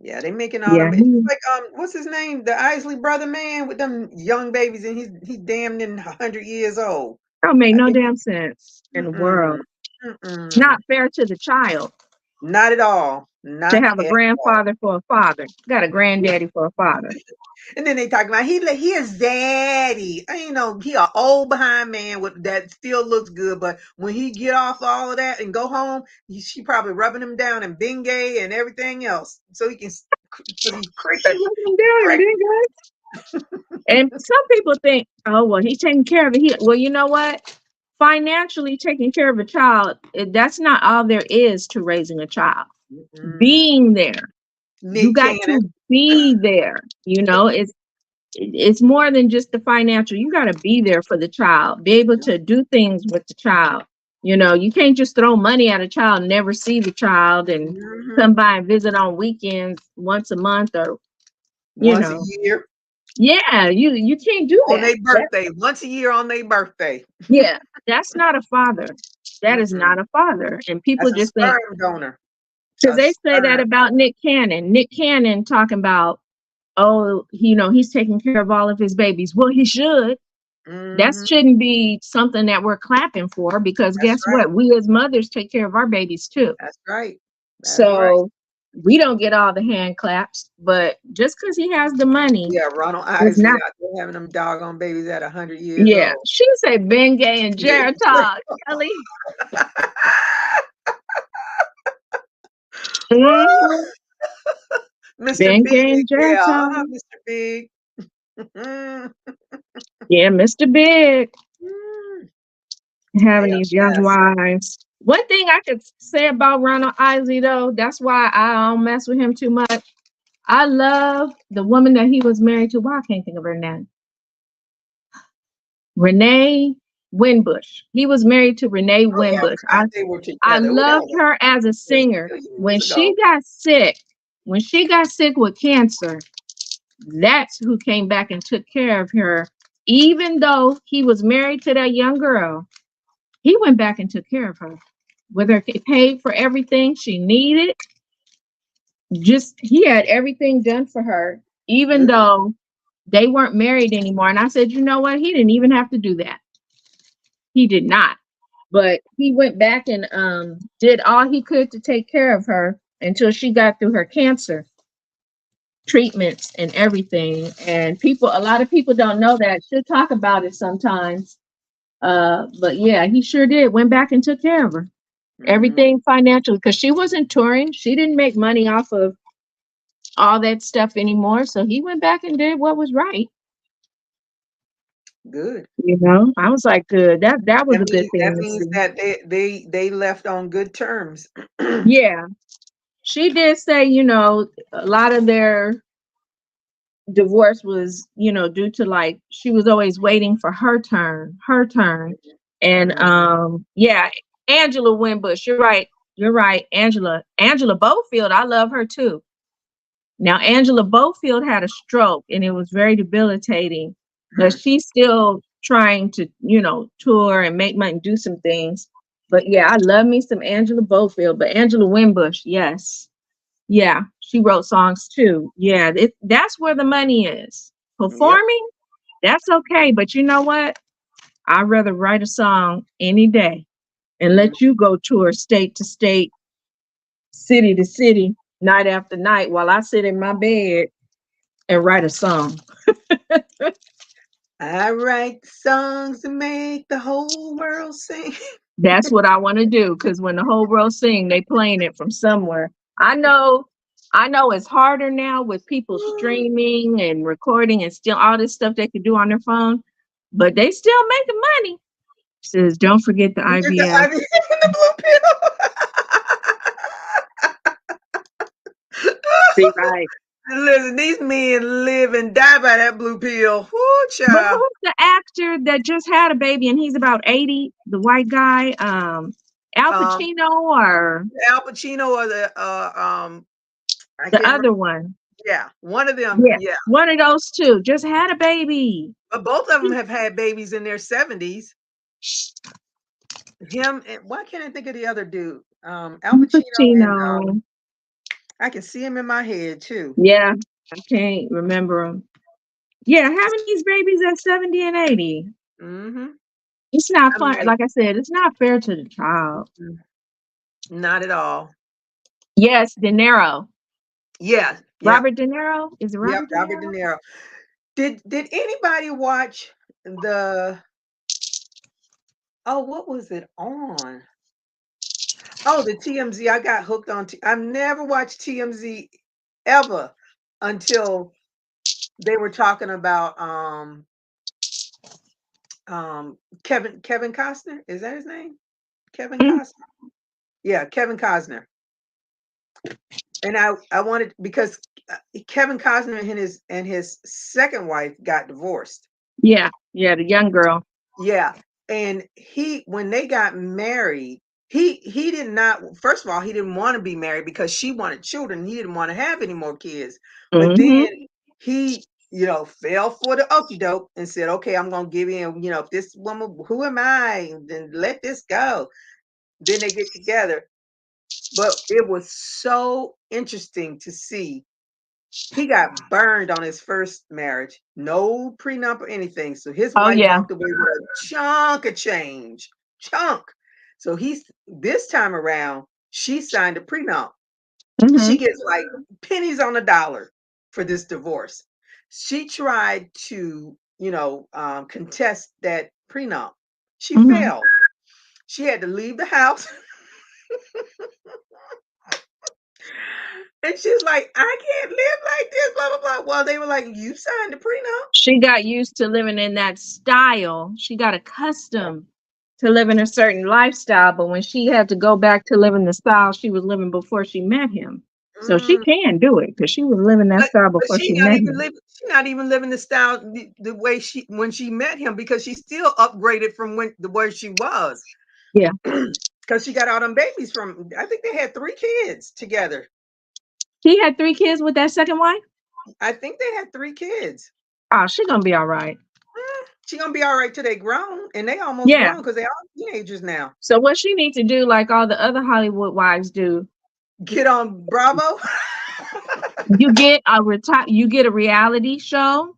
Yeah, they making all Yeah. them. It's like what's his name? The Isley brother man with them young babies, and he's damn near 100 years old. Don't make I no think. damn sense in the world. Mm-mm, mm-mm, Not fair to the child not at all. to Not have a at all. grandfather for a father. Got a granddaddy for a father. And then they talk about he is daddy. I ain't know he a old behind man with that still looks good, but when he get off all of that and go home, she probably rubbing him down in Bengay and everything else, so he can because he's cricket. Crick. And some people think, oh, well, he's taking care of it. Well, you know what? Financially taking care of a child, that's not all there is to raising a child. Mm-mm. Being there. You Nick got Cannon. to be there. It's more than just the financial. You got to be there for the child, be able to do things with the child. You can't just throw money at a child, never see the child, and Mm-hmm. come by and visit on weekends once a month or, you Once a know, year yeah, you can't do on that. their birthday. Once a year on their birthday. Yeah, that's not a father. That is Mm-mm. not a father. And people That's a just think, sperm donor. because A they say that sperm about donor. Nick Cannon. Nick Cannon talking about, oh, he's taking care of all of his babies. Well, he should. That Mm-hmm. shouldn't be something that we're clapping for because That's guess right. what? We as mothers take care of our babies too. That's right. That's right. So we don't get all the hand claps, but just because he has the money Yeah, Ronald is Isley not. out there having them doggone babies at 100 years Yeah, old. she said Ben Gay and Jared Todd. Kelly. Mhm. Mr. Ben Big, Gay and Jared yeah, Todd. Mr. Big. Mm, Yeah, Mr. Big mm. having They a these young mess. wives. One thing I could say about Ronald Isley though, that's why I don't mess with him too much. I love the woman that he was married to. Why I can't think of her name. Renee Winbush. He was married to Renee Oh yeah, I Winbush. forgot they were I together. Oh, that loved was her as a a singer. few When years ago. she got sick with cancer, that's who came back and took care of her. Even though he was married to that young girl, he went back and took care of her. With her paid for everything she needed. Just he had everything done for her, even Good. though they weren't married anymore. And I said, you know what? He didn't even have to do that. He did not. But he went back and did all he could to take care of her until she got through her cancer treatments and everything. And a lot of people don't know that. Should talk about it sometimes. But yeah, he sure did. Went back and took care of her. Mhm. Everything financially, because she wasn't touring. She didn't make money off of all that stuff anymore. So he went back and did what was right. Good. I was like, good. That was a good That thing to means see. that they left on good terms. Yeah, she did say, a lot of their divorce was, due to like she was always waiting for her turn. And Mhm. yeah, Angela Winbush, you're right. You're right. Angela Bofield, I love her too. Now, Angela Bofield had a stroke and it was very debilitating, but she's still trying to, tour and make money and do some things. But yeah, I love me some Angela Bofield, but Angela Winbush, yes. Yeah, she wrote songs too. Yeah, that's where the money is. Yep. Performing, that's okay. But you know what? I'd rather write a song any day and Mhm. let you go tour state to state, city to city, night after night while I sit in my bed and write a song. I write songs to make the whole world sing. That's what I want to do. Because when the whole world sing, they playing it from somewhere. I know, I know it's harder now with people streaming and recording and still all this stuff they could do on their phone, but they still making money. Says, don't forget the Forget the IVF. ivy and the blue See, pill. right. Listen, these men live and die by that blue pill. Whoo, But child. who's the actor that just had a baby and he's about 80? The white guy, Al Um, Pacino or Al Pacino or I the can't remember. other one? Yeah, one of them. Yeah, Yeah, one of those two just had a baby. but both of them have had babies in their 70s. Him and why can't I think of the other dude? Al Al Pacino and Pacino. I can see him in my head too. Yeah, I can't remember them. Yeah, having these babies at 70 and 80. Hmm. It's not I'm fun. like, Like I said, it's not fair to the child. "Mm, not at all. Yes, De Niro. Yeah, yep, Robert De Niro? Is it yep. Robert De Robert De Niro? Niro. Did anybody watch the? Oh, what was it on? Oh, the TMZ. I got hooked on. I've never watched TMZ ever until they were talking about Kevin Costner. Is that his name? Kevin Mm, Costner. Yeah, Kevin Costner. And I wanted because Kevin Costner and his second wife got divorced. yeah, yeah, the young girl. Yeah, and he when they got married, he did not. First of all, he didn't want to be married because she wanted children. He didn't want to have any more kids. But then Hmm. he, fell for the okie doke and said, "Okay, I'm gonna give in. If this woman, who am I? Then let this go." Then they get together. But it was so interesting to see. He got burned on his first marriage. No prenup or anything. So his Oh wife yeah. walked away with a chunk of change. Chunk. So he's this time around, she signed a prenup. She Hmm. gets like pennies on the dollar for this divorce. She tried to, contest that prenup. She Hmm. failed. She had to leave the house. And she's like, I can't live like this, blah, blah, blah. Well, they were like, you signed the prenup. She got used to living in that style. She got accustomed to living a certain lifestyle. But when she had to go back to living the style she was living before she met him, so she Mm, can do it because she was living that but style but before she met him. she not even living the style the way she when she met him because she still upgraded from the way she was. Yeah, Because she got all them babies from I think they had 3 kids together. he had 3 kids with that second wife. I think they had 3 kids. Oh, she gonna be all right. She gonna be all right till they grown, and they almost Yeah. grown because they all teenagers now. So what she needs to do, like all the other Hollywood wives do, Get on Bravo. you get a reality show.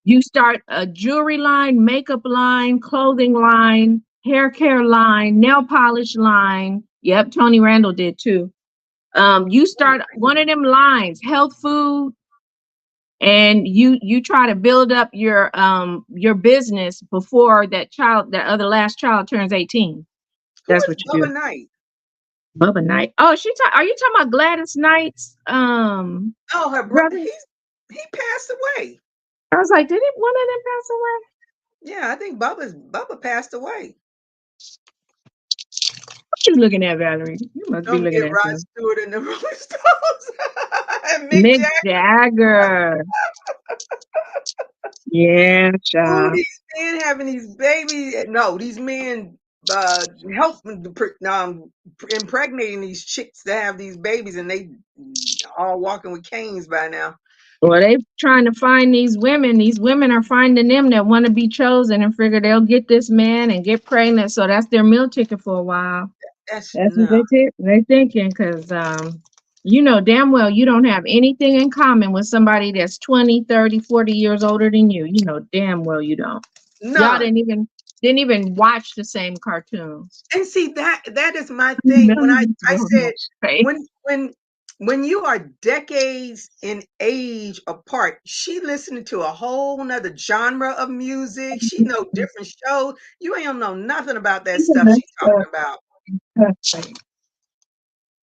You start a jewelry line, makeup line, clothing line, hair care line, nail polish line. Yep, Tony Randall did too. You start one of them lines, health food, and you try to build up your business before that other last child turns 18. Who That's is what you do. Bubba Knight? Bubba Knight. Oh, are you talking about Gladys Knight's Oh, her brother. brother? He passed away. I was like, did one of them pass away? Yeah, I think Bubba passed away. What you looking at, Valerie? You must be Don't looking forget at Rod them. Stewart and the Rolling Stones and Mick Mick Jagger. Jagger. Yeah, Ooh, child. these men having these babies. No, these men help impregnating these chicks to have these babies, and they all walking with canes by now. Well, they trying to find these women. These women are finding them that want to be chosen and figure they'll get this man and get pregnant. So that's their meal ticket for a while. That's That's what no, they thinking, because you know damn well you don't have anything in common with somebody that's 20, 30, 40 years older than you. You know damn well you don't. Y'all none. didn't even watch the same cartoons. And see that is my thing. When I Millions I of said space. when you are decades in age apart, she listening to a whole nother genre of music. She know different shows. You ain't know nothing about that stuff she's talking about.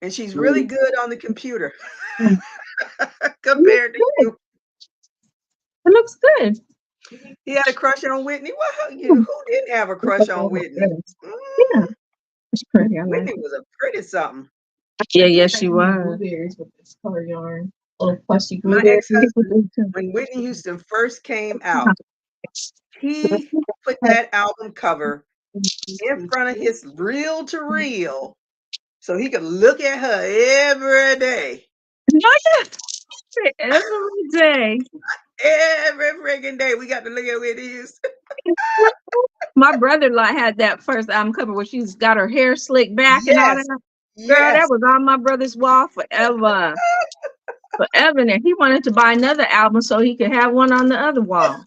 And she's really good on the computer compared to you. It looks good. He had a crush on Whitney. Who didn't have a crush on Whitney? Yeah, it's pretty. I like Whitney it. was a pretty something. Yeah, she was. Blueberries with this color yarn. Oh, plushy My blueberries. ex-husband, when Whitney Houston first came out, he put that album cover in front of his reel to reel so he could look at her every day. Every day. Every freaking day we got to look at Whitney Houston. My brother-in-law had that first album cover where she's got her hair slicked back and all Yes, that. Girl, that yes. was on my brother's wall forever. Forever. And he wanted to buy another album so he could have one on the other wall.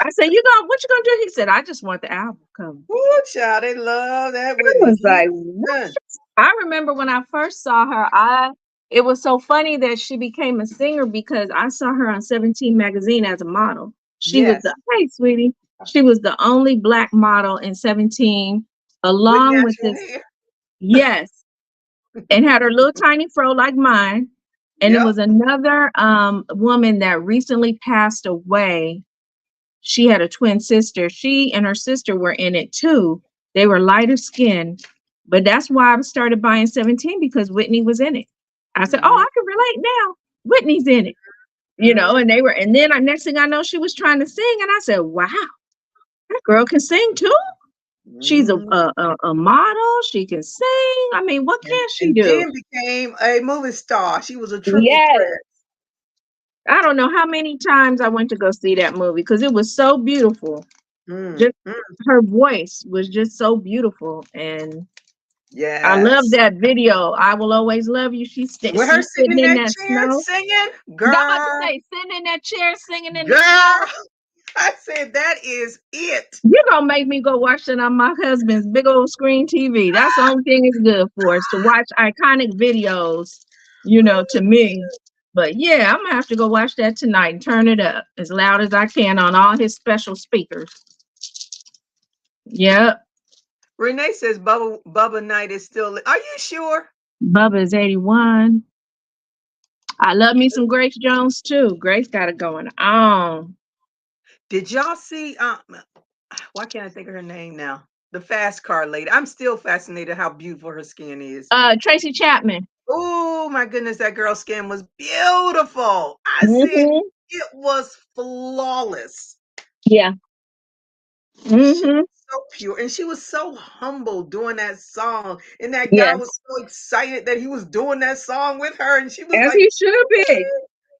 I said, what you gonna do? He said, I just want the album cover. Ooh, child, they love that I Whitney was like, what? Houston. I remember when I first saw her, it was so funny that she became a singer because I saw her on 17 magazine as a model. Yes, Hey, sweetie. She was the only black model in 17, with along with natural this, hair. yes, and had her little tiny fro like mine. And it Yep. was another woman that recently passed away. She had a twin sister. She and her sister were in it too. They were lighter skinned, but that's why I started buying 17 because Whitney was in it. I said, "Oh, Mm-hmm. I can relate now. Whitney's in it." And they were, and then next thing I know, she was trying to sing, and I said, "Wow, that girl can sing too. She's Mm-hmm. a model. She can sing. I mean, what And, can she and do?" then became a movie star. She was a triple Yes. threat. I don't know how many times I went to go see that movie because it was so beautiful. Mm, Just mm, her voice was just so beautiful, and I love yes. that video. I will always love you. With her She's sitting sitting in in that that chair snow. singing, I'm about to girl, say, sitting in that chair singing in the girl. snow. I said that is it. You're gonna make me go watch it on my husband's big old screen TV. That's the only thing it's good for, is to watch iconic videos, to me. But yeah, I'm gonna have to go watch that tonight and turn it up as loud as I can on all his special speakers. Yep. Renee says Bubba Knight is still. Are you sure? Bubba is 81. I love me some Grace Jones too. Grace got it going on. Did y'all see? Why can't I think of her name now? The fast car lady. I'm still fascinated how beautiful her skin is. Tracy Chapman. Oh my goodness, that girl's skin was beautiful. I said Hmm. it was flawless. Yeah. She Hmm. was so pure, and she was so humble doing that song. And that guy was Yes. so excited that he was doing that song with her, and she was As like, he should be. "Okay,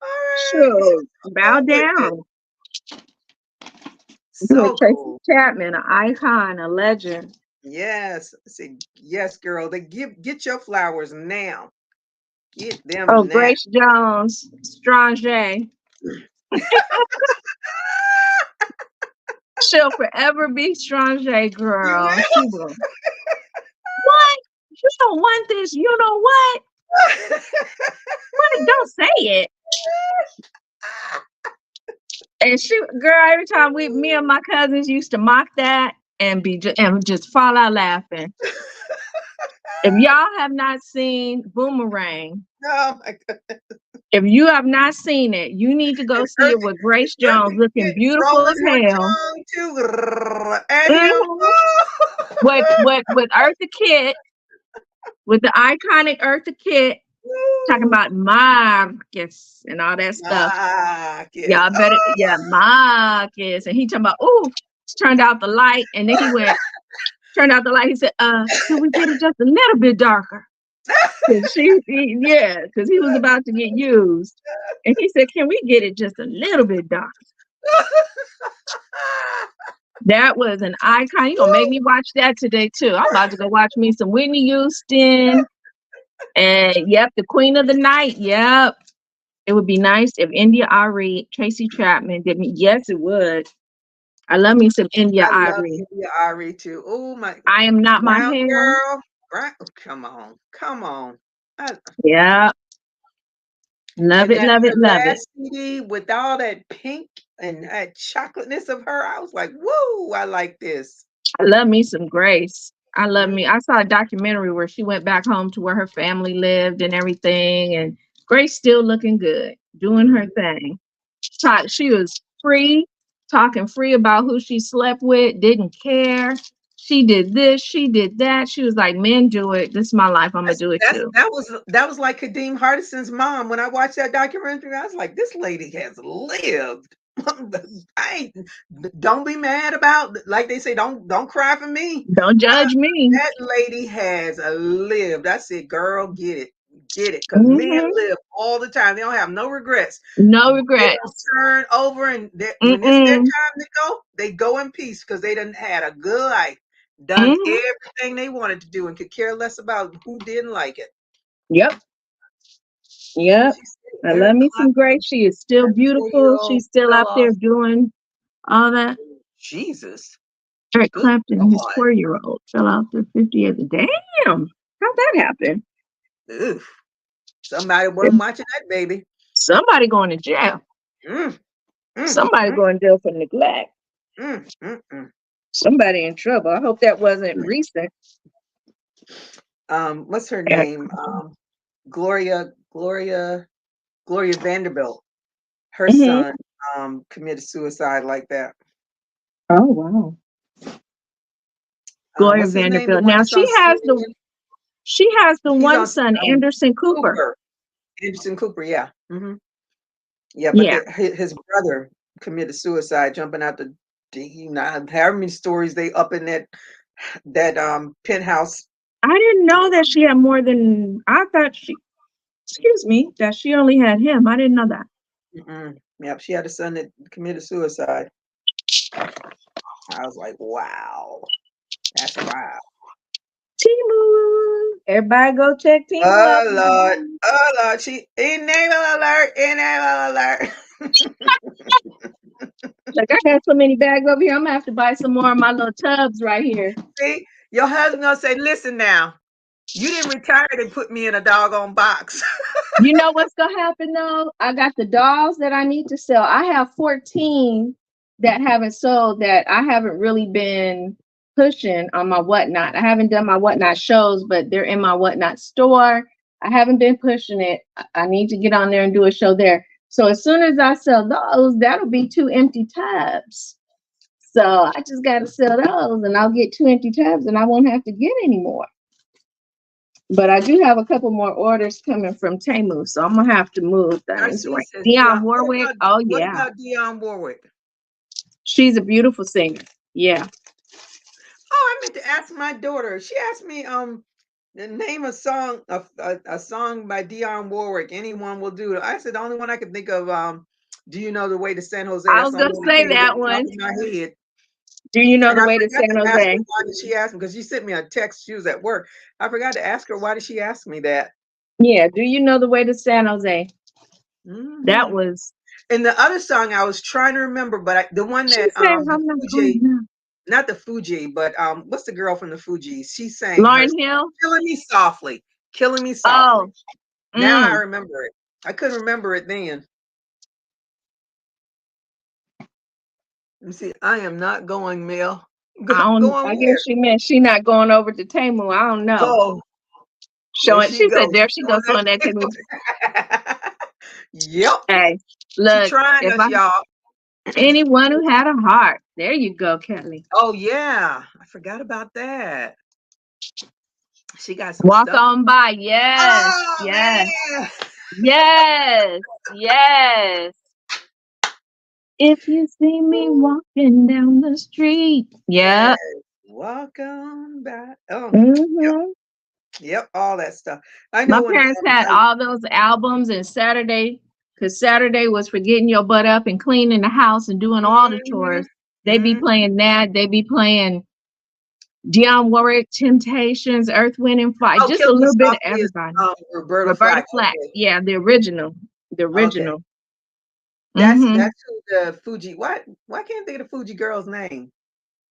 all right." She Sure. was so Bow cool with it. down. With So Tracy cool. Chapman, an icon, a legend. Yes. I said, yes, girl. Get your flowers now. Get Oh, them now. Grace Jones, Strange. She'll forever be Strange, You girl. will? She will. What? You don't want this. You know what? What? Don't say it. And she, girl, every time me and my cousins used to mock that and and just fall out laughing. If y'all have not seen Boomerang, Oh my God. if you have not seen it, you need to go And see it with Grace Jones Eartha looking Kitt beautiful as rolling her hell. tongue too. Grrr, at him. Mhm. With Eartha Kitt, with the iconic Eartha Kitt, talking Woo. about Marcus and all that stuff. Ah, yes. Y'all better, yeah, Marcus. And he talking about, ooh, turned out the light. And then he went, turned out the light. He said, can we get it just a little bit darker? Cause yeah, because he was about to get used. And he said, can we get it just a little bit darker? That was an icon. You're gonna make me watch that today too. I'm about to go watch me some Whitney Houston. And yep, the Queen of the Night. Yep. It would be nice if India Ari, Tracy Chapman did me. Yes, it would. I love me some India I love Ari. India Ari too. Oh my I am not my brown hair. girl. Brown, oh, come on, come on. I, Yeah. Love and it, that love it, her love it. last CD with all that pink and that chocolateness of her, I was like, woo, I like this. I love me some Grace. I love Mm, me. I saw a documentary where she went back home to where her family lived and everything. And Grace still looking good, doing her mm. thing. She was free, talking free about who she slept with, didn't care. She did this, she did that. She was like, men do it. This is my life. I'm gonna do it too. That was like Kadeem Hardison's mom. When I watched that documentary, I was like, this lady has lived. I don't be mad about, like they say, don't cry for me. Don't judge me. That lady has lived. I said, girl, get it, because men Hmm. live all the time. They don't have no regrets. No They don't regrets. turn over, and when it's their Mm-mm. time to go, they go in peace because they done had a good life, done Hmm. everything they wanted to do, and could care less about who didn't like it. Yep. Yep. She said I love Eric me some Clapton, Grace. She is still that beautiful. 4-year-old She's still fell out there off. doing all that. Jesus, Eric good Clapton, his God. 4-year-old, fell out there 50 years. Damn. How'd that happen? Ugh. Somebody wasn't watching that baby. Somebody going to jail. Mm, mm, Somebody mm, going to jail for neglect. mm. Somebody in trouble. I hope that wasn't recent. What's her Eric. name? Gloria, Gloria, Gloria Vanderbilt. Her Hmm. son committed suicide like that. Oh wow. Gloria What's his name? The Vanderbilt. one Now that's on CNN. she has the He's one on son, um, Anderson Cooper. Cooper. Anderson Cooper. Yeah. Yeah, but Yeah. his brother committed suicide jumping out you know, however many stories they up in that penthouse. I didn't know that she had more than I thought excuse me, that she only had him. I didn't know that. Yep, she had a son that committed suicide. I was like, wow, that's wild. Timu. Everybody go check Timu out. Oh Lord, she enable alert. Like I got so many bags over here. I'm gonna have to buy some more of my little tubs right here. See, your husband gonna say, listen now, you didn't retire and put me in a doggone box. You know what's gonna happen though? I got the dolls that I need to sell. I have 14 that haven't sold that I haven't really been pushing on my whatnot. I haven't done my whatnot shows, but they're in my whatnot store. I haven't been pushing it. I need to get on there and do a show there. So as soon as I sell those, that'll be 2 empty tubs. So I just gotta sell those and I'll get 2 empty tubs and I won't have to get any more. But I do have a couple more orders coming from Temu, so I'm gonna have to move things Garcia right. says Dionne Dion. Warwick, oh What yeah, about Dionne Warwick? she's a beautiful singer. Yeah. Oh, I meant to ask my daughter. She asked me the name a song a song by Dionne Warwick. Anyone will do. I said the only one I could think of. Do you know the way to San Jose? I That's was the only gonna one that say came to that the top one. of my head. Do you know And the I way to forgot San to ask her Jose? why did she ask me because she sent me a text. She was at work. I forgot to ask her why did she ask me that. Yeah, do you know the way to San Jose? That Hmm was And the other song I was trying to remember, but the one she that said the I'm not going Fuji, now. not the Fuji, but what's the girl from the Fugees? She sang her Lauren song, Hill? "Killing Me Softly," "Killing Me Softly." Oh, Now I mm. remember it. I couldn't remember it then. Let me see. I am not going, Mel. I don't. Going I guess where? she meant she not going over to Tamu. I don't know. Oh, there Showing. she She said goes. there She's she showing goes showing that to me. that. Yep. Hey, She look. trying If us, I y'all. anyone who had a heart, there you go, Kelly. Oh yeah. I forgot about that. She got some Walk stuff. on by. Yes. Oh Yes. man. Yes. Yes. If you see me walking down the street. Yes. Yeah. Walk on by. Oh, yep. Hmm. Yep. All that stuff. I My know when parents had all those albums, and Saturday, because Saturday was for getting your butt up and cleaning the house and doing all the hmm chores. They be playing that. They be playing Dionne Warwick, Temptations, Earth, Wind, and Fire. Oh, Just Kill a Me little bit of Softly is everybody. Roberta Roberta Flack. Flack. Okay. Yeah, the original. The Okay. original. That's Mm-hmm. who the Fuji. Why can't I think of the Fuji girl's name?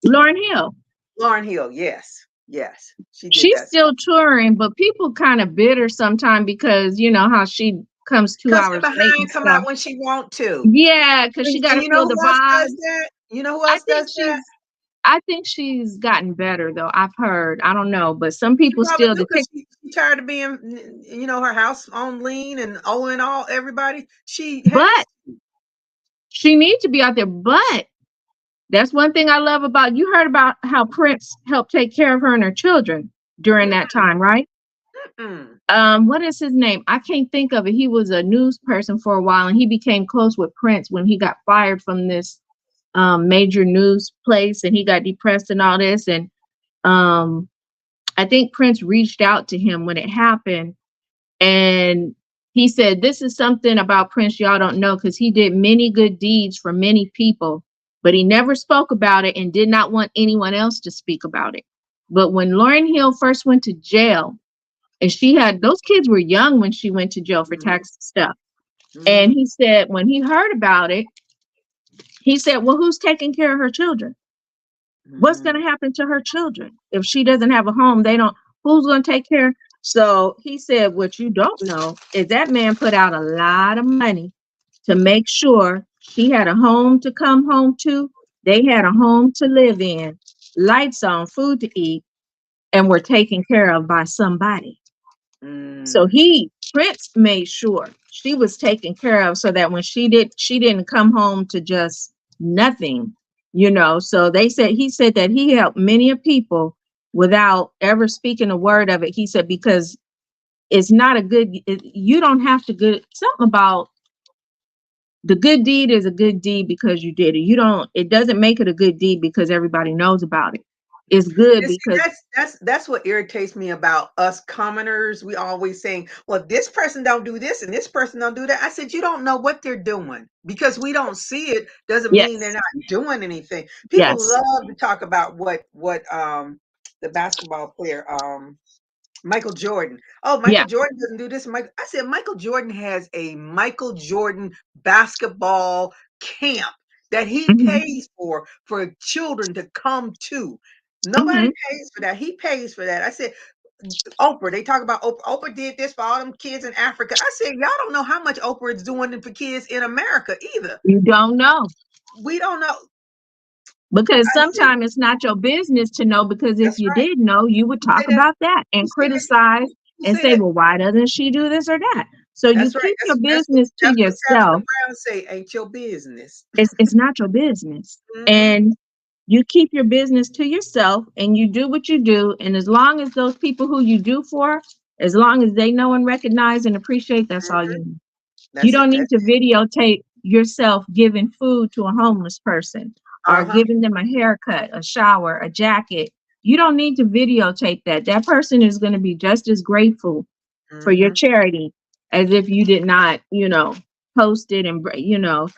Lauryn Hill. Lauren Hill. Yes. Yes. She did She's that song. still touring, but people kind of bitter sometimes because you know how she comes 2 hours Come late and behind, come stuff. out when she want to. Yeah, because she got And to you know feel the who else does vibe. that? You know who I else think does that? she's I think she's gotten better though. I've heard. I don't know, but some She people probably still do the because tick. she tired of being, her house on lean and owing all everybody. She has. But she needs to be out there. But that's one thing I love about you. Heard about how Prince helped take care of her and her children during that time, right? Mm-mm. What is his name? I can't think of it. He was a news person for a while, and he became close with Prince when he got fired from this major news place, and he got depressed and all this. And um, I think Prince reached out to him when it happened. And he said, this is something about Prince y'all don't know because he did many good deeds for many people, but he never spoke about it and did not want anyone else to speak about it. But when Lauryn Hill first went to jail, and she had those kids were young when she went to jail for Mm-hmm. tax stuff. And Mm-hmm. he said, when he heard about it, he said, well, who's taking care of her children? What's going Mm-hmm. to happen to her children if she doesn't have a home? They don't, who's going to take care? So he said, what you don't know is that man put out a lot of money to make sure she had a home to come home to. They had a home to live in, lights on, food to eat, and were taken care of by somebody. So Mm. Prince made sure she was taken care of so that when she didn't come home to just nothing, So he said that he helped many of people without ever speaking a word of it. He said, because it's not a you don't have to something about the good deed is a good deed because you did it. It doesn't make it a good deed because everybody knows about it. It's good And see, because that's what irritates me about us commoners. We always saying, "Well, this person don't do this and this person don't do that." I said, "You don't know what they're doing because we don't see it. Doesn't mean they're yes, not doing anything." People yes, love to talk about what the basketball player Michael Jordan. Oh, Michael yeah, Jordan doesn't do this. I said Michael Jordan has a Michael Jordan basketball camp that he hmm pays for children to come to. Nobody hmm pays for that. He pays for that. I said, Oprah, they talk about Oprah. Oprah did this for all them kids in Africa. I said, y'all don't know how much Oprah is doing for kids in America either. you don't know. We don't know. Because I said, sometimes it's not your business to know, because if that's you right. did know, you would Who say talk that? about that Who and say that? criticize Who and say say, that? well, why doesn't she do this or that? So you That's right. keep your That's what business to Tabitha yourself. Brown say. Ain't your business. It's not your business. hmm And you keep your business to yourself and you do what you do. And as long as those people who you do for, as long as they know and recognize and appreciate, that's all you hmm need. You That's it. don't need That's to it. videotape yourself giving food to a homeless person or Uh-huh. giving them a haircut, a shower, a jacket. You don't need to videotape that. That person is going to be just as grateful for your hmm charity as if you did not, post it. And,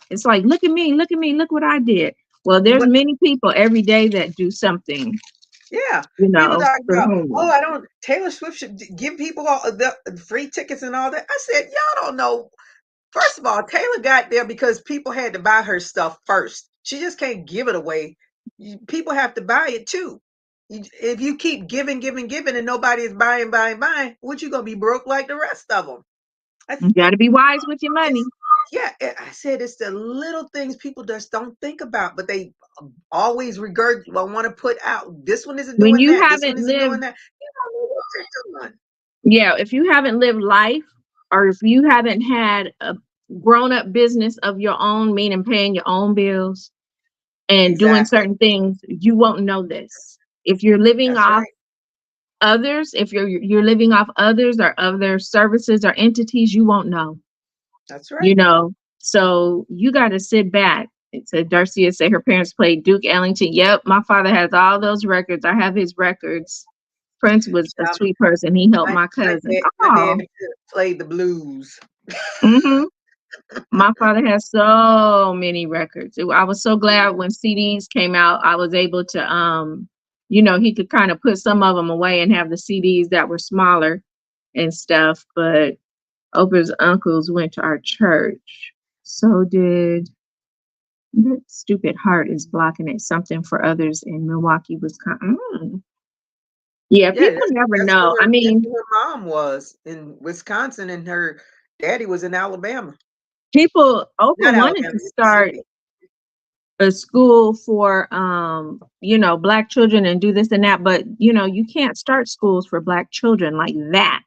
it's like, look at me, look what I did. Well, there's What? many people every day that do something, Yeah. People talk for the about, oh, homeless. I don't. Taylor Swift should give people all the free tickets and all that. I said, y'all don't know. First of all, Taylor got there because people had to buy her stuff first. She just can't give it away. People have to buy it too. If you keep giving, giving, giving, and nobody is buying, what you gonna be broke like the rest of them? You got to be wise with your money. Yeah, I said it's the little things people just don't think about, but they always regurg well, want to put out. This one isn't When doing you that. This one haven't isn't doing lived, that. You don't know what they're doing. yeah, if you haven't lived life, or if you haven't had a grown up business of your own, meaning paying your own bills and doing Exactly. certain things, you won't know this. If you're living That's off right. others, if you're living off others or other services or entities, you won't know, That's you right. know. So you got to sit back. It said Darcia said her parents played Duke Ellington. Yep, my father has all those records. I have his records. Prince was a Um, sweet person. He helped my my my cousin. dad my Oh, dad played the blues. hmm, my father has so many records. I was so glad when CDs came out, I was able to, he could kind of put some of them away and have the CDs that were smaller and stuff. But Oprah's uncles went to our church. So did that stupid heart is blocking it. Something for others in Milwaukee, Wisconsin. Yeah, Yeah, people never that's know. I mean, who her mom was in Wisconsin, and her daddy was in Alabama. Oprah Not wanted Alabama, to start Mississippi. a school for black children and do this and that, but you can't start schools for black children like that.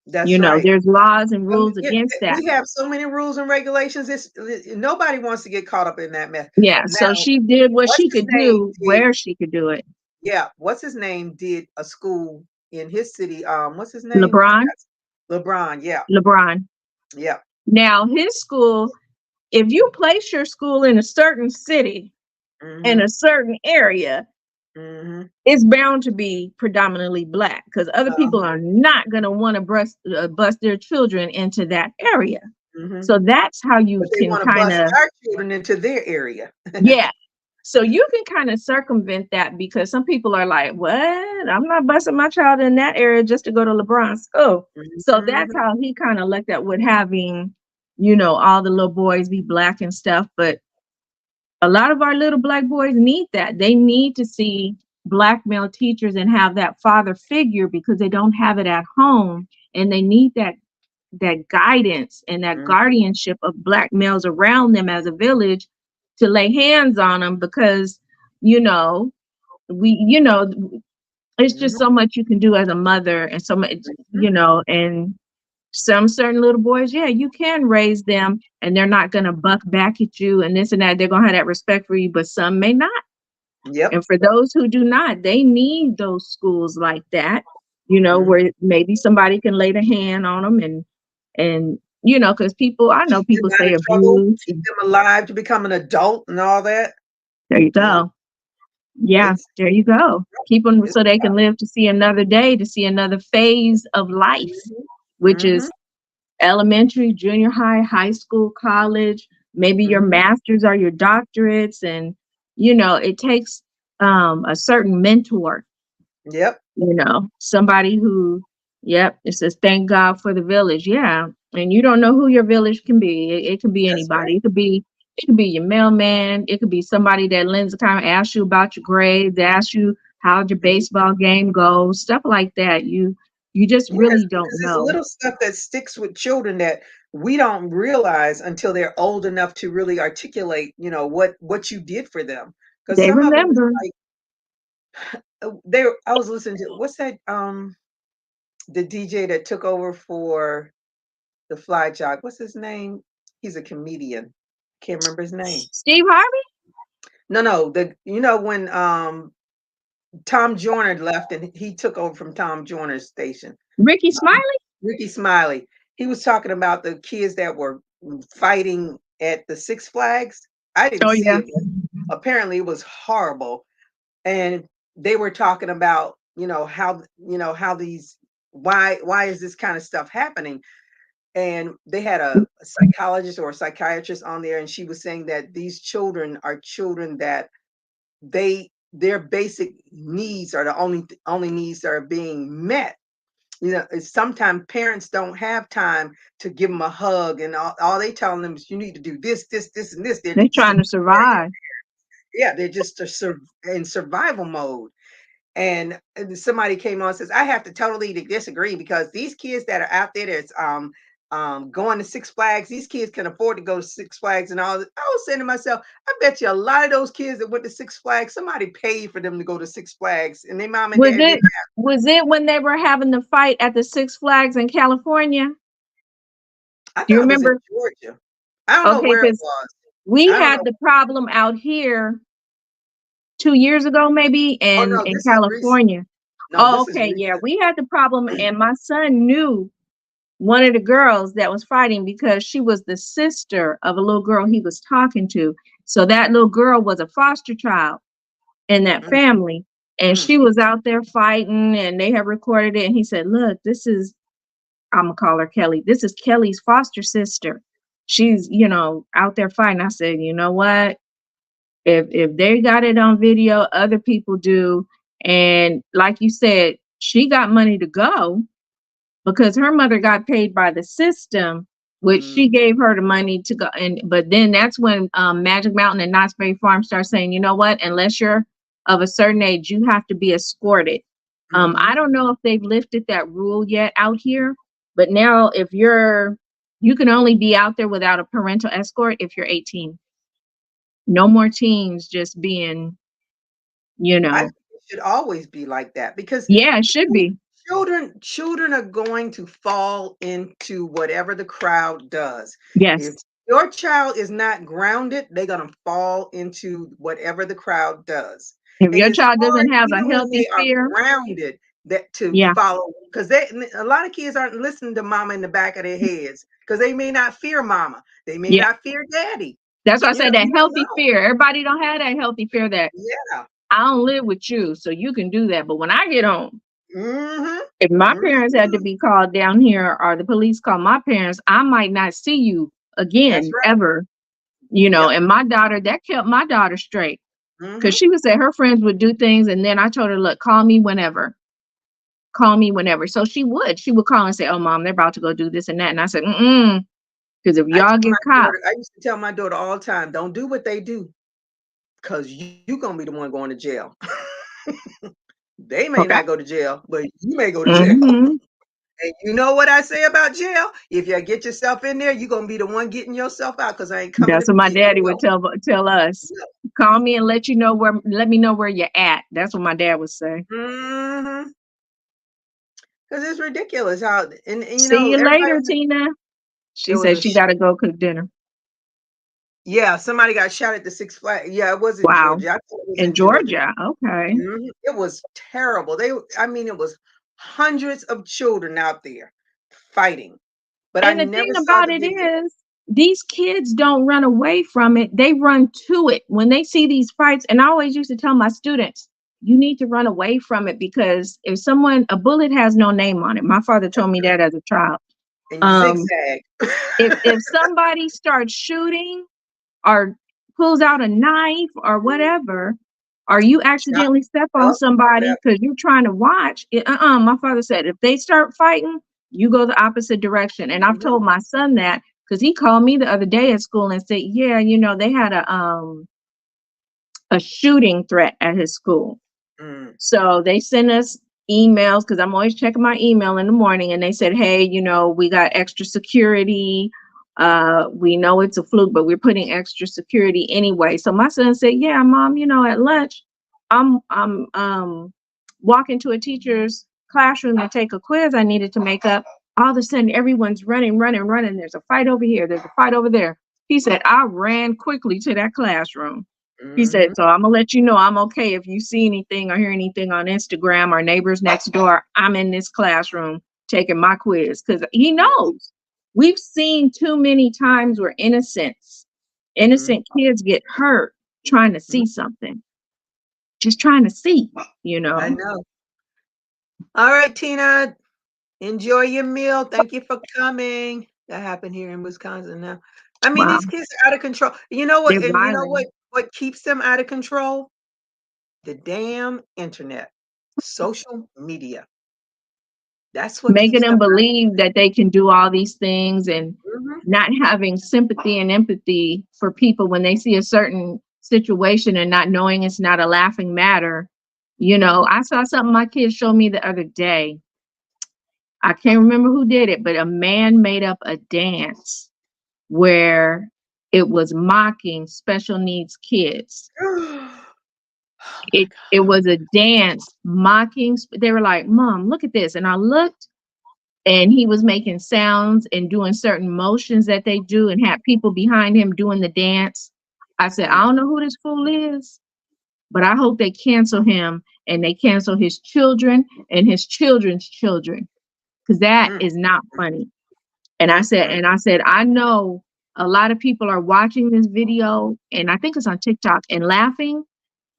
That's right. There's laws and rules Yeah, against that. we have so many rules and regulations. Nobody wants to get caught up in that mess. Yeah, so Now, she did what what's she his could name do did where she could do it. yeah, what's his name did a school in his city. What's his name? I lebron forgot. LeBron. Yeah, lebron yeah. Now his school, if you place your school in a certain city, in Mm-hmm. a certain area, Mm-hmm. it's bound to be predominantly black, because other people Uh-huh. are not going to want to bust their children into that area. Mm-hmm. So that's how you But they can want to kind bust of, our children into their area. yeah. So you can kind of circumvent that, because some people are like, what? I'm not busting my child in that area just to go to LeBron's school. So that's Mm-hmm. how he kind of looked at with having, all the little boys be black and stuff. But a lot of our little black boys need that. They need to see black male teachers and have that father figure, because they don't have it at home, and they need that guidance and that Mm-hmm. guardianship of black males around them as a village, to lay hands on them, because you know we it's just Mm-hmm. so much you can do as a mother, and so much, Mm-hmm. and some certain little boys, yeah, you can raise them and they're not going to buck back at you and this and that. They're going to have that respect for you, but some may not. Yep. And for those who do not, they need those schools like that, Mm-hmm. where maybe somebody can lay the hand on them, and because I know Keep them people out say of trouble. abuse. Keep them alive to become an adult and all that. There you You know, go. Yeah, it's there you go. Keep them it's so they can live to see another day, to see another phase of life, which mm-hmm. is elementary, junior high, high school, college, maybe your Mm-hmm. masters or your doctorates. And, it takes a certain mentor, Yep. somebody who, yep, it says, thank God for the village. Yeah. And you don't know who your village can be. It could be That's right. anybody. It could be your mailman. It could be somebody that lends a time, ask you about your grades, ask you how'd your Mhm. baseball game go, stuff like that. You just Yes, really don't because it's know. little stuff that sticks with children that we don't realize until they're old enough to really articulate, what you did for them. Because They some of them was remember. like, I was listening to what's that? The DJ that took over for the Fly Jock. What's his name? He's a comedian. Can't remember his name. Steve Harvey? No, no. When Tom Joyner left and he took over from Tom Joyner's station. Ricky Smiley? Ricky Smiley. He was talking about the kids that were fighting at the Six Flags. I didn't Oh see yeah. it, but apparently it was horrible. And they were talking about, how these why is this kind of stuff happening? And they had a psychologist or a psychiatrist on there, and she was saying that these children are children that their basic needs are the only needs that are being met. Sometimes parents don't have time to give them a hug, and all they telling them is you need to do this, this, this, and this. They're They're just trying to survive. yeah, they're just in survival mode. And somebody came on and says, I have to totally disagree because these kids that are out there that's going to Six Flags. These kids can afford to go to Six Flags and all. I was saying to myself, I bet you a lot of those kids that went to Six Flags, somebody paid for them to go to Six Flags, and their mom and Was dad it didn't have. was it when they were having the fight at the Six Flags in California? I Do you thought it was in remember? Georgia. I don't know Okay, where it because was. we I don't had know. the problem out here 2 years ago, maybe Oh in no, this is recent. California. No, Oh, this is okay, yeah, recent. we had the problem, and my son knew one of the girls that was fighting because she was the sister of a little girl he was talking to. So that little girl was a foster child in that Mm, family, and mm, she was out there fighting, and they have recorded it. And he said, "Look, this is I'm gonna call her Kelly. This is Kelly's foster sister. She's out there fighting." I said, "You know what? If they got it on video, other people do." And like you said, she got money to go because her mother got paid by the system, which she mm, gave her the money to go. And but then that's when Magic Mountain and Knott's Berry Farm start saying, you know what? Unless you're of a certain age, you have to be escorted. mm-hmm. I don't know if they've lifted that rule yet out here, but now if you can only be out there without a parental escort if you're 18. No more teens just being, you I know. think it should always be like that because Yeah, it should chil- be. children are going to fall into whatever the crowd does. If Yes. your child is not grounded, they're gonna fall into whatever the crowd does. If And your it's child hard doesn't have a even when healthy they are fear, grounded that to yeah, follow because they a lot of kids aren't listening to mama in the back of their heads because they may not fear mama. They may yeah. not fear daddy. That's why I said that You don't healthy know. fear. Everybody don't have that healthy fear that Yeah. I don't live with you, so you can do that. But when I get home, Mm-hmm. if my parents had to Mm-hmm. be called down here or the police call my parents, I might not see you That's again right. ever. Yep. And my daughter, that kept my daughter straight because Mhm. she would say her friends would do things, and then I told her, look, call me whenever. Call me whenever. So she would. She would call and say, oh, mom, they're about to go do this and that. And I said, because if I y'all tell my get caught, daughter I used to tell my daughter all the time, "Don't do what they do, cause you gonna be the one going to jail." They may okay. not go to jail, but you may go to jail. Mm-hmm. And you know what I say about jail? If you get yourself in there, you're gonna be the one getting yourself out, cause I ain't coming to That's what my get you. daddy would No. tell us. No. Call me and let me know where you're at. That's what my dad would say. Mhm. 'Cause it's ridiculous how and See you everybody later, Tina. She there was said a she gotta go cook dinner. yeah, somebody got shot at the Six Flags. Yeah, it was in Wow. Georgia. I thought it was In in Georgia. Georgia. Okay. Mhm. It was terrible. I mean, it was hundreds of children out there fighting, but I And the thing never saw about the it video. is, these kids don't run away from it. They run to it. When they see these fights, and I always used to tell my students, you need to run away from it because if a bullet has no name on it. My father told me that as a child. And you Um, zigzag. if somebody starts shooting or pulls out a knife or whatever, or you Chop accidentally step on up, somebody left. because you're trying to watch it, my father said, if they start fighting, you go the opposite direction. And I've Mhm. told my son that because he called me the other day at school and said, yeah, they had a shooting threat at his school. Mm, So they send us emails because I'm always checking my email in the morning, and they said, hey, we got extra security. We know it's a fluke, but we're putting extra security anyway. So my son said, yeah, mom, at lunch, I'm walking to a teacher's classroom to take a quiz I needed to make up. All of a sudden, everyone's running, running, running. There's a fight over here. There's a fight over there. He said, I ran quickly to that classroom. He said, mhm. so I'm gonna let you know I'm okay if you see anything or hear anything on Instagram or neighbors next door. I'm in this classroom taking my quiz because he Yeah. knows we've seen too many times where Mhm. innocent kids get hurt trying to Mhm. see something, just trying to see, I know. All right, Tina, enjoy your meal. Thank you for coming. That happened here in Wisconsin now. I mean, Wow, these kids are out of control. You know what? they're And you know violent. what keeps them out of control? The damn internet, social media. That's what Making keeps them them out. believe that they can do all these things and Mhm. not having sympathy and empathy for people when they see a certain situation and not knowing it's not a laughing matter. I saw something my kids showed me the other day. I can't remember who did it, but a man made up a dance where it was mocking special needs kids. Oh my It was a dance mocking. They were like, "Mom, look at this," and I looked, and he was making sounds and doing certain motions that they do, and had people behind him doing the dance. I said, God. "I don't know who this fool is, but I hope they cancel him and they cancel his children and his children's children, because that Mm, is not funny." And mm, mm, I said, I know a lot of people are watching this video, and I think it's on TikTok, and laughing,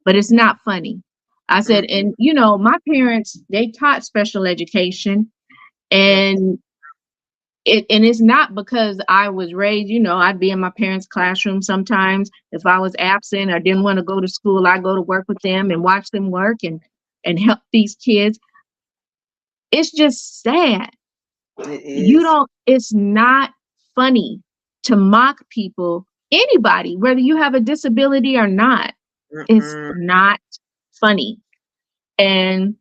but it's not funny. I said, mm, and you know, my parents, they taught special education, mm, and it's not because I was raised, you know, I'd be in my parents' classroom sometimes. If I was absent or didn't want to go to school, I go to work with them and watch them work and help these kids. It's just sad. it You is. don't, it's not funny to mock people, anybody, whether you have a disability or not. It's Mm-mm. not funny. And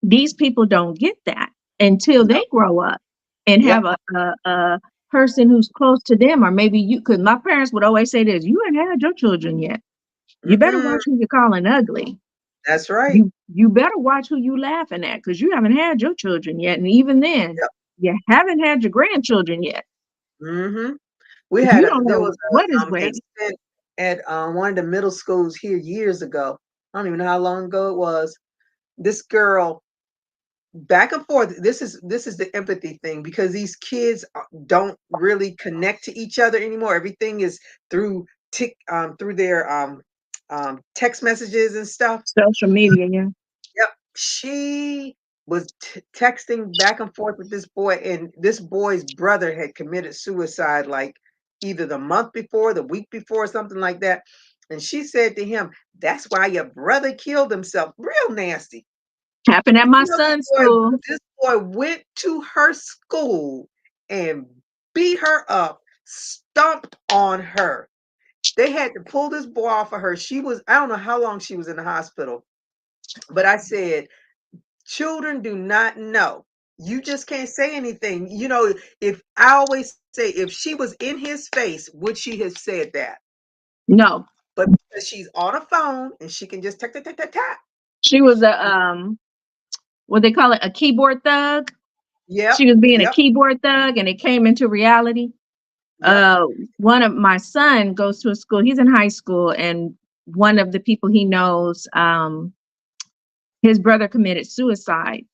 these people don't get that until No. they grow up and Yep. have a person who's close to them, or maybe you could. My parents would always say this: "You ain't had your children yet. You better Mm-mm. watch who you're calling ugly. That's right. You better watch who you laughing at, because you haven't had your children yet, and even then, Yep. you haven't had your grandchildren yet. Mm-hmm. We had You a don't there know was what a is waiting." incident at one of the middle schools here years ago. I don't even know how long ago it was. This girl back and forth. This is the empathy thing because these kids don't really connect to each other anymore. Everything is through through their text messages and stuff. Social media, yeah. Yep. She was texting back and forth with this boy, and this boy's brother had committed suicide like either the month before, the week before, something like that. And she said to him, "That's why your brother killed himself." Real nasty. Happened at my You know, son's school. this boy went to her school and beat her up, stomped on her. They had to pull this boy off of her. She was, I don't know how long she was in the hospital, but I said, children do not know. You just can't say anything. You know, if I always say, if she was in his face, would she have said that? No, But because she's on a phone and she can just tap, tap, tap, tap, tap. she was a what they call it, a keyboard thug. Yep, She was being a yep, keyboard thug, and it came into reality. yep. One of my son goes to a school. He's in high school, and one of the people he knows, his brother committed suicide.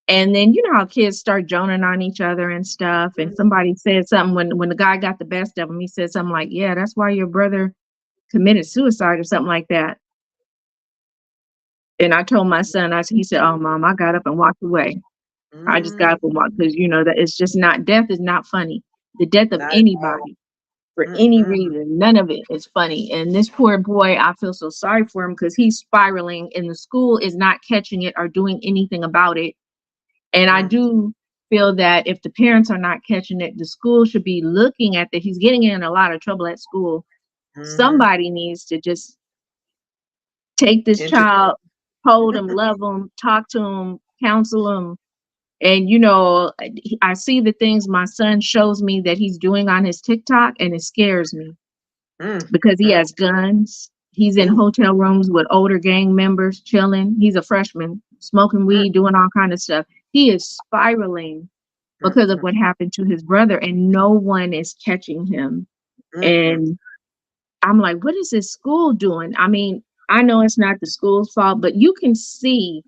And then you know how kids start joning on each other and stuff. And Mhm, somebody said something when the guy got the best of him. He said something like, "Yeah, that's why your brother committed suicide," or something like that. And I told my son, he said, "Oh, mom," I got up and walked away. I just got up and walked, because you know that it's just not, death is not funny. The death of not at all. anybody for any Mm-mm, reason, none of it is funny. And this poor boy, I feel so sorry for him, because he's spiraling, and the school is not catching it or doing anything about it. And I mm, do feel that if the parents are not catching it, the school should be looking at that. He's getting in a lot of trouble at school. mhm. Somebody needs to just take this Inter child, hold him, love him, talk to him, counsel him. And you know, I see the things my son shows me that he's doing on his TikTok, and it scares me, mm, because he mm. has guns. He's in Ooh, hotel rooms with older gang members chilling. He's a freshman, smoking mm, weed, doing all kind of stuff. He is spiraling mm, because of mm, what happened to his brother, and no one is catching him. mm, mm. And I'm like, what is this school doing? I mean, I know it's not the school's fault, but you can see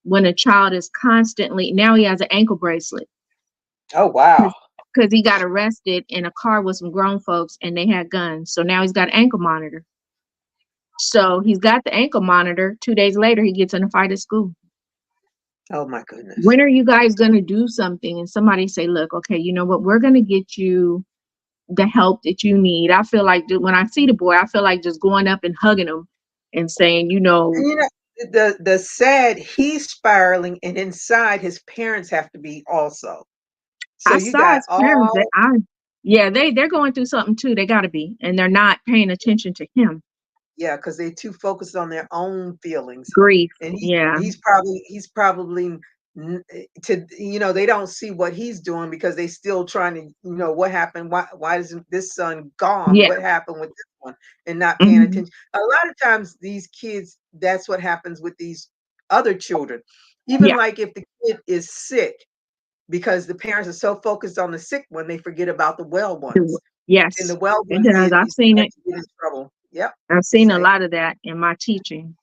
when a child is constantly, now he has an ankle bracelet, Oh, wow. because he got arrested in a car with some grown folks and they had guns. So now he's got an ankle monitor. So he's got the ankle monitor. 2 days later, he gets in a fight at school. Oh my goodness. When are you guys going to do something? And somebody say, look, okay, you know what? We're going to get you the help that you need. I feel like when I see the boy, I feel like just going up and hugging him and saying, you know, And you know, the sad, he's spiraling, and inside his parents have to be also. So I you saw got his parents that all, yeah, they're going through something too. They got to be, and they're not paying attention to him. yeah, because they're too focused on their own feelings. Grief. And Yeah. he's probably to they don't see what he's doing because they still trying to what happened, why isn't this son gone, Yeah. what happened with this one, and not paying Hmm. attention. A lot of times these kids, that's what happens with these other children, even Yeah. like if the kid is sick, because the parents are so focused on the sick one, they forget about the well ones, and the Yes, well it ones does. I've is seen start it. to get in trouble. Yep. I've seen a Say. lot of that in my teaching.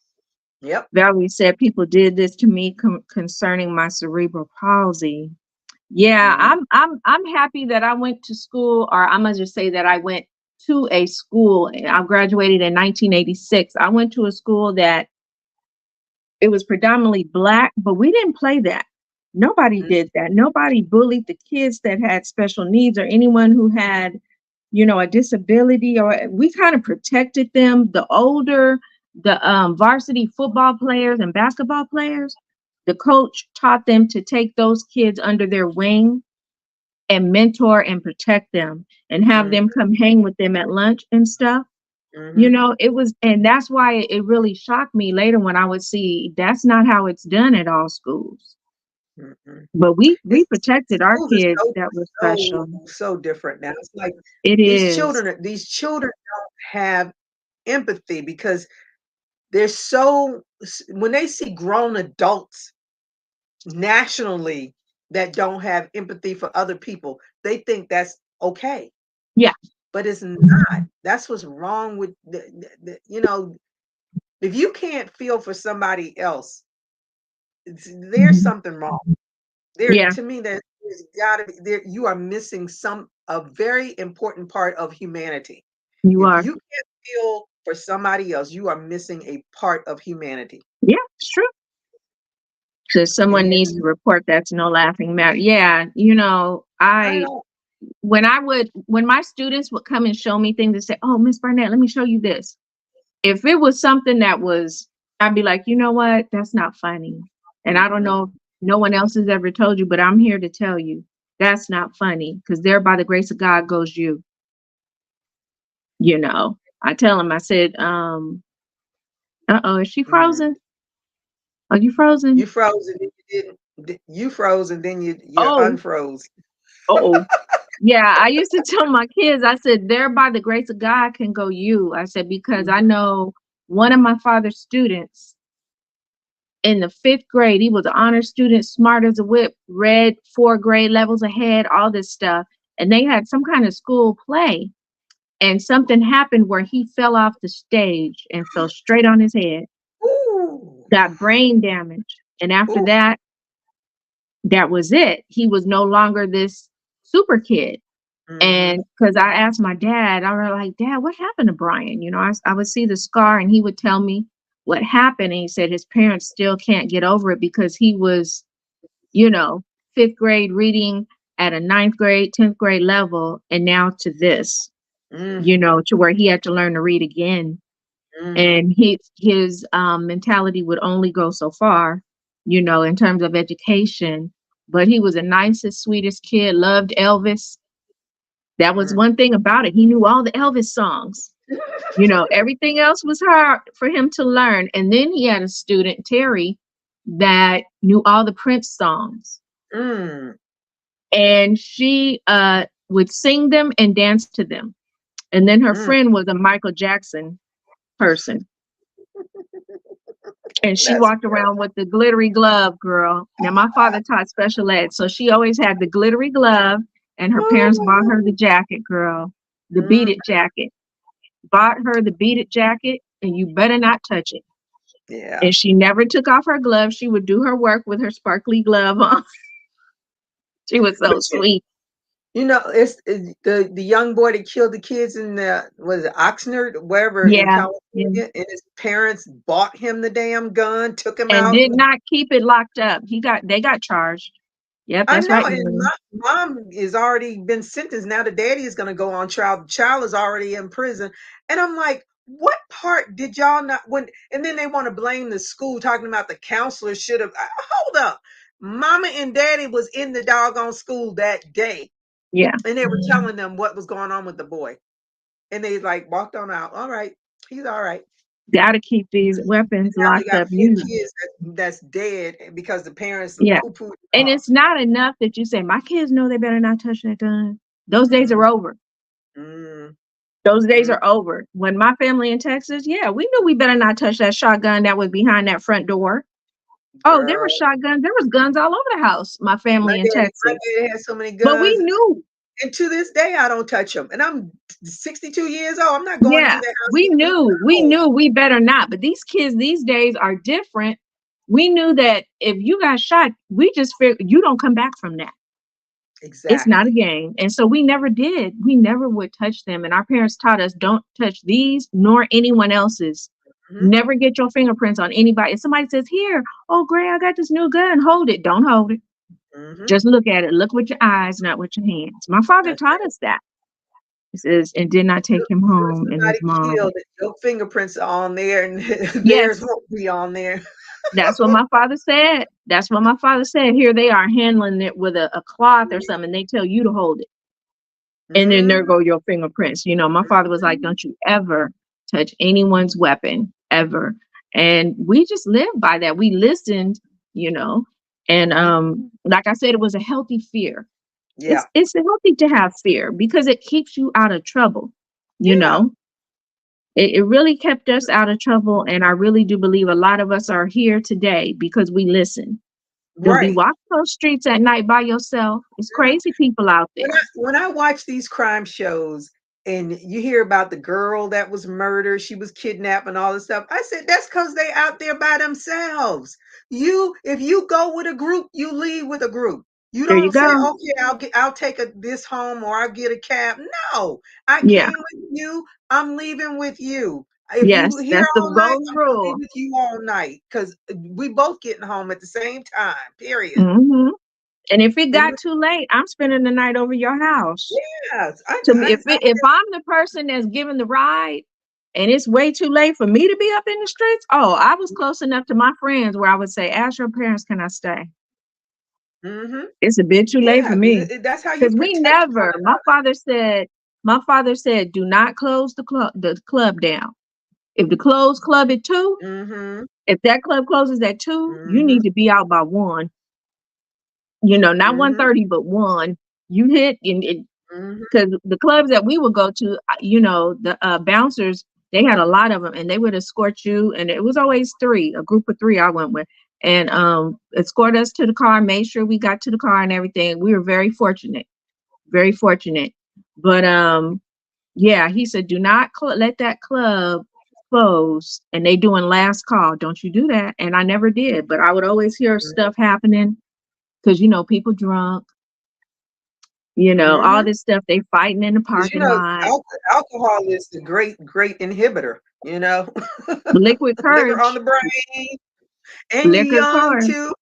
Yep. Valerie said people did this to me concerning my cerebral palsy. Yeah, Mhm. I'm happy that I went to school, or I'm gonna just say that I went to a school. I graduated in 1986. I went to a school that it was predominantly black, but we didn't play that. Nobody Mhm. did that. Nobody bullied the kids that had special needs or anyone who had, a disability, or we kind of protected them. The older, the varsity football players and basketball players, the coach taught them to take those kids under their wing and mentor and protect them and have Mhm. them come hang with them at lunch and stuff. Mhm. It was, and that's why it really shocked me later when I would see that's not how it's done at all schools. Mhm. But we It's protected our schools are kids so that were so special. so different now. It's like It these is. children don't have empathy because they're so when they see grown adults nationally that don't have empathy for other people, they think that's okay, Yeah. but it's not. That's what's wrong with if you can't feel for somebody else, there's Mhm. something wrong. There, Yeah, to me, there's gotta be there. You are missing a very important part of humanity. you If are. you can't feel for somebody else, you are missing a part of humanity. Yeah, it's true. So And someone needs there's to report that's no laughing matter. Yeah, I don't. when my students would come and show me things and say, "Oh, Miss Barnett, let me show you this." If it was something that was, I'd be like, you know what? That's not funny. And I don't Mm-mm, know if no one else has ever told you, but I'm here to tell you that's not funny because there by the grace of God goes you. I tell him, I said, is she mm. frozen? Are you You frozen? froze and then you didn't. You froze and then you Oh, unfroze. oh. Yeah, I used to tell my kids, I said, there by the grace of God can go you. I said, because I Mhm, know one of my father's students in the fifth grade. He was an honor student, smart as a whip, read 4 grade levels ahead, all this stuff. And they had some kind of school play, and something happened where he fell off the stage and fell straight on his head, ooh, got brain damage. And after ooh, that, that was it. He was no longer this super kid. mhm, And because I asked my dad, I was like, Dad, what happened to Brian? I would see the scar and he would tell me what happened. And he said his parents still can't get over it because he was, you know, fifth grade reading at a ninth grade, 10th grade level, and now to this, mm, to where he had to learn to read again. mm, And his mentality would only go so far, in terms of education. But he was the nicest, sweetest kid, loved Elvis. That was mm. one thing about it. He knew all the Elvis songs. Everything else was hard for him to learn. And then he had a student, Terry, that knew all the Prince songs. Mm, And she would sing them and dance to them. And then her mm. friend was a Michael Jackson person. And she That's walked around with the glittery glove, girl. Now, my father taught special ed, so she always had the glittery glove, and her parents bought her the jacket, girl, the mm, beaded jacket. Bought her the beaded jacket, and you better not touch it. yeah. And she never took off her glove. She would do her work with her sparkly glove on. She was But so sweet. it's the young boy that killed the kids in the was it Oxnard, wherever in Yeah, yeah. California, and his parents bought him the damn gun, took him And out. did not keep it locked up. They got charged. Yep, I that's know, right, and Marie. my mom is already been sentenced. Now the daddy is going to go on trial. The child is already in prison, and I'm like, what part did y'all not when? And then they want to blame the school, talking about the counselor should have. Hold up, mama and daddy was in the doggone school that day, Yeah. and they were telling them what was going on with the boy, and they like walked on out. All right, he's all right. Gotta keep these weapons Now they locked got up. 4 You kids that's dead because the parents Yeah. poo-pooed it And off. it's not enough that you say, my kids know they better not touch that gun. Those days Mm, are over. mm, Those days mm. are over. When my family in Texas, yeah, we knew we better not touch that shotgun that was behind that front door. Oh, there were Girl, shotguns. There was guns all over the house. My my family in my Texas. daddy had so many But we guns, knew, and to this day, I don't touch them. And I'm 62 years old. I'm not going into yeah, their house we with knew, we no. knew we better not. But these kids these days are different. We knew that if you got shot, we just figured you don't come back from that. It's not a Exactly. game. And so we never did. We never would touch them. And our parents taught us don't touch these nor anyone else's. Mhm, Never get your fingerprints on anybody. If somebody says, here, oh, Gray, I got this new gun, hold it. Don't hold it. mhm. Just look at it. Look with your eyes, not with your hands. My father That's taught it. us that. He says, and did not take him You're home. And his somebody mom. killed, your fingerprints are on there, and theirs Yes, won't be on there. that's what my father said. That's what my father said. Here they are handling it with a cloth or something. They tell you to hold it. And then there Mhm, go your fingerprints. You know, my father was like, mhm, don't you ever touch anyone's weapon, ever. And we just lived by that. We listened, you know, and mhm. like I said, it was a healthy fear. Yeah, It's healthy to have fear because it keeps you out of trouble, you yeah, know. It really kept us out of trouble. And I really do believe a lot of us are here today because we listen. Don't be right. walking those streets at night by yourself. It's Mhm. crazy people out When there. I watch these crime shows and you hear about the girl that was murdered, she was kidnapped and all this stuff, I said that's because they out there by themselves. If you go with a group, you leave with a group. You There you don't say, go. okay, I'll take this home or I'll get a cab. No, I Yeah. came with you. I'm leaving with you. If you Yes, here that's the all night, golden I'm gonna be rule. with you all night because we both getting home at the same time. Period. Hmm. And if it And got too late, I'm spending the night over your house. yes, To me, if I'm the person that's giving the ride, and it's way too late for me to be up in the streets, oh, I was close enough to my friends where I would say, "Ask your parents, can I stay?" mhm. It's a bit too late Yeah, for 'cause me that's how you because we protect one never. My father said, "Do not close the club down. If the close club at 2, another. if that club closes at 2, you Mhm, need to be out by 1. Not mhm, 1:30, but 1. You hit and mhm, because the clubs that we would go to, the bouncers, they had a lot of them, and they would escort you, and it was always 3, a group of 3 I went with, and escort us to the car, made sure we got to the car and everything. We were very fortunate, very fortunate. But yeah, he said, do not let that club close, and they doing last call. Don't you do that? And I never did, but I would always hear mhm, stuff happening because people drunk, all mhm. this stuff. They fighting in the 'Cause, parking lot. alcohol is the great inhibitor, you know? Liquid Liquor on courage, the brain, and you're liquor young courage. too.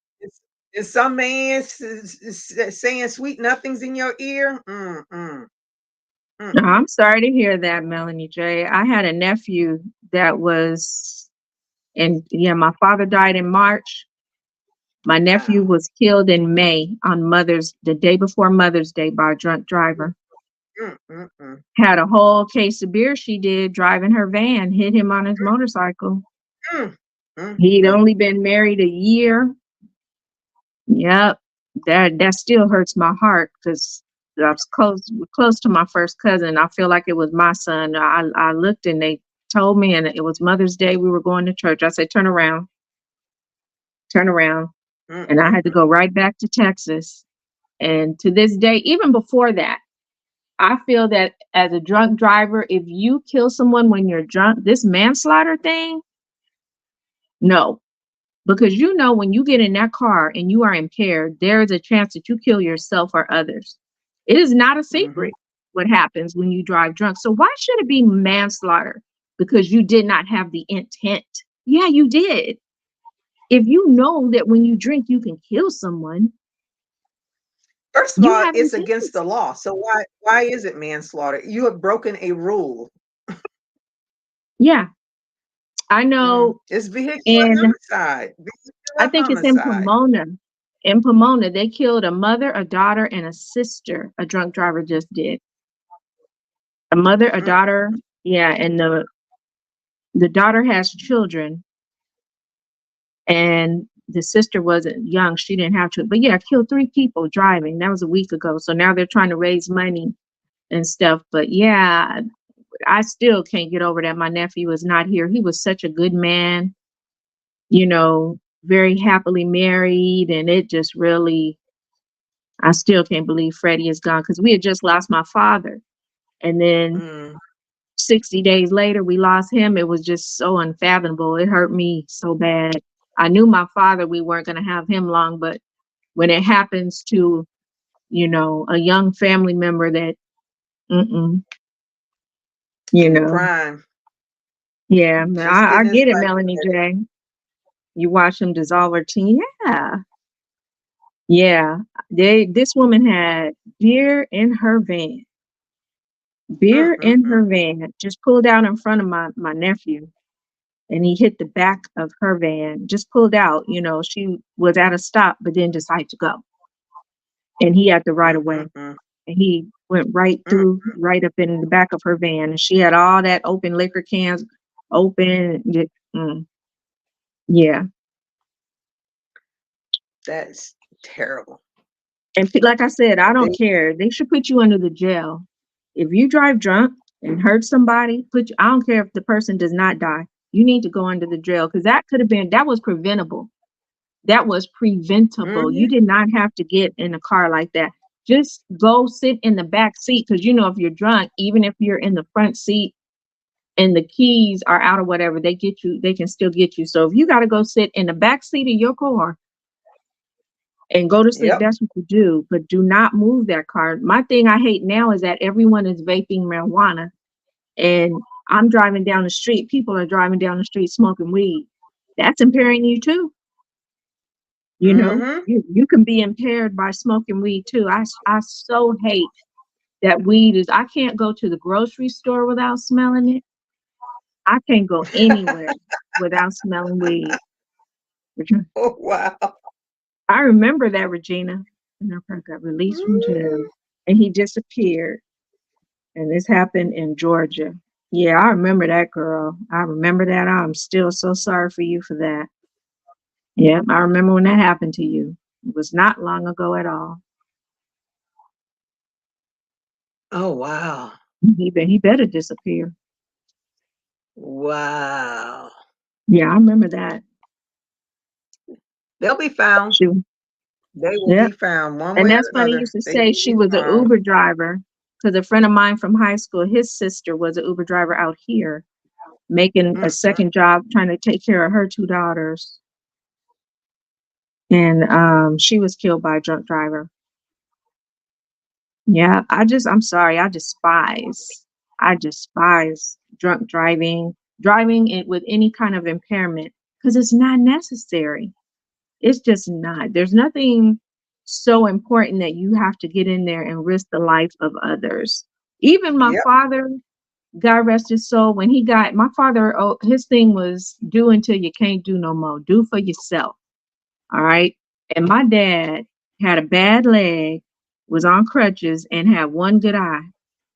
And some man saying sweet nothings in your ear. Mm-mm. I'm sorry to hear that, Melanie J. I had a nephew that was, and yeah, my father died in March. My nephew Wow. was killed in May the day before Mother's Day by a drunk driver. Mm. Had a whole case of beer she did driving her van, hit him on his motorcycle. Mm, mm, He'd mm. only been married a year. Yep. That still hurts my heart because I was close to my first cousin. I feel like it was my son. I looked and they told me, and it was Mother's Day. We were going to church. I said, turn around, turn around. And I had to Mm. go right back to Texas. And to this day, even before that, I feel that as a drunk driver, if you kill someone when you're drunk, this manslaughter thing, no. Because when you get in that car and you are impaired, there is a chance that you kill yourself or others. It is not a Mhm. secret what happens when you drive drunk. So why should it be manslaughter? Because you did not have the intent. Yeah, you did. If you know that when you drink you can kill someone, First of you all, have it's against intent. the law. So why is it manslaughter? You have broken a rule. Yeah, I know. It's vehicular And homicide. I Vehicular think it's in homicide. Pomona. In Pomona, they killed a mother, a daughter, and a sister. A drunk driver just did. A mother, a Mm. daughter, yeah, and The daughter has children, and the sister wasn't young. She didn't have children. But yeah, killed 3 people driving. That was a week ago. So now they're trying to raise money and stuff. But yeah, I still can't get over that my nephew is not here. He was such a good man, very happily married. And it just really, I still can't believe Freddie is gone, because we had just lost my father. And then Mm. 60 days later, we lost him. It was just so unfathomable. It hurt me so bad. I knew my father, we weren't going to have him long, but when it happens to, a young family member that, mm-mm, you In the know, prime, yeah, just I getting his get it, life Melanie together. J. You watch them dissolve her tea. Yeah. Yeah. This woman had beer in her van, Mm. just pulled out in front of my nephew, and he hit the back of her van, just pulled out. She was at a stop, but then decided to go. And he had the right of way. Mm. And he went right Mm. through, right up in the back of her van. And she had all that open liquor cans open. Yeah. That's terrible. And like I said, I They, don't care. They should put you under the jail. If you drive drunk and hurt somebody, I don't care if the person does not die. You need to go under the jail, because that was preventable. That was preventable. You mhm. did not have to get in a car like that. Just go sit in the back seat, because if you're drunk, even if you're in the front seat and the keys are out or whatever, they can still get you. So if you got to go sit in the back seat of your car and go to sleep, Yep. that's what you do. But do not move that car. My thing I hate now is that everyone is vaping marijuana, and I'm driving down the street. People are driving down the street smoking weed. That's impairing you too. Mhm. You can be impaired by smoking weed too. I so hate that weed is. I can't go to the grocery store without smelling it. I can't go anywhere without smelling weed. Oh wow. I remember that, Regina. And our friend got released from jail, Mm. and he disappeared. And this happened in Georgia. Yeah, I remember that, girl. I remember that. I'm still so sorry for you for that. Yeah, I remember when that happened to you. It was not long ago at all. Oh wow. He better disappear. Wow. Yeah, I remember that. They'll be found. She, They will yeah. be found one And way or that's funny. You another. used to They say will she be was an found. Uber driver, because a friend of mine from high school, his sister was an Uber driver out here, making a Mm. second job, trying to take care of her 2 daughters. And she was killed by a drunk driver. Yeah, I'm sorry. I despise drunk driving it with any kind of impairment, because it's not necessary. It's just not. There's nothing so important that you have to get in there and risk the life of others. Even my Yep. father, God rest his soul, when he got my father, his thing was do until you can't do no more. Do for yourself. All right. And my dad had a bad leg, was on crutches, and had one good eye,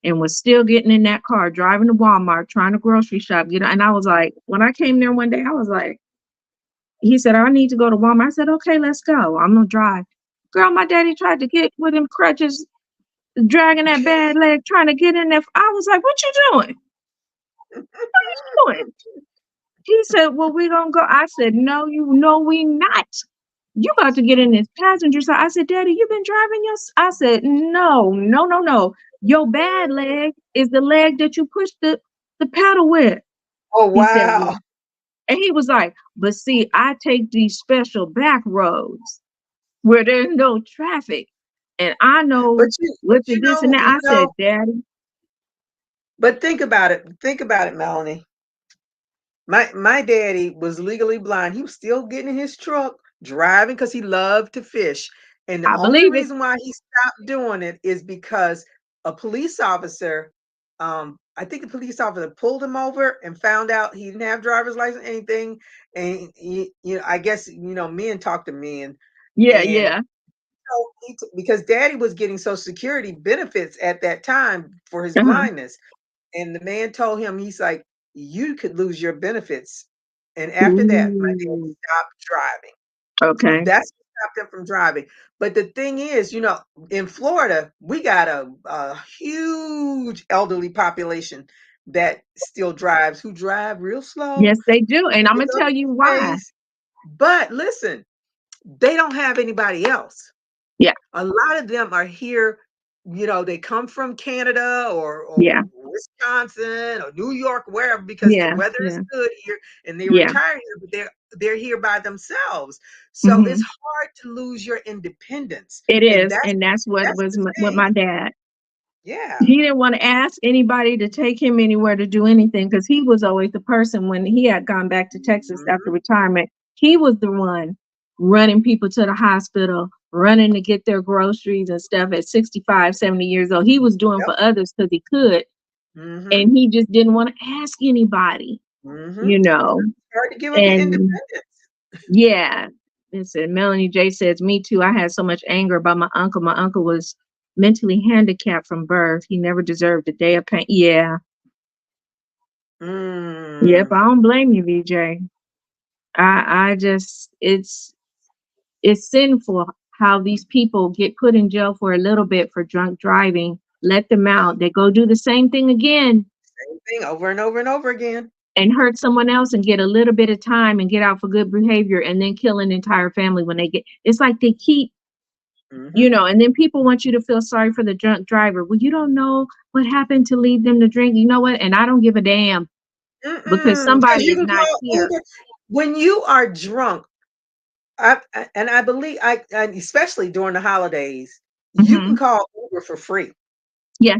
and was still getting in that car, driving to Walmart, trying to grocery shop. And I was like, when I came there one day, I was like, he said, I need to go to Walmart. I said, okay, let's go. I'm going to drive. Girl, my daddy tried to get with him crutches, dragging that bad leg, trying to get in there. I was like, what you doing? What you doing? He said, well, we going to go. I said, no, we not. You about to get in this passenger side. I said, Daddy, you been driving your. I said, no, no, no, no. Your bad leg is the leg that you push the pedal with. Oh He said, well, wow. and he was like, but see, I take these special back roads where there's no traffic. And I But know you but with the you this and know, that. you I said, know, Daddy, but think about it. Think about it, Melanie. My daddy was legally blind. He was still getting in his truck, driving because he loved to fish. And the I only believe it. reason why he stopped doing it is because a police officer, I think the police officer pulled him over and found out he didn't have driver's license, anything. And I guess men talk to men, Yeah, and yeah. because daddy was getting Social Security benefits at that time for his Uh-huh. blindness. And the man told him, he's like, you could lose your benefits. And after that, my dad Ooh, stopped driving. okay. That's what stopped him from driving. But the thing is, in Florida, we got a huge elderly population that still drives, who drive real slow, Yes, they do. And I'm they gonna go tell to you the why. space. But listen, they don't have anybody else. Yeah, A lot of them are here, they come from Canada or yeah, Wisconsin or New York, wherever, because the yeah, weather is yeah, good here and they yeah. retire here, but they're here by themselves. So it's Hmm. hard to lose your independence. It And is, that's and that's what that's was the with thing. my dad. Yeah. He didn't want to ask anybody to take him anywhere to do anything because he was always the person when he had gone back to Texas after Mhm. retirement. He was the one running people to the hospital, running to get their groceries and stuff at 65, 70 years old. He was doing Yep. for others because he could, Mhm. and he just didn't want to ask anybody, Mhm. you know. Hard to give up your And independence. yeah, and said Melanie J says, me too. I had so much anger about my uncle. My uncle was mentally handicapped from birth. He never deserved a day of pain. Yeah. Yep. Mm. I don't blame you, VJ. I just it's sinful how these people get put in jail for a little bit for drunk driving. Let them out. They go do the same thing again Same thing over and over and over again. and hurt someone else and get a little bit of time and get out for good behavior and then kill an entire family when they get it's like they keep Mhm. and then people want you to feel sorry for the drunk driver. Well, you don't know what happened to lead them to drink. You know what? And I don't give a damn because Mm-mm. 'Cause somebody you is can not call here. Uber when you are drunk. And I believe and especially during the holidays, you can Hmm. call Uber for free.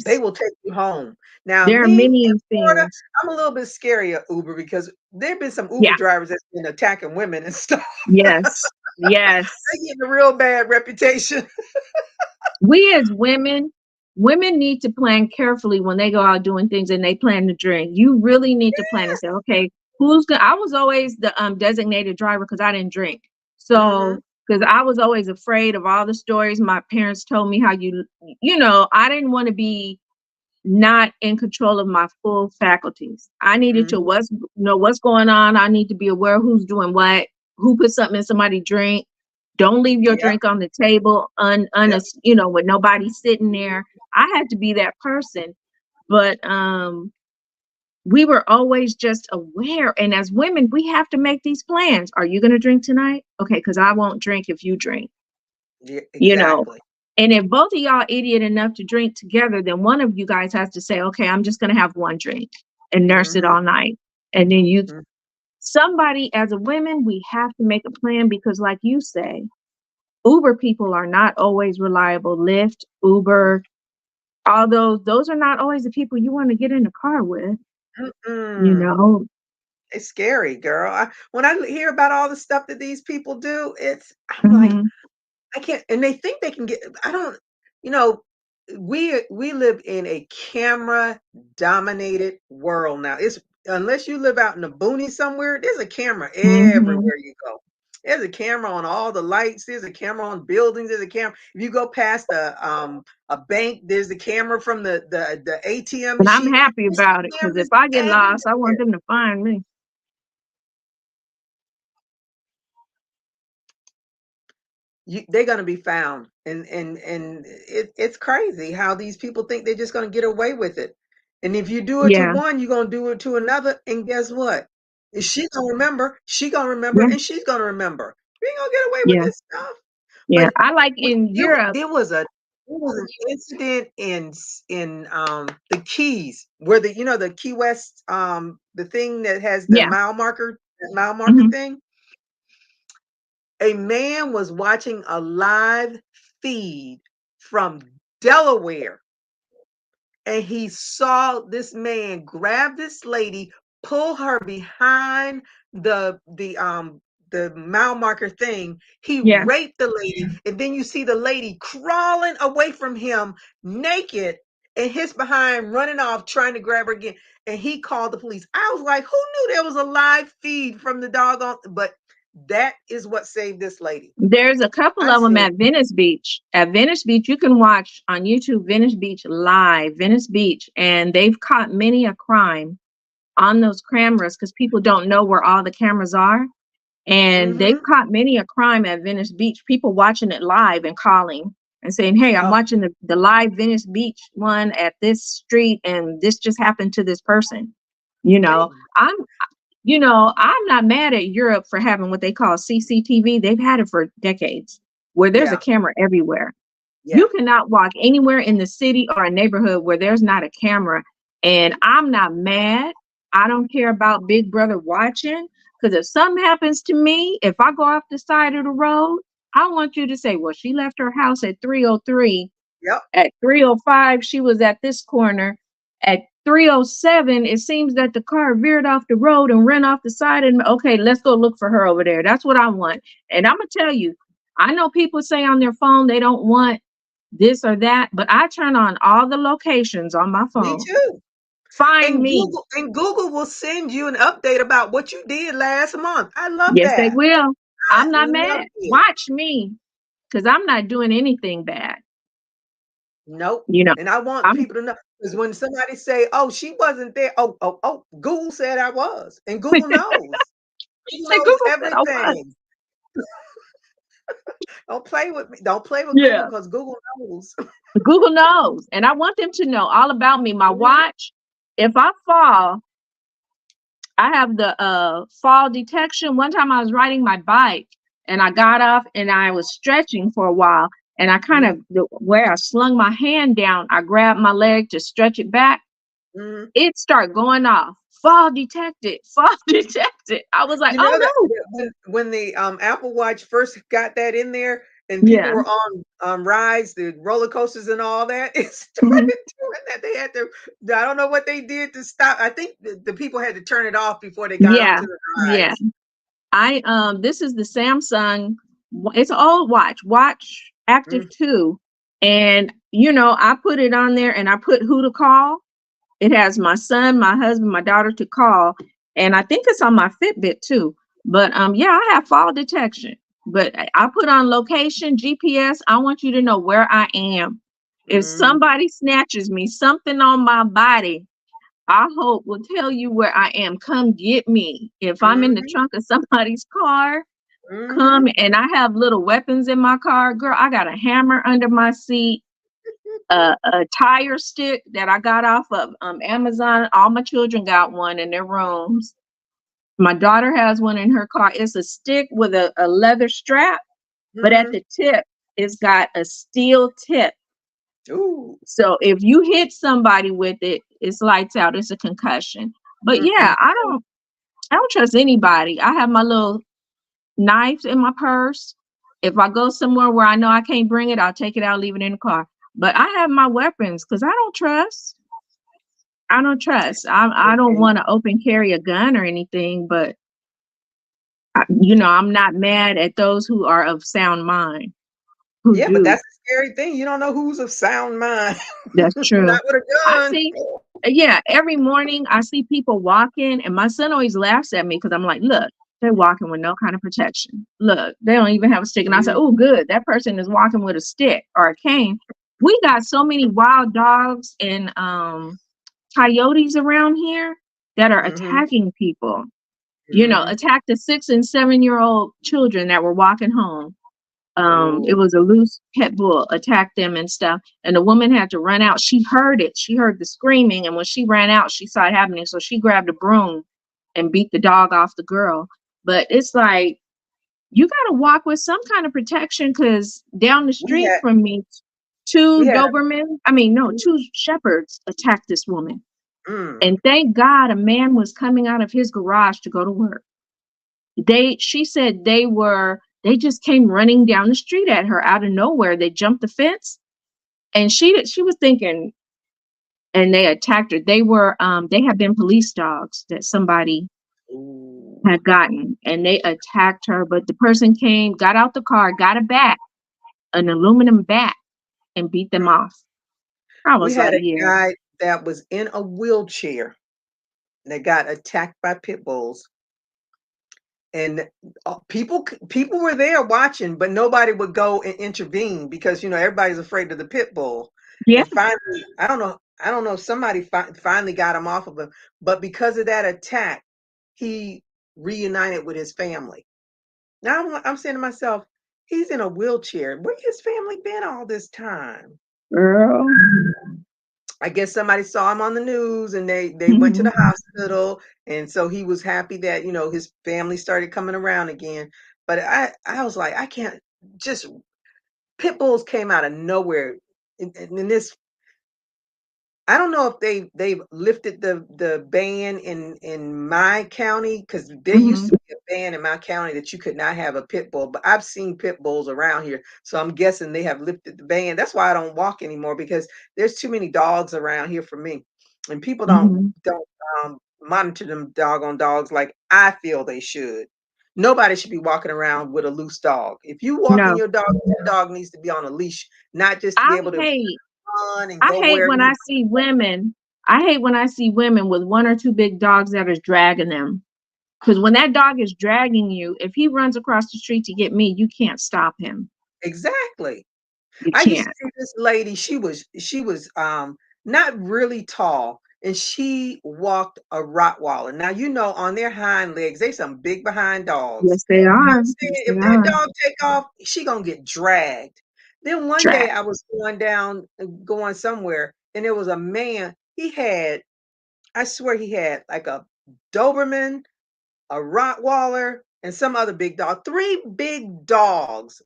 They Yes, will take you home. Now, there are me in many Florida, things. I'm a little bit scary of Uber because there have been some Uber Yeah, drivers that's been attacking women and stuff. yes, They yes. getting a real bad reputation. We as women need to plan carefully when they go out doing things and they plan to drink. You really need to plan and say, okay, who's gonna I was always the designated driver because I didn't drink. So Mhm. because I was always afraid of all the stories my parents told me how I didn't want to be not in control of my full faculties. I needed to Mhm. know what's going on. I need to be aware of who's doing what, who put something in somebody's drink. Don't leave your Yep. drink on the table Yep. with nobody sitting there. I had to be that person. But we were always just aware. And as women, we have to make these plans. Are you gonna drink tonight? Okay, because I won't drink if you drink, Yeah, you know. exactly. And if both of y'all idiot enough to drink together, then one of you guys has to say, okay, I'm just going to have one drink and nurse it Mhm. all night. And then Mm. somebody as a women, we have to make a plan because like you say, Uber people are not always reliable. Lyft, Uber, although those are not always the people you want to get in the car with, you Mm-mm. know? It's scary, girl. When I hear about all the stuff that these people do, I'm like, Hmm. I can't, and they think they can get. I don't, you know, we live in a camera dominated world now. It's unless you live out in the boonies somewhere, there's a camera Hmm. everywhere you go. There's a camera on all the lights. There's a camera on buildings. There's a camera. If you go past a bank, there's a camera from the ATM And I'm machine. happy There's about it because if cameras I get lost, I want everywhere. them to find me. They're gonna be found, and it's crazy how these people think they're just gonna get away with it. And if you do it to Yeah, one, you're gonna do it to another, and guess what? Is she gonna remember? She gonna remember, yeah, and she's gonna remember. We ain't gonna get away with yeah, this stuff. yeah. But I like in Europe. there was an incident in the Keys where the Key West the thing that has the Yeah. mile marker, that mile marker Hmm. thing. A man was watching a live feed from Delaware, and he saw this man grab this lady, pull her behind the mile marker thing. He Yeah. raped the lady, and then you see the lady crawling away from him naked, and his behind running off trying to grab her again. And he called the police. I was like, who knew there was a live feed from the doggone? But that is what saved this lady. There's a couple I of them said, at Venice Beach. At Venice Beach, you can watch on YouTube Venice Beach Live, Venice Beach, and they've caught many a crime on those cameras because people don't know where all the cameras are. And they've Mm-hmm. caught many a crime at Venice Beach, people watching it live and calling and saying, hey, I'm Oh, watching the live Venice Beach one at this street, and this just happened to this person. You know, they, I'm I'm not mad at Europe for having what they call CCTV. They've had it for decades, where there's a yeah, camera everywhere. You yeah. cannot walk anywhere in the city or a neighborhood where there's not a camera. And I'm not mad. I don't care about Big Brother watching. Because if something happens to me, if I go off the side of the road, I want you to say, well, she left her house at 3:03. Yep. At 3:05, she was at this corner. At 3:07, it seems that the car veered off the road and ran off the side. And okay, let's go look for her over there. That's what I want. And I'm going to tell you, I know people say on their phone they don't want this or that, but I turn on all the locations on my Me phone. too. Find me. And Google will send you an update about what you did last month. I love Yes, they that. will. I I'm not love mad. it. Watch me, because I'm not doing anything bad. Nope. You know, And I want I'm people to know because when somebody say, "Oh, she wasn't there," oh, Google said I was, and Google knows. Google say knows Google said I was. everything. Don't play with me. Don't play with Google Yeah. because Google knows. Google knows. And I want them to know all about me. My Mhm. watch, if I fall, I have the fall detection. One time I was riding my bike and I got off and I was stretching for a while. And I kind of, Mhm. where I slung my hand down, I grabbed my leg to stretch it back. Mhm. It started going off. Fall detected. Fall detected. I was like, You know that oh no. when the Apple Watch first got that in there, and people Yeah. were on rides, the roller coasters, and all that, it Mhm. started doing that. They had to. I don't know what they did to stop. I think the people had to turn it off before they got Yeah. onto the Yeah. rides. This is the Samsung. It's an old watch Active Mm, 2. And I put it on there and I put who to call. It has my son, my husband, my daughter to call. And I think it's on my Fitbit too. But yeah, I have fall detection. But I put on location, GPS. I want you to know where I am. If mhm, somebody snatches me, something on my body, I hope will tell you where I am. Come get me. If I'm in the mhm, trunk of somebody's car, mhm. come. And I have little weapons in my car. Girl, I got a hammer under my seat, a tire stick that I got off of Amazon. All my children got one in their rooms. My daughter has one in her car. It's a stick with a leather strap, but at Mhm. the tip, it's got a steel tip. Ooh. So if you hit somebody with it, it's lights out. It's a concussion. But Mm-mm. yeah, I don't trust anybody. I have my little knife in my purse. If I go somewhere where I know I can't bring it, I'll take it out, leave it in the car. But I have my weapons because I don't trust. I don't trust. I don't Okay. want to open carry a gun or anything, but I'm not mad at those who are of sound mind who Yeah, but do. that's the scary thing. You don't know who's of sound mind. That's Not true. with a I gun. see. Yeah, every morning I see people walking, and my son always laughs at me because I'm like, look, they're walking with no kind of protection. Look, they don't even have a stick. And I say, Mhm. oh, good. That person is walking with a stick or a cane. We got so many wild dogs and coyotes around here that are Mhm. attacking people. Mhm. Attacked the 6 and 7-year-old children that were walking home. It Oh. was a loose pit bull attacked them and stuff, and the woman had to run out. She heard it. She heard the screaming, and when she ran out, she saw it happening. So she grabbed a broom and beat the dog off the girl. But it's like you got to walk with some kind of protection because down the We street had from me, two we had Doberman, I mean, no, mm, two shepherds attacked this woman. mm, And thank God a man was coming out of his garage to go to work. She said they just came running down the street at her out of nowhere. They jumped the fence and she was thinking, and they attacked her. They had been police dogs that somebody ooh. had gotten, and they attacked her. But the person came, got out the car, got a bat, an aluminum bat, and beat them off. I We was had like, a yeah, guy that was in a wheelchair that got attacked by pit bulls, and people were there watching, but nobody would go and intervene because everybody's afraid of the pit bull. yeah, And finally, I don't know I don't know if somebody finally got him off of him, but because of that attack, he reunited with his family. Now I'm saying to myself, he's in a wheelchair. Where his family been all this time? Girl. I guess somebody saw him on the news and they went to the Mhm. hospital, and so he was happy that, his family started coming around again. But I was like, I can't just pit bulls came out of nowhere. In this, I don't know if they've lifted the ban in my county, because there used Mhm. to be a ban in my county that you could not have a pit bull, but I've seen pit bulls around here, so I'm guessing they have lifted the ban. That's why I don't walk anymore, because there's too many dogs around here for me, and people Mhm. don't monitor them doggone dogs like I feel they should. Nobody should be walking around with a loose dog. If you walking No. your dog, that dog needs to be on a leash, not just to be I able to hate run and I go hate wherever when you. I hate when I see women with one or two big dogs that is dragging them. Because when that dog is dragging you, if he runs across the street to get me, you can't stop him. Exactly. You I used to can't. see this lady, she was not really tall, and she walked a Rottweiler. Now, on their hind legs, they some big behind dogs. Yes, they You know what are. I'm Yes, saying? they If that are. dog take off, she gonna get dragged. Then one day Track. I was going down, going somewhere, and there was a man. I swear he had like a Doberman, a Rottweiler, and some other big dog. Three big dogs.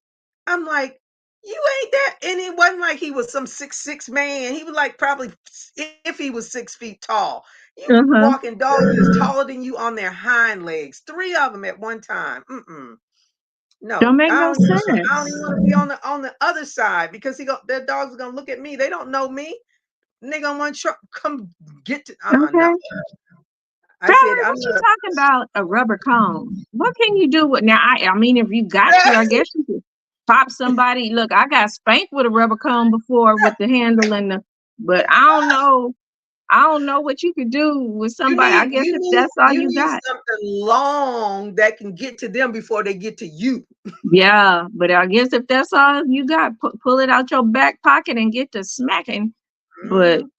I'm like, you ain't that. And it wasn't like he was some 6'6" man. He was like probably, if he was 6 feet tall. You Uh-huh. walking dogs that's taller than you on their hind legs. Three of them at one time. Mm-mm. Don't No, make no I don't even sense. want to be on the other side, because their dogs are gonna look at me. They don't know me. And they gonna want to come get to. No. Okay. I said Valerie, I'm what you gonna. talking about? A rubber cone. What can you do with now? I mean, if you got to, I guess you could pop somebody. Look, I got spanked with a rubber cone before with the handle and the, but I don't know what you could do with You somebody. I need guess you if need that's all you you need got. something long that can get to them before they get to you. Yeah, but I guess if that's all you got, pull it out your back pocket and get to smacking. But Mhm.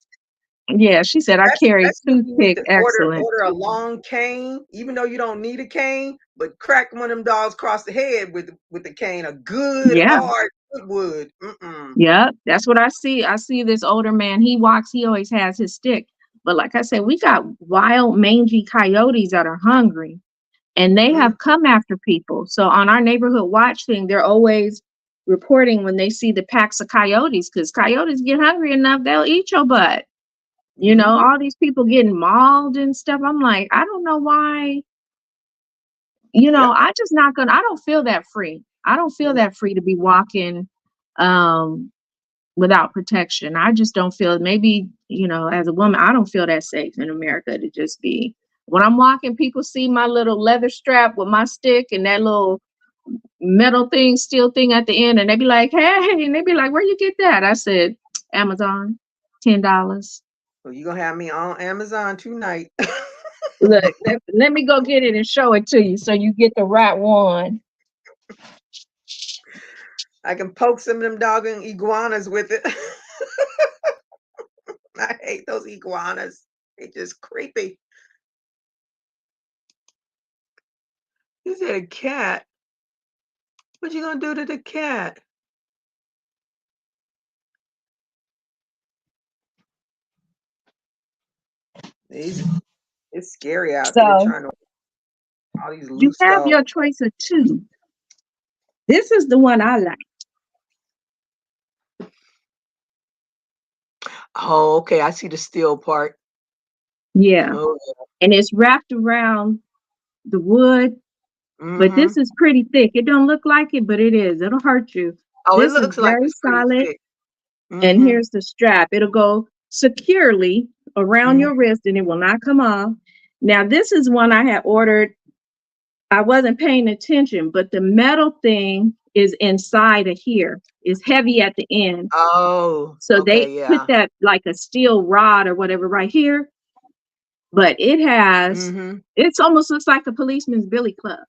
yeah, she said I carry That's when you need toothpick. to Excellent. order a long cane, even though you don't need a cane, but crack one of them dogs across the head with the cane, a good Yeah. hard good wood. Mm-mm. Yeah, that's what I see. I see this older man. He walks, he always has his stick. But like I said, we got wild, mangy coyotes that are hungry and they Mm. have come after people. So on our neighborhood watch thing, they're always reporting when they see the packs of coyotes because coyotes get hungry enough, they'll eat your butt. You know, Mhm. all these people getting mauled and stuff. I'm like, I don't know why, Yep. I just not gonna, I don't feel that free. I don't feel No. that free to be walking um without protection. I just don't feel maybe, as a woman, I don't feel that safe in America to just be when I'm walking, people see my little leather strap with my stick and that little metal thing, steel thing at the end, and they be like, hey, and they be like, where you get that? I said, Amazon, $10. So you gonna have me on Amazon tonight. Look, let me go get it and show it to you so you get the right one. I can poke some of them doggone iguanas with it. I hate those iguanas. They just creepy. You said a cat. What you gonna do to the cat? These It's scary out there So trying to all these you loose have dogs. your choice of two. This is the one I like. Oh, okay. I see the steel part. Yeah. Oh, And it's wrapped around the wood, but mm-hmm. this is pretty thick. It don't look like it, but it is. It'll hurt you. Oh, it This is looks like very it's pretty solid. thick. And Mm-hmm. here's the strap. It'll go securely around Mm-hmm. your wrist and it will not come off. Now, this is one I had ordered. I wasn't paying attention, but the metal thing is inside of here. It's heavy at the end. Oh, So they okay, put yeah. that like a steel rod or whatever right here, but Mm-hmm. it's almost looks like a policeman's billy club.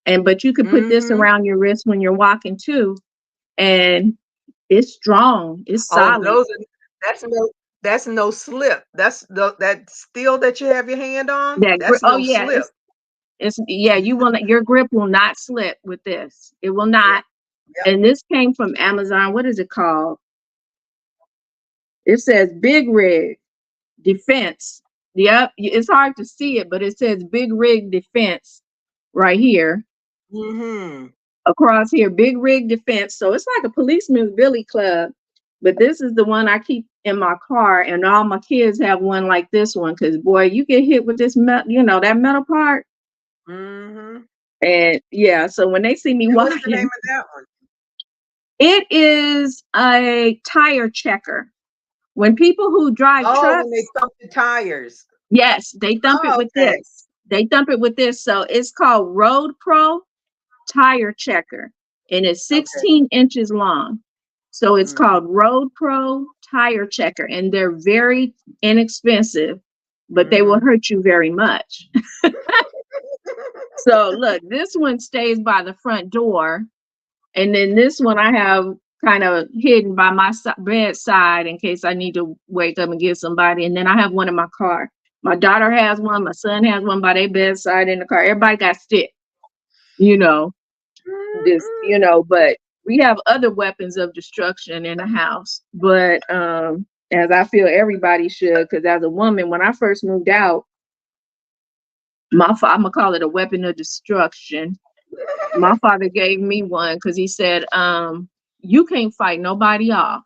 But you could put this Mm-hmm. around your wrist when you're walking too, and it's strong, it's Oh, solid. that's no. That's no slip. That's that steel that you have your hand on. That grip. That's Oh no yeah, slip. it's yeah. You will not, your grip will not slip with this. It will Yep. not. Yep. And this came from Amazon. What is it called? It says Big Rig Defense. Yep, it's hard to see it, but it says Big Rig Defense right here Mm-hmm. across here. Big Rig Defense. So it's like a policeman's billy club, but this is the one I keep in my car, and all my kids have one like this one. Because boy, you get hit with this metal, that metal part, Mm-hmm. and yeah. So when they see me And what's the name walking, of that one? it is a tire checker. When people who drive Oh, when they trucks, thump the tires. yes, they thump it Oh, with okay. this. They thump it with this. So it's called Road Pro Tire Checker, and it's Okay. 16 inches long. So it's Mm. called Road Pro Tire Checker, and they're very inexpensive, but they will Mm-hmm. hurt you very much. So look, this one stays by the front door, and then this one I have kind of hidden by my bedside in case I need to wake up and get somebody. And then I have one in my car. My daughter has one. My son has one by their bedside in the car. Everybody got stick, you know, this, but we have other weapons of destruction in the house. But as I feel everybody should, because as a woman, when I first moved out, I'm gonna call it a weapon of destruction. My father gave me one because he said, you can't fight nobody off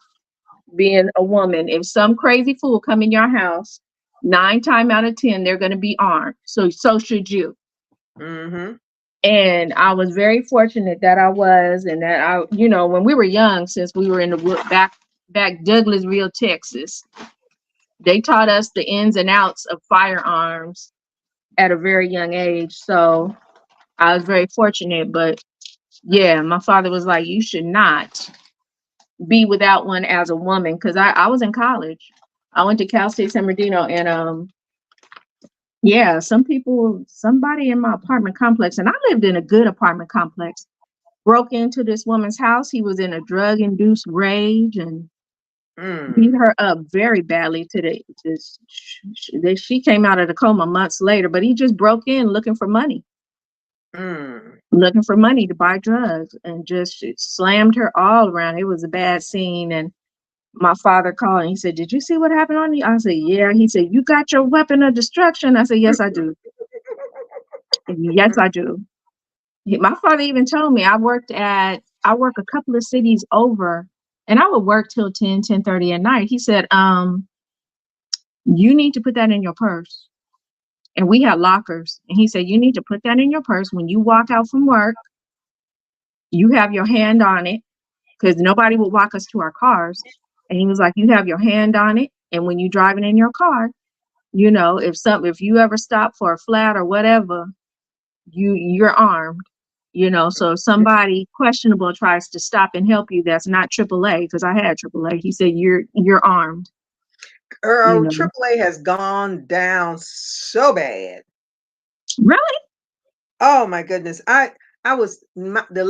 being a woman. If some crazy fool come in your house, 9 times out of 10, they're going to be armed. So should you. Mm-hmm. And I was very fortunate that I was, and that when we were young, since we were in the back Douglasville, Texas, they taught us the ins and outs of firearms at a very young age. So I was very fortunate, but yeah, my father was like, you should not be without one as a woman, because I was in college. I went to Cal State San Bernardino, and yeah, somebody in my apartment complex, and I lived in a good apartment complex, broke into this woman's house. He was in a drug-induced rage and beat Mm. her up very badly she came out of the coma months later, but he just broke in Mm. looking for money to buy drugs, and just slammed her all around. It was a bad scene. And my father called and he said, did you see what happened on you? I said, yeah. He said, you got your weapon of destruction? I said, yes, I do. Yes, I do. My father even told me I work a couple of cities over, and I would work till 10:30 at night. He said, you need to put that in your purse. And we had lockers. And he said, you need to put that in your purse. When you walk out from work, you have your hand on it, because nobody would walk us to our cars. And he was like, you have your hand on it. And when you're driving in your car, if you ever stop for a flat or whatever, you're armed. So if somebody questionable tries to stop and help you, that's not AAA, because I had AAA. He said, you're armed. Girl, AAA has gone down so bad. Really? Oh my goodness. I was the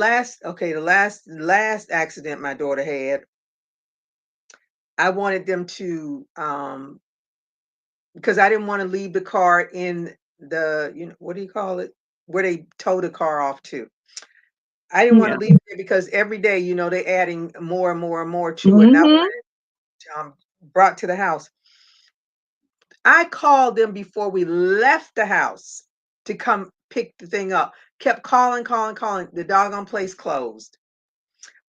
last accident my daughter had. I wanted them to because I didn't want to leave the car in the, what do you call it? Where they tow the car off to. I didn't want to Yeah. leave it because every day, they're adding more and more and more to it. And I Mm-hmm. wanted it brought to the house. I called them before we left the house to come pick the thing up. Kept calling, calling, calling. The doggone place closed.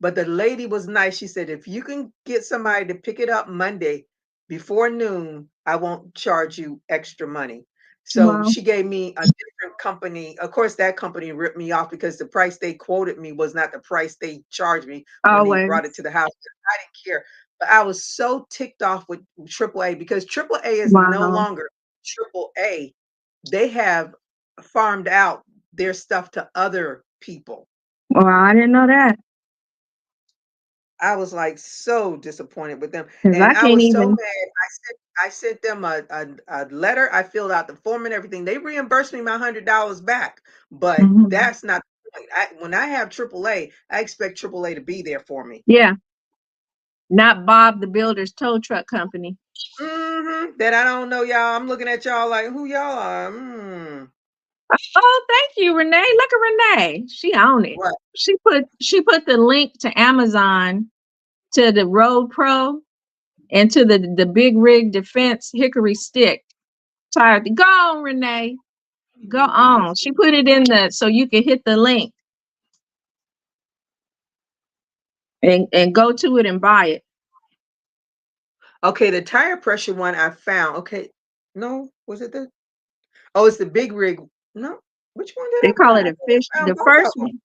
But the lady was nice. She said, if you can get somebody to pick it up Monday before noon, I won't charge you extra money. So Wow. she gave me a different company. Of course, that company ripped me off because the price they quoted me was not the price they charged me when they brought it Always. to the house. I didn't care. But I was so ticked off with AAA because AAA is no Wow. longer AAA. They have farmed out their stuff to other people. Well, I didn't know that, I was like so disappointed with them, because and I I can't was so even. mad. I sent them a letter. I filled out the form and everything. They reimbursed me my $100 back, but Mhm. that's not the point. When I have AAA, I expect AAA to be there for me. Yeah. Not Bob the Builder's tow truck company. That I don't know, y'all. I'm looking at y'all like who y'all are. Oh, thank you, Renee. Look at Renee. She own it. What? She put the link to Amazon to the Road Pro and to the Big Rig Defense Hickory Stick. Tired. Go on, Renee. Go on. She put it in the so you can hit the link and go to it and buy it. Okay, the tire pressure one I found. Okay, no, was it the? Oh, it's the Big Rig. No, which one did They I call find? it I a thought fish. I found The both of first them. one,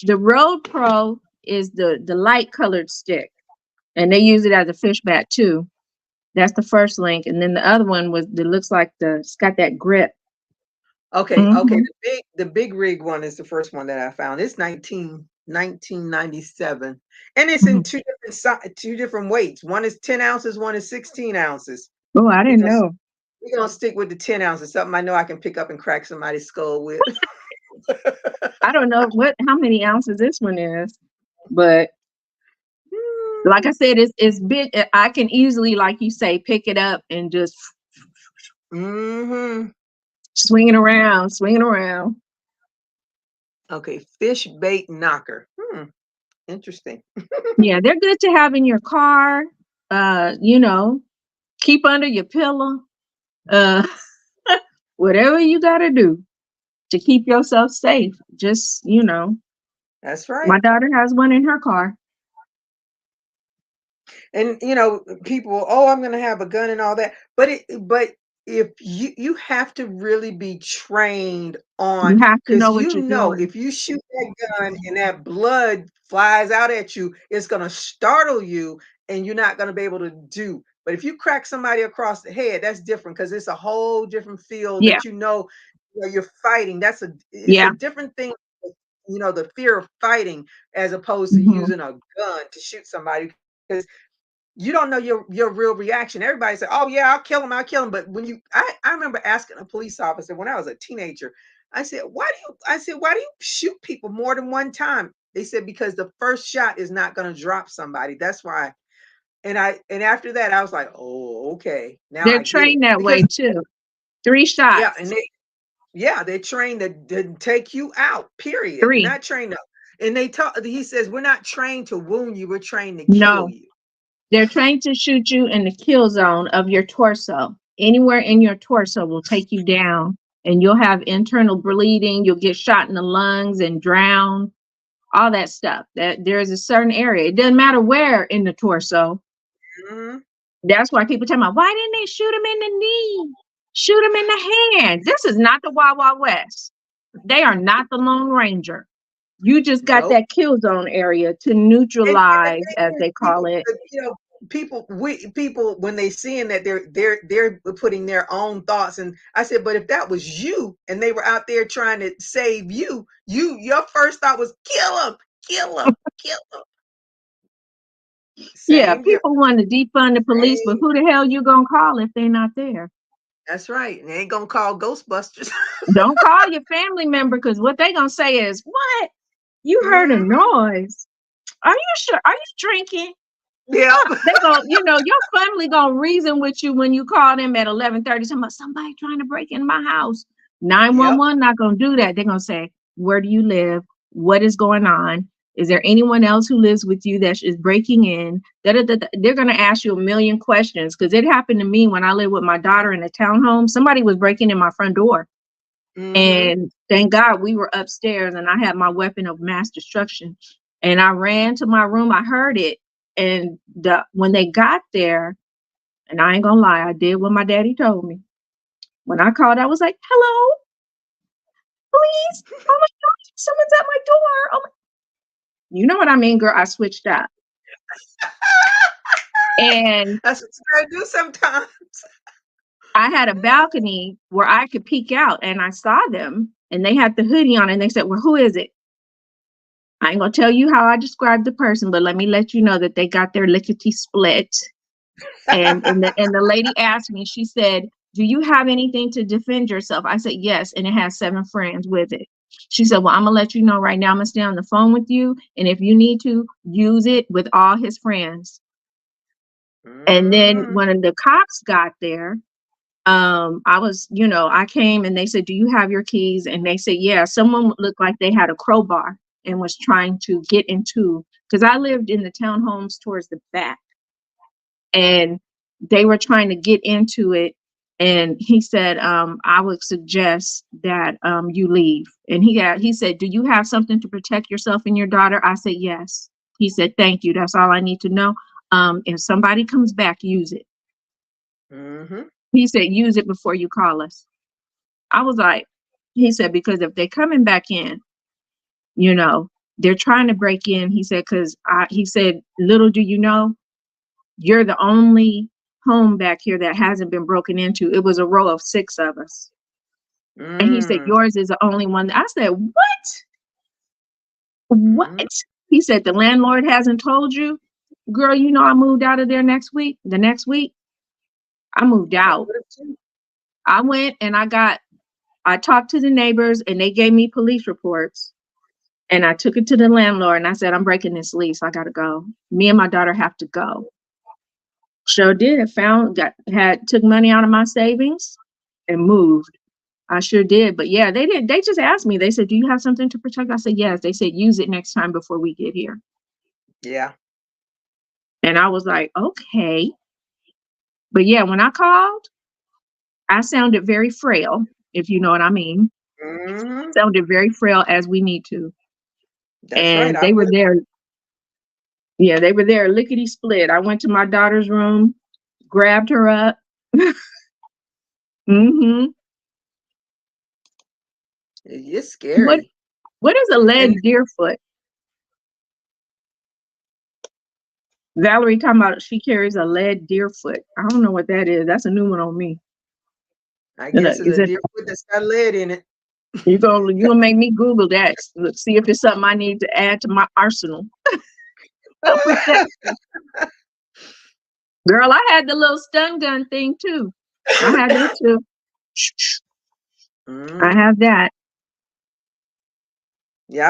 the Road Pro is the light colored stick, and they use it as a fish bat too. That's the first link, and then the other one was that looks like it's got that grip. Okay, okay. Hmm. The big rig one is the first one that I found. It's 1997, and it's in two different weights. One is 10 ounces, one is 16 ounces. Oh, I We're didn't gonna know. we're gonna stick with the 10 ounces. Something I know I can pick up and crack somebody's skull with. I don't know how many ounces this one is, but like I said, it's big. I can easily, like you say, pick it up and just Mm-hmm. swing it around, swing it around. Okay, fish bait knocker. Interesting. Yeah, they're good to have in your car. You know, keep under your pillow. Uh, whatever you got to do to keep yourself safe. Just, That's my right. daughter has one in her car. And people, oh, I'm gonna have a gun and all that. But if you have to really be trained You on, have to because know what you're doing. if you shoot that gun and that blood flies out at you, it's gonna startle you and you're not gonna be able to do. But if you crack somebody across the head, that's different because it's a whole different field Yeah, that you're fighting. It's a yeah. different thing, the fear of fighting as opposed to Hmm. using a gun to shoot somebody. Because you don't know your real reaction. Everybody said, "Oh yeah, I'll kill him. I'll kill him." But I remember asking a police officer when I was a teenager. Why do you shoot people more than one time? They said because the first shot is not going to drop somebody. That's why. And after that, I was like, "Oh, okay, now They're I get it." trained that way Because too. 3 yeah, shots. they're trained to take you out. Period. 3. Not trained to. And he says we're not trained to wound you. We're trained to kill No. you. They're trained to shoot you in the kill zone of your torso. Anywhere in your torso will take you down, and you'll have internal bleeding. You'll get shot in the lungs and drown. All that stuff. That there's a certain area. It doesn't matter where in the torso. Mhm. That's why people tell me, why didn't they shoot him in the knee? Shoot him in the hand. This is not the Wild Wild West. They are not the Lone Ranger. You just got Nope. that kill zone area to And the neutralize, as thing is, they call it. people when they seeing that they're putting their own thoughts. And I said, but if that was you and they were out there trying to save your first thought was kill him, kill him, kill him. Yeah, Same people difference. want to defund the police, but Same. who the hell you gonna call if they're not there? That's right. They ain't gonna call Ghostbusters. Don't call your family member, because what they gonna say is, what? You heard a Mhm. noise. Are you sure? Are you drinking? Yep. They gonna, your family gonna reason with you when you call them at 11:30. Somebody trying to break in my house. Yep. 911 not gonna do that. They're gonna say, where do you live? What is going on? Is there anyone else who lives with you that is breaking in? Da, da, da, da. They're gonna ask you a million questions, because it happened to me when I lived with my daughter in a townhome. Somebody was breaking in my front door, Mhm. and thank God we were upstairs, and I had my weapon of mass destruction. And I ran to my room. I heard it. And when they got there, and I ain't gonna lie, I did what my daddy told me. When I called, I was like, hello, please. Oh my gosh, someone's at my door. Oh my. You know what I mean, girl? I switched up. And That's what you gotta do sometimes. I had a balcony where I could peek out, and I saw them, and they had the hoodie on, and they said, well, who is it? I ain't gonna tell you how I described the person, but let me let you know that they got their lickety split. And the lady asked me, she said, do you have anything to defend yourself? I said, yes, and it has 7 friends with it. She said, well, I'm gonna let you know right now, I'm gonna stay on the phone with you, and if you need to use it with all his friends. And then Mhm. when the cops got there, I was, I came and they said, "Do you have your keys?" And they said, "Yeah." Someone looked like they had a crowbar and was trying to get into, because I lived in the townhomes towards the back, and they were trying to get into it. And he said, "I would suggest that you leave." And he said, "Do you have something to protect yourself and your daughter?" I said, "Yes." He said, "Thank you. That's all I need to know. If somebody comes back, use it." Mhm. He said, "Use it before you call us." I was like, he said, "Because if they're coming back in, you know, they're trying to break in." He said, he said, "Little do you know, you're the only home back here that hasn't been broken into. It was a row of 6 of us." And he said, Mm. "Yours is the only one." I said, "What? What?" Mhm. He said, "The landlord hasn't told you?" Girl, I moved out of there next week. The next week, I moved I out. would have too. I went and I talked to the neighbors and they gave me police reports. And I took it to the landlord and I said, "I'm breaking this lease. I gotta go. Me and my daughter have to go." Sure did. Took money out of my savings and moved. I sure did. But yeah, they just asked me. They said, "Do you have something to protect?" I said, "Yes." They said, "Use it next time before we get here." Yeah. And I was like, "Okay." But yeah, when I called, I sounded very frail, if you know what I mean. Mhm. Sounded very frail, as we need to. That's right. And I they were would there. Yeah, they were there lickety split. I went to my daughter's room, grabbed her up. Hmm. have. It's What scary. what is a And lead deer foot? Valerie talking about she carries a lead deer foot. I don't know what that is. That's a new one on me. I Look, guess it's is a it deer foot that's got lead in it. you gonna make me Google that. Let's see if it's something I need to add to my arsenal of protection. Girl, I had the little stun gun thing too. I had that too. I Mhm. have that. Yeah,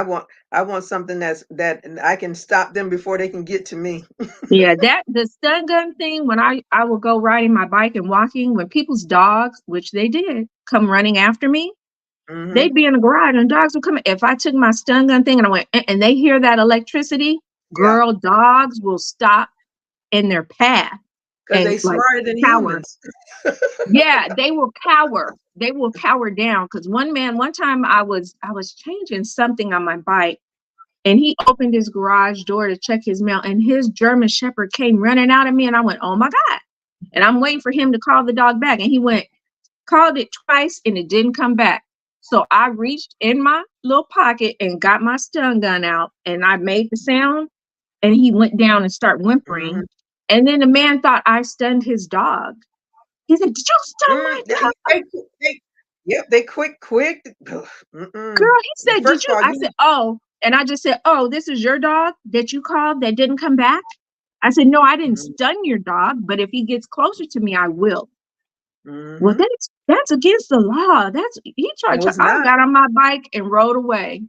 I want something that I can stop them before they can get to me. Yeah, that the stun gun thing, when I would go riding my bike and walking, when people's dogs, which they did, come running after me, they'd Mhm. be in the garage and dogs would come. If I took my stun gun thing and I went, and they hear that electricity, Yeah, girl, dogs will stop in their path because and they like smarter than cower. humans. Yeah, they will cower. They will cower down. Because one time I was changing something on my bike, and he opened his garage door to check his mail, and his German Shepherd came running out at me, and I went, "Oh my God!" And I'm waiting for him to call the dog back, and he went, called it twice, and it didn't come back. So I reached in my little pocket and got my stun gun out, and I made the sound, and he went down and started whimpering. Mhm. And then the man thought I stunned his dog. He said, "Did you stun my Mm, they dog?" they they yep, they quick. Ugh, mm-mm. Girl, he said, "Did First of you?" all, I you said, "Oh." And I just said, "Oh, this is your dog that you called that didn't come back?" I said, "No, I didn't mhm, stun your dog, but if he gets closer to me, I will." Well, mhm. that's against the law. That's he tried No, to. it's I not. got on my bike and rode away.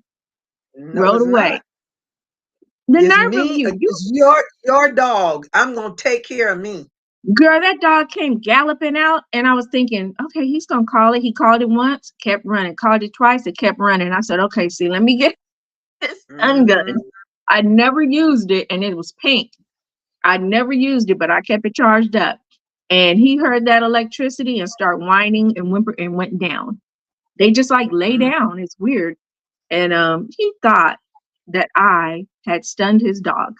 No, Rode it's away. not. The It's nerve of me. you, It's your dog. I'm gonna take care of me. girl. That dog came galloping out, and I was thinking, okay, he's gonna call it. He called it once, kept running. Called it twice, it kept running. I said, okay, see, let me get this stun gun. Mhm, I never used it, and it was pink. I never used it, but I kept it charged up. And he heard that electricity and start whining and whimper and went down. They just like lay mhm. down. It's weird. And he thought that I had stunned his dog.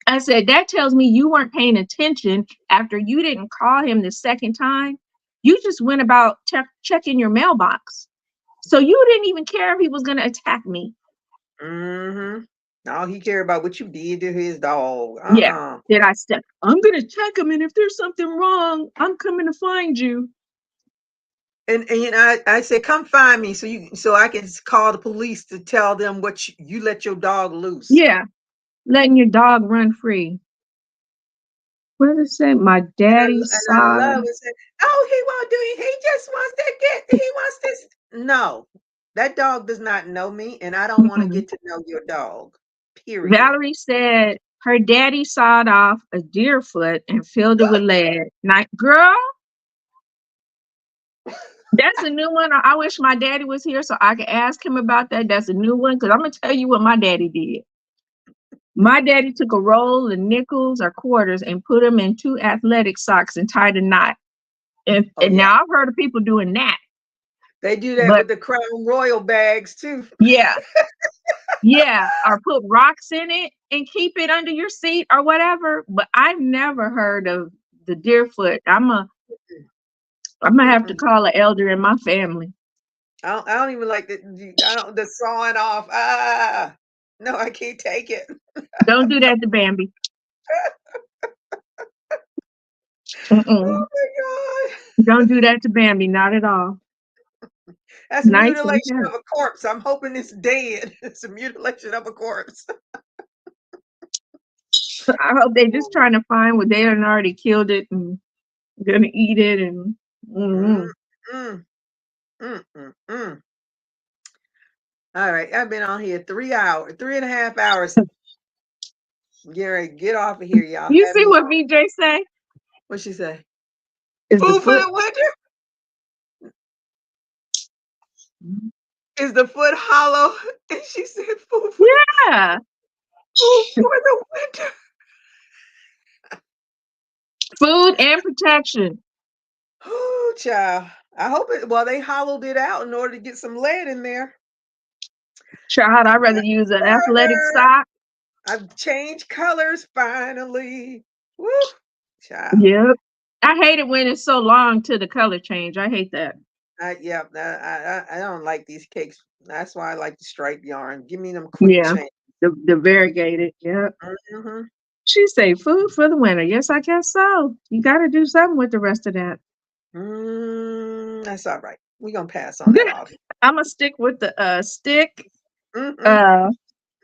I said, "That tells me you weren't paying attention after you didn't call him the second time. You just went about checking your mailbox. So you didn't even care if he was going to attack me." Mhm. All he care about what you did to his dog. Yeah. Uh-uh. Did I step? "I'm going to check him. And if there's something wrong, I'm coming to find you." And I said, come find me so I can call the police to tell them what you let your dog loose. Yeah. Letting your dog run free. What did it say? My And I daddy and I saw. love it. Said, oh, he won't do it. He just wants to get. He wants this. No, that dog does not know me, and I don't want to Mm-mm. get to know your dog. Period. Valerie said Her daddy sawed off a deer foot and filled it with lead. Like, girl, that's a new one. I wish my daddy was here so I could ask him about that. That's a new one because I'm gonna tell you what my daddy did. My daddy took a roll of nickels or quarters and put them in 2 athletic socks and tied a knot. And, Oh and yeah. now I've heard of people doing that. They do that But with the Crown Royal bags too. yeah, yeah, or put rocks in it and keep it under your seat or whatever. But I've never heard of the deerfoot. I'm gonna have to call an elder in my family. I don't even like the sawing off. No, I can't take it. Don't do that to Bambi. Oh Mm-mm. my God. Don't do that to Bambi. Not at all. That's Nice and mutilation tender. of a corpse. I'm hoping it's dead. It's a mutilation of a corpse. I hope they're just trying to find what they done already killed it and gonna eat it and Mm, mm-mm. mm, mm. All right, I've been on here 3 hours, 3.5 hours. Gary, get off of here, y'all. You Have see me what on. VJ say? What she say? Is the Food for foot the winter? Is the foot hollow? And she said, yeah. food for the winter. Food and protection. Oh, child. I hope it. Well, they hollowed it out in order to get some lead in there. Child, I I'd rather got use an athletic started. sock. I've changed colors finally. Woo, child. Yep. I hate it when it's so long to the color change. I hate that. Yeah, I don't like these cakes. That's why I like the striped yarn. Give me them quick Yeah. change. The variegated. Yep. Mm-hmm. She say food for the winter. Yes, I guess so. You gotta do something with the rest of that. That's all right. We're gonna pass on that off. I'm gonna stick with the stick, Mm-hmm. uh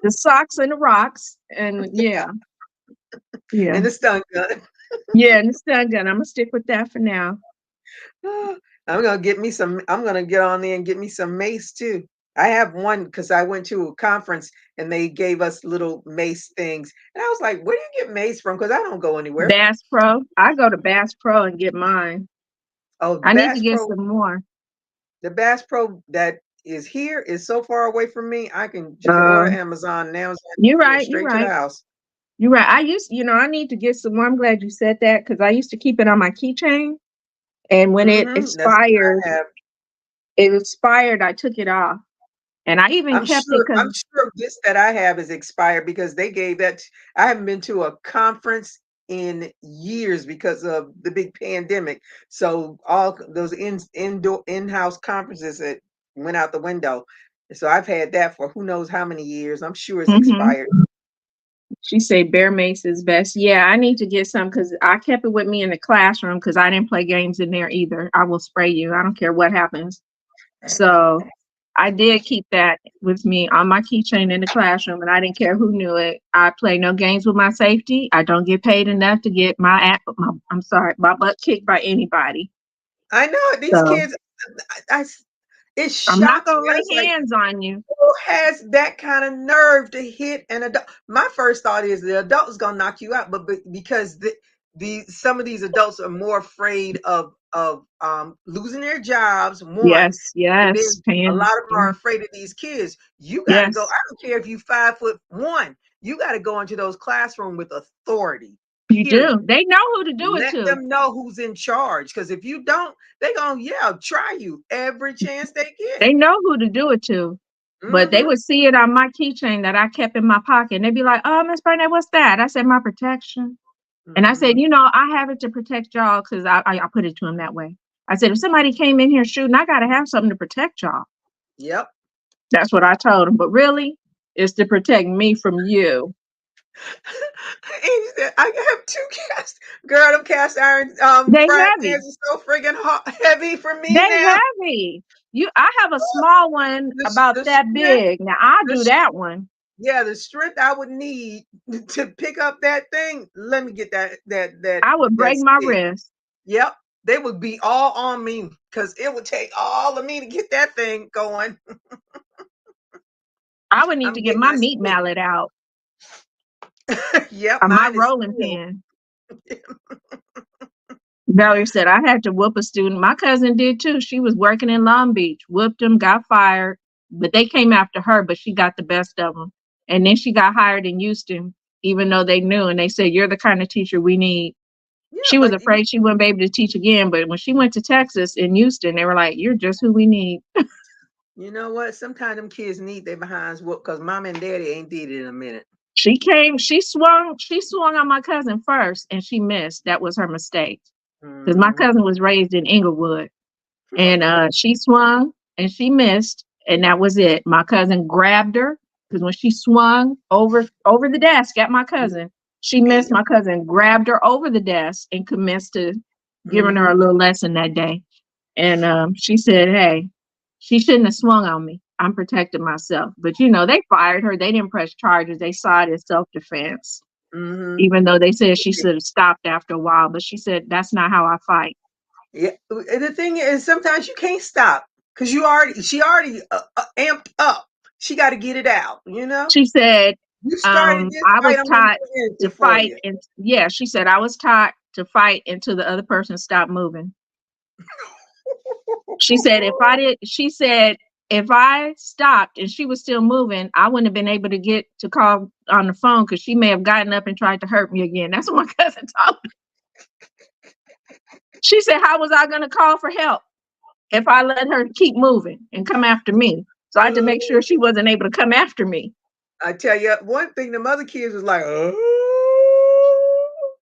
the socks and the rocks. And yeah. Yeah. And the stun gun. Yeah, and the stun gun. I'm gonna stick with that for now. I'm gonna get me some. I'm gonna get on there and get me some mace too. I have one because I went to a conference and they gave us little mace things, and I was like, "Where do you get mace from?" Because I don't go anywhere. Bass Pro. I go to Bass Pro and get mine. Oh, I need to get some more. The Bass Pro that is here is so far away from me. I can just order Uh, Amazon and Amazon you're deliver right. You're straight to the right. house. You're right. I need to get some more. I'm glad you said that because I used to keep it on my keychain. And when That's what I have. it expired, I took it off. And I even kept it because I'm sure this that I have is expired because they gave that. I haven't been to a conference in years because of the big pandemic. So all those indoor in-house conferences that went out the window. So I've had that for who knows how many years. I'm sure it's expired. she said Bear Mace is best. Yeah, I need to get some because I kept it with me in the classroom because I didn't play games in there either. I will spray you. I don't care what happens. So I did keep that with me on my keychain in the classroom, and I didn't care who knew it. I play no games with my safety. I don't get paid enough to get my butt kicked by anybody. I know these So kids. I it I'm not shocks me. gonna I was lay like, hands on you. who has that kind of nerve to hit an adult? My first thought is the adult is gonna knock you out, but because some of these adults are more afraid of losing their jobs, one, Yes, and then yes, a lot Pan. of them are afraid of these kids. You got to go. Yes, I don't care if you 5'1". You got to go into those classroom with authority. you Period. do. They know who to do it Let to. them know who's in charge. Because if you don't, they're gonna try you every chance they get. They know who to do it to. But they Mm-hmm. would see it on my keychain that I kept in my pocket. And they'd be like, "Oh, Miss Burnett, what's that?" I said, "My protection." And I said, Mm-hmm. I have it to protect y'all because I put it to him that way. I said, if somebody came in here shooting, I got to have something to protect y'all. Yep. That's what I told him. But really, it's to protect me from you. And he said, I have two cast. Girl, them cast iron They frying heavy. pans are so friggin' heavy for me They now. heavy. I have a small one The, about the that strength, big. Now I the do that one. yeah, the strength I would need to pick up that thing. Let me get I would that break my stick. wrist. Yep, they would be all on me because it would take all of me to get that thing going. I would need I'm to get getting my my meat stick. mallet out. Yep, My mine is rolling still. pin. Valerie said, I had to whoop a student. My cousin did too. She was working in Long Beach, whooped him, got fired, but they came after her, but she got the best of them. And then she got hired in Houston, even though they knew. And they said, you're the kind of teacher we need. Yeah, She was but afraid she wouldn't be able to teach again. But when she went to Texas in Houston, they were like, you're just who we need. you know what? Sometimes them kids need their behinds whooped because mom and daddy ain't did it in a minute. She swung on my cousin first and she missed. That was her mistake. Because my Mhm. cousin was raised in Inglewood. And she swung and she missed, and that was it. My cousin grabbed her because when she swung over the desk at my cousin, she missed. Yep. My cousin grabbed her over the desk and commenced to giving her Mhm. a little lesson that day. And she said, "Hey, she shouldn't have swung on me. I'm protecting myself." But they fired her. They didn't press charges. They saw it as self-defense, Mhm. even though they said she should have stopped after a while. But she said, "That's not how I fight." Yeah. And the thing is, sometimes you can't stop because she already amped up. She got to get it out. You know. She said, You started this I fight. was I'm gonna taught finish to it for fight. you. And yeah, she said, I was taught to fight until the other person stopped moving. She said, if I stopped and she was still moving, I wouldn't have been able to get to call on the phone because she may have gotten up and tried to hurt me again. That's what my cousin told me. She said, how was I going to call for help if I let her keep moving and come after me? So I had to make sure she wasn't able to come after me. I tell you one thing, the other kids was like,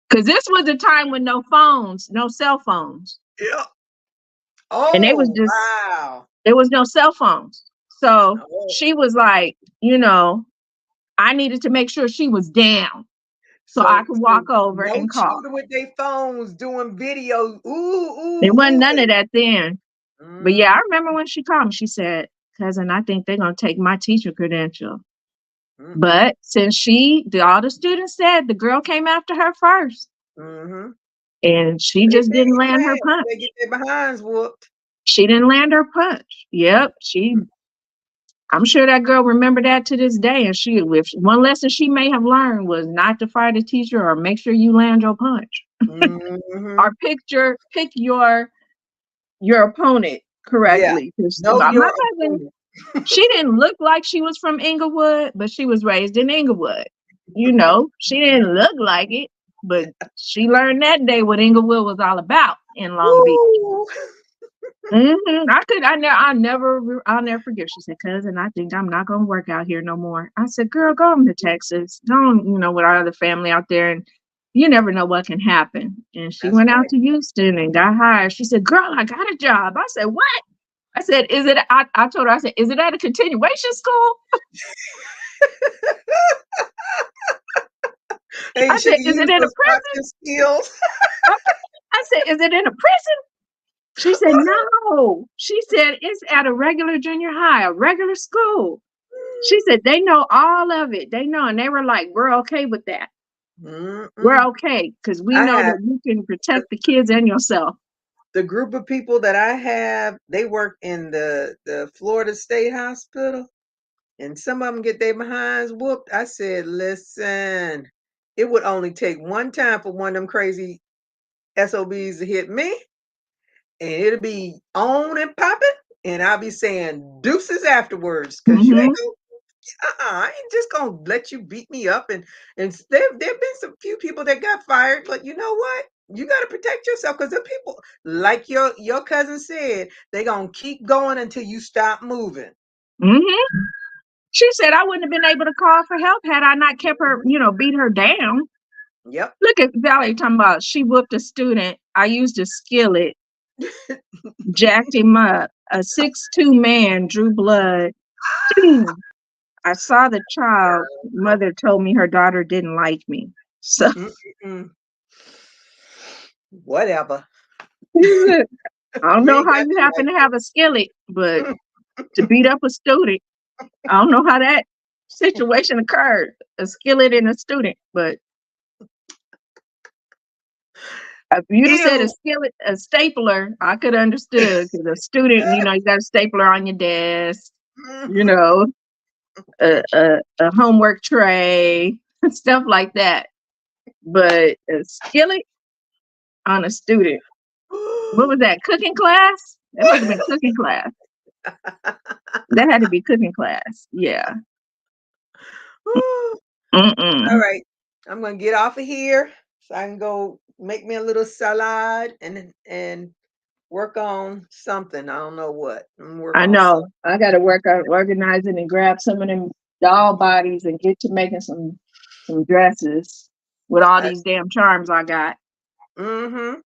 Because this was a time with no phones, no cell phones. yeah. And they was Oh, just, wow. there was no cell phones. So Oh. she was like, I needed to make sure she was down so I So could walk over no and call. children with their phones doing videos. Ooh, There ooh, wasn't ooh. none of that then. But yeah, I Mm, remember when she called me, she said, cousin, I think they're going to take my teacher credential. mm-mm, But since all the students said the girl came after her first, mm-hmm. and she They just big didn't and land her fast. punch. They get their behinds whooped. She didn't land her punch. Yep. I'm sure that girl remembered that to this day. And if one lesson she may have learned was not to fight a teacher or make sure you land your punch Mm-hmm. or pick your opponent Yeah. correctly. 'Cause Know my your cousin, opponent. she didn't look like she was from Inglewood, but she was raised in Inglewood. She didn't look like it, but she learned that day what Inglewood was all about in Long Beach. Woo. I'll never forget. She said, cousin, I think I'm not going to work out here no more. I said, girl, go on to Texas. Don't, with our other family out there. And you never know what can happen. And she That's went out right. to Houston and got hired. She said, girl, I got a job. I said, what? I said, I told her, I said, is it at a continuation school? Hey, I she said, can is it use in a those prison? boxing skills. I said, is it in a prison? She said, no. She said, it's at a regular junior high, a regular school. She said, they know all of it. They know. And they were like, we're okay with that. We're Mm-mm. okay because we I know have that you can protect the kids and yourself. the group of people that I have, they work in the Florida State Hospital, and some of them get their behinds whooped. I said, listen, it would only take one time for one of them crazy SOBs to hit me, and it'll be on and popping, and I'll be saying deuces afterwards because you ain't Mm-hmm. gonna. I ain't just gonna let you beat me up, and there've been some few people that got fired, but you know what? You got to protect yourself because the people, like your cousin said, they gonna keep going until you stop moving. Mm-hmm. She said, I wouldn't have been able to call for help had I not kept her, Mhm. beat her down. Yep. Look at Valerie talking about she whooped a student. I used a skillet, jacked him up. A 6'2" man drew blood. I saw the child. Mother told me her daughter didn't like me. So Mm-mm. Whatever. I don't You know ain't how got you to happen like to have a skillet, but to beat up a student, I don't know how that situation occurred. A skillet and a student, but if you'd have it. said a Ew. skillet, a stapler, I could have understood. Because a student, you got a stapler on your desk, you know, a homework tray. stuff like that. But a skillet on a student. What was that? Cooking class? That must have been cooking class. That had to be cooking class. Yeah. All Mm-mm. right. I'm gonna get off of here so I can go make me a little salad and work on something. I don't know what. I'm gonna work I on something. know. I got to work on organizing and grab some of them doll bodies and get to making some dresses with all these damn charms I got. Mm-hmm.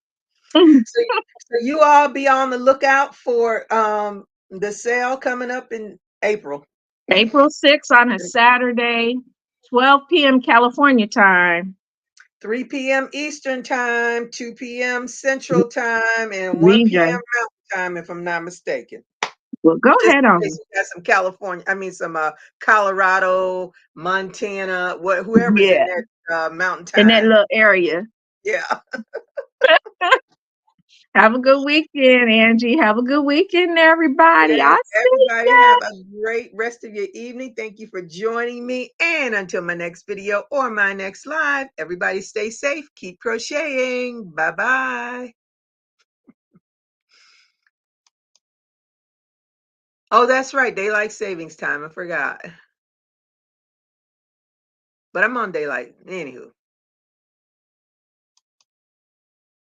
So you all be on the lookout for the sale coming up in April. April 6th on a Saturday, 12 p.m. California time. 3 p.m. Eastern time, 2 p.m. Central time, and 1 p.m. VJ. Mountain time, if I'm not mistaken. Well, go Just ahead in case on. you got some California, I mean some Colorado, Montana, whoever's in Yeah. that mountain In that time. little area. Yeah. Have a good weekend, Angie. Have a good weekend, everybody. Yes, I'll see everybody ya. have a great rest of your evening. Thank you for joining me. And until my next video or my next live, everybody stay safe. Keep crocheting. Bye-bye. Oh, that's right. Daylight savings time. I forgot. But I'm on daylight. Anywho.